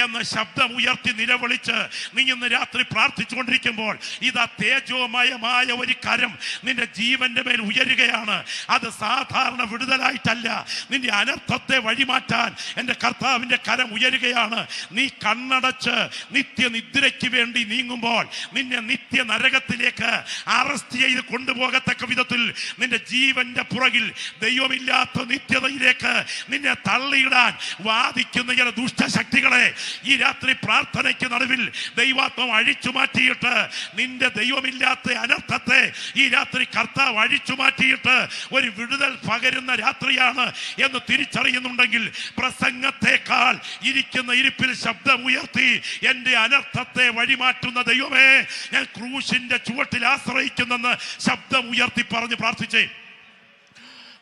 എന്ന ശബ്ദം ഉയർത്തി നിലവിളിച്ച് നീ ഇന്ന് രാത്രി പ്രാർത്ഥിച്ചുകൊണ്ടിരിക്കുമ്പോൾ ഇതാ തേജോമയമായ ഒരു കരം നിന്റെ ജീവന്റെ മേൽ ഉയരുകയാണ്. അത് സാധാരണ വിടുതലായിട്ടല്ല, നിന്റെ അനർത്ഥത്തെ വഴിമാറ്റാൻ എൻ്റെ കർത്താവിന്റെ കരം ഉയരുകയാണ്. നീ കണ്ണടച്ച് നിത്യനിദ്രയ്ക്ക് വേണ്ടി നീങ്ങുമ്പോൾ നിന്നെ നിത്യ നരകത്തിലേക്ക് അറസ്റ്റ് ചെയ്ത് കൊണ്ടുപോകത്തക്ക വിധത്തിൽ നിന്റെ ജീവന്റെ പുറകിൽ ദൈവമില്ലാത്ത നിത്യതയിലേക്ക് നിന്നെ തള്ളിയിടാൻ വാദിക്കുന്ന ചില ദുഷ്ടശക്തികളെ ഈ രാത്രി പ്രാർത്ഥനയ്ക്ക് നടുവിൽ ദൈവാത്മാവ് അഴിച്ചു മാറ്റിയിട്ട് നിന്റെ ദൈവമില്ലാത്ത അനർത്ഥത്തെ ഈ രാത്രി കർത്താവ് അഴിച്ചു മാറ്റിയിട്ട് ഒരു വിടുതൽ പകരുന്ന രാത്രിയാണ് എന്ന് തിരിച്ചറിയുന്നുണ്ടെങ്കിൽ പ്രസംഗത്തെക്കാൾ ഇരിക്കുന്ന ഇരിപ്പിൽ ശബ്ദം ഉയർത്തി എന്റെ അനർത്ഥത്തെ വഴിമാറ്റുന്ന ദൈവമേ, ഞാൻ ക്രൂശിന്റെ ചുവട്ടിൽ ആശ്രയിക്കുന്നെന്ന് ശബ്ദം ഉയർത്തി പറഞ്ഞ് പ്രാർത്ഥിച്ചേ.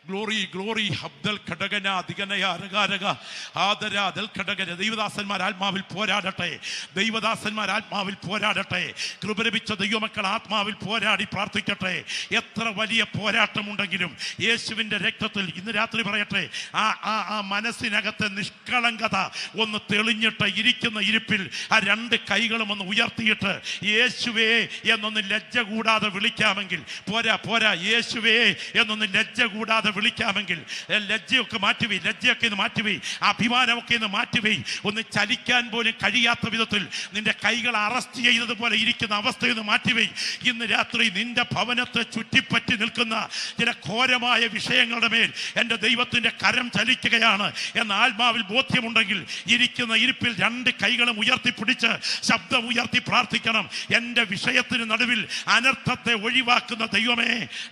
ഗ്ലോറി ഗ്ലോറി ഹബ്ദൽ ഘടകന ദിഗനയ അരകാരക ആദര ദൽ ഘടകന. ദൈവദാസന്മാർ ആത്മാവിൽ പോരാടട്ടെ, ദൈവദാസന്മാർ ആത്മാവിൽ പോരാടട്ടെ. കൃപ ലഭിച്ച ദൈവമക്കൾ ആത്മാവിൽ പോരാടി പ്രാർത്ഥിക്കട്ടെ. എത്ര വലിയ പോരാട്ടമുണ്ടെങ്കിലും യേശുവിൻ്റെ രക്തത്തിൽ ഇന്ന് രാത്രി പറയട്ടെ, ആ മനസ്സിനകത്തെ നിഷ്കളങ്കത ഒന്ന് തെളിഞ്ഞിട്ട് ഇരിക്കുന്ന ഇരിപ്പിൽ ആ രണ്ട് കൈകളും ഒന്ന് ഉയർത്തിയിട്ട് യേശുവേ എന്നൊന്ന് ലജ്ജ കൂടാതെ വിളിക്കാമെങ്കിൽ പോരാ യേശുവേ എന്നൊന്ന് ലജ്ജ കൂടാതെ വിളിക്കാമെങ്കിൽ ലജ്ജയൊക്കെ മാറ്റിവേ, ലജ്ജയൊക്കെ ഇന്ന് മാറ്റിവേ, അഭിമാനമൊക്കെ ഇന്ന് മാറ്റിവേ. ഒന്ന് ചലിക്കാൻ പോലും കഴിയാത്ത വിധത്തിൽ നിന്റെ കൈകൾ അറസ്റ്റ് ചെയ്തതുപോലെ ഇരിക്കുന്ന അവസ്ഥയൊന്ന് മാറ്റിവേ. ഇന്ന് രാത്രി നിന്റെ ഭവനത്തെ ചുറ്റിപ്പറ്റി നിൽക്കുന്ന ചില ഘോരമായ വിഷയങ്ങളുടെ മേൽ എൻ്റെ ദൈവത്തിൻ്റെ കരം ചലിക്കുകയാണ് എന്ന ആത്മാവിൽ ബോധ്യമുണ്ടെങ്കിൽ ഇരിക്കുന്ന ഇരിപ്പിൽ രണ്ട് കൈകളും ഉയർത്തിപ്പിടിച്ച് ശബ്ദം ഉയർത്തി പ്രാർത്ഥിക്കണം. എൻ്റെ വിഷയത്തിന് നടുവിൽ അനർത്ഥത്തെ ഒഴിവാക്കുന്ന ദൈവമേ,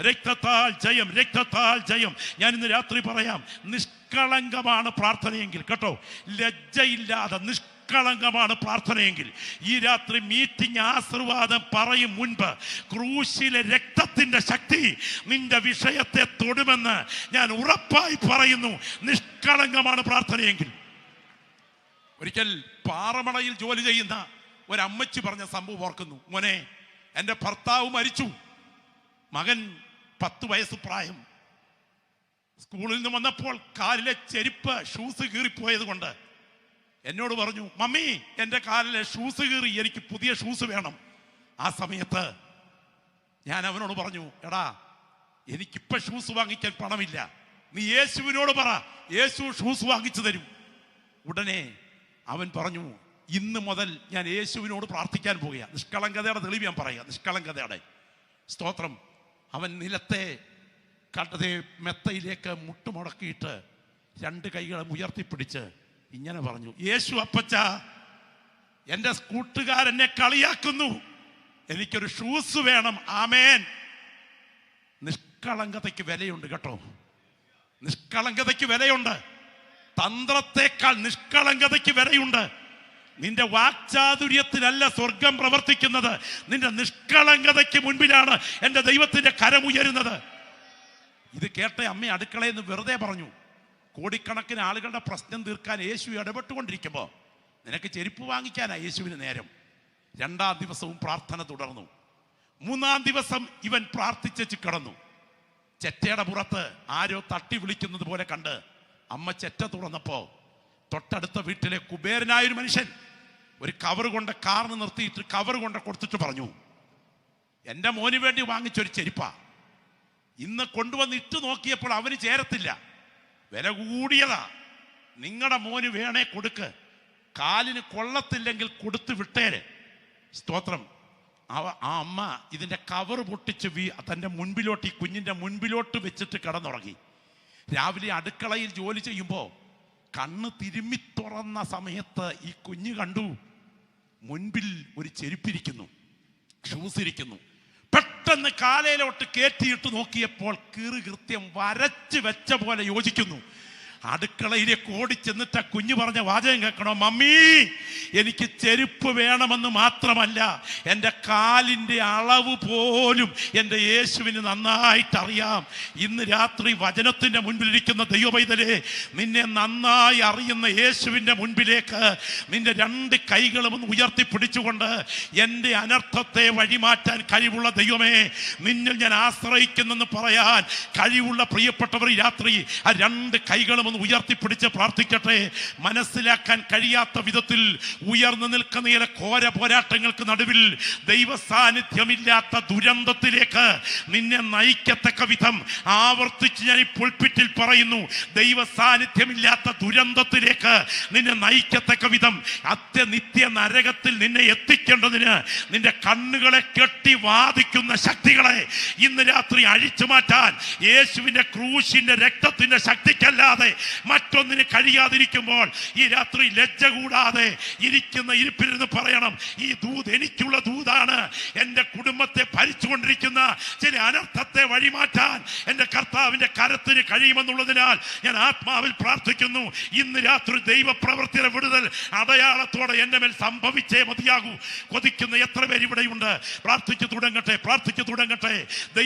രക്തത്താൽ ജയം, രക്തത്താൽ ജയം. ഞാൻ ഇന്ന് രാത്രി പറയാം, നിഷ്കളങ്കമാണ് പ്രാർത്ഥനയെങ്കിൽ, കേട്ടോ, ലജ്ജയില്ലാതെ നിഷ്കളങ്കമാണ് പ്രാർത്ഥനയെങ്കിൽ ഈ രാത്രി മീറ്റിംഗ് ആശീർവാദം പറയും മുൻപ് ക്രൂശിലെ രക്തത്തിന്റെ ശക്തി നിന്റെ വിഷയത്തെ തൊടുമെന്ന് ഞാൻ ഉറപ്പായി പറയുന്നു. നിഷ്കളങ്കമാണ് പ്രാർത്ഥനയെങ്കിൽ. ഒരിക്കൽ പാറമടയിൽ ജോലി ചെയ്യുന്ന ഒരമ്മച്ചി പറഞ്ഞ സംഭവം ഓർക്കുന്നു. മോനെ, എൻ്റെ ഭർത്താവ് മരിച്ചു, മകൻ 10 വയസ്സ് പ്രായം. സ്കൂളിൽ നിന്ന് വന്നപ്പോൾ കാലിലെ ചെരുപ്പ് ഷൂസ് കീറിപ്പോയത് കൊണ്ട് എന്നോട് പറഞ്ഞു, മമ്മി എൻ്റെ കാലിലെ ഷൂസ് കീറി, എനിക്ക് പുതിയ ഷൂസ് വേണം. ആ സമയത്ത് ഞാൻ അവനോട് പറഞ്ഞു, എടാ എനിക്കിപ്പോൾ ഷൂസ് വാങ്ങിക്കാൻ പണമില്ല, നീ യേശുവിനോട് പറ, യേശു ഷൂസ് വാങ്ങിച്ചു തരും. ഉടനെ അവൻ പറഞ്ഞു, ഇന്ന് മുതൽ ഞാൻ യേശുവിനോട് പ്രാർത്ഥിക്കാൻ പോവുക. നിഷ്കളങ്കതയുടെ തെളിവ് ഞാൻ പറയുക, നിഷ്കളങ്കതയുടെ സ്തോത്രം. അവൻ നിലത്തെ കണ്ടതേ മെത്തയിലേക്ക് മുട്ടുമുടക്കിയിട്ട് രണ്ട് കൈകളും ഉയർത്തിപ്പിടിച്ച് ഇങ്ങനെ പറഞ്ഞു, യേശു അപ്പച്ച, എൻ്റെ കൂട്ടുകാരെന്നെ കളിയാക്കുന്നു, എനിക്കൊരു ഷൂസ് വേണം. ആമേൻ. നിഷ്കളങ്കതയ്ക്ക് വിലയുണ്ട് കേട്ടോ, നിഷ്കളങ്കതയ്ക്ക് വിലയുണ്ട്. തന്ത്രത്തെക്കാൾ നിഷ്കളങ്കതയ്ക്ക് വിലയുണ്ട്. നിന്റെ വാക്ചാതുര്യത്തിലല്ല സ്വർഗം പ്രവർത്തിക്കുന്നത്, നിന്റെ നിഷ്കളങ്കതയ്ക്ക് മുൻപിലാണ് എൻ്റെ ദൈവത്തിന്റെ കരമുയരുന്നത്. ഇത് കേട്ട അമ്മ അടുക്കളയിൽ നിന്ന് വെറുതെ പറഞ്ഞു, കോടിക്കണക്കിന് ആളുകളുടെ പ്രശ്നം തീർക്കാൻ യേശു ഇടപെട്ടുകൊണ്ടിരിക്കുമ്പോൾ നിനക്ക് ചെരുപ്പ് വാങ്ങിക്കാനാ യേശുവിന് നേരം. 2-ാം ദിവസവും പ്രാർത്ഥന തുടർന്നു. 3-ാം ദിവസം ഇവൻ പ്രാർത്ഥിച്ചു കിടന്നു. ചെറ്റയുടെ പുറത്ത് ആരോ തട്ടി വിളിക്കുന്നത് പോലെ കണ്ട് അമ്മ ചെറ്റ തുറന്നപ്പോ തൊട്ടടുത്ത വീട്ടിലെ കുബേരനായൊരു മനുഷ്യൻ ഒരു കവർ കൊണ്ട് കാറിന് നിർത്തിയിട്ട് കവർ കൊണ്ട് കൊടുത്തിട്ട് പറഞ്ഞു, എൻ്റെ മോന് വേണ്ടി വാങ്ങിച്ചൊരു ചെരുപ്പാ, ഇന്ന് കൊണ്ടുവന്ന് ഇട്ട് നോക്കിയപ്പോൾ അവന് ചേരത്തില്ല, വില കൂടിയതാ, നിങ്ങളുടെ മോന് വേണേ കൊടുക്ക്, കാലിന് കൊള്ളത്തില്ലെങ്കിൽ കൊടുത്ത് വിട്ടേര്. സ്തോത്രം. ആ അമ്മ ഇതിൻ്റെ കവർ പൊട്ടിച്ച് തൻ്റെ മുൻപിലോട്ട്, ഈ കുഞ്ഞിൻ്റെ മുൻപിലോട്ട് വെച്ചിട്ട് കിടന്നുറങ്ങി. രാവിലെ അടുക്കളയിൽ ജോലി ചെയ്യുമ്പോൾ കണ്ണ് തിരുമ്മി തുറന്ന സമയത്ത് ഈ കുഞ്ഞ് കണ്ടു മുൻപിൽ ഒരു ചെരുപ്പിരിക്കുന്നു, ഷൂസ് ഇരിക്കുന്നു. പെട്ടെന്ന് കാലയിലോട്ട് കയറ്റിയിട്ട് നോക്കിയപ്പോൾ കൃത്യം വരച്ച് വെച്ച പോലെ യോജിക്കുന്നു. അടുക്കളയിലേക്ക് ഓടി ചെന്നിട്ട് ആ കുഞ്ഞു പറഞ്ഞ വാചകം കേൾക്കണോ? മമ്മി, എനിക്ക് ചെരുപ്പ് വേണമെന്ന് മാത്രമല്ല, എൻ്റെ കാലിൻ്റെ അളവ് പോലും എൻ്റെ യേശുവിന് നന്നായിട്ട് അറിയാം. ഇന്ന് രാത്രി വചനത്തിൻ്റെ മുൻപിലിരിക്കുന്ന ദൈവപൈതലേ, നിന്നെ നന്നായി അറിയുന്ന യേശുവിൻ്റെ മുൻപിലേക്ക് നിന്റെ രണ്ട് കൈകളും ഒന്ന് ഉയർത്തിപ്പിടിച്ചുകൊണ്ട്, എൻ്റെ അനർത്ഥത്തെ വഴിമാറ്റാൻ കഴിവുള്ള ദൈവമേ, നിന്നിൽ ഞാൻ ആശ്രയിക്കുന്നെന്ന് പറയാൻ കഴിവുള്ള പ്രിയപ്പെട്ടവർ ഈ രാത്രി ആ രണ്ട് കൈകളും ഉയർത്തിപ്പിടിച്ച് പ്രാർത്ഥിക്കട്ടെ. മനസ്സിലാക്കാൻ കഴിയാത്ത വിധത്തിൽ ഉയർന്നു നിൽക്കുന്ന ചില ഘോര പോരാട്ടങ്ങൾക്ക് നടുവിൽ ദൈവ സാന്നിധ്യമില്ലാത്ത ദുരന്തത്തിലേക്ക് നിന്നെ നയിക്കത്തക്ക വിധം ആവർത്തിച്ച് ഞാൻ ഈ പുൾപിറ്റിൽ പറയുന്നു, ദൈവ സാന്നിധ്യമില്ലാത്ത ദുരന്തത്തിലേക്ക് നിന്നെ നയിക്കത്തക്ക വിധം നിത്യ നരകത്തിൽ നിന്നെ എത്തിക്കേണ്ടതിന് നിന്റെ കണ്ണുകളെ കെട്ടി വാദിക്കുന്ന ശക്തികളെ ഇന്ന് രാത്രി അഴിച്ചു മാറ്റാൻ യേശുവിന്റെ ക്രൂശിന്റെ രക്തത്തിന്റെ ശക്തിക്കല്ലാതെ മറ്റൊന്നിന് കഴിയാതിരിക്കുമ്പോൾ ഈ രാത്രി ലജ്ജ കൂടാതെ ഇരിക്കുന്ന ഇരിപ്പിലിരുന്ന് പറയണം, ഈ ദൂത് എനിക്കുള്ള ദൂതാണ്. എൻ്റെ കുടുംബത്തെ ഭരിച്ചുകൊണ്ടിരിക്കുന്ന ചില അനർത്ഥത്തെ വഴിമാറ്റാൻ എൻ്റെ കർത്താവിൻ്റെ കരത്തിന് കഴിയുമെന്നുള്ളതിനാൽ ഞാൻ ആത്മാവിൽ പ്രാർത്ഥിക്കുന്നു. ഇന്ന് രാത്രി ദൈവപ്രവൃത്തിയുടെ വിടുതൽ അടയാളത്തോടെ എൻ്റെ മേൽ സംഭവിച്ചേ മതിയാകൂ. കൊതിക്കുന്ന എത്ര പേര് ഇവിടെയുണ്ട്? പ്രാർത്ഥിച്ചു തുടങ്ങട്ടെ.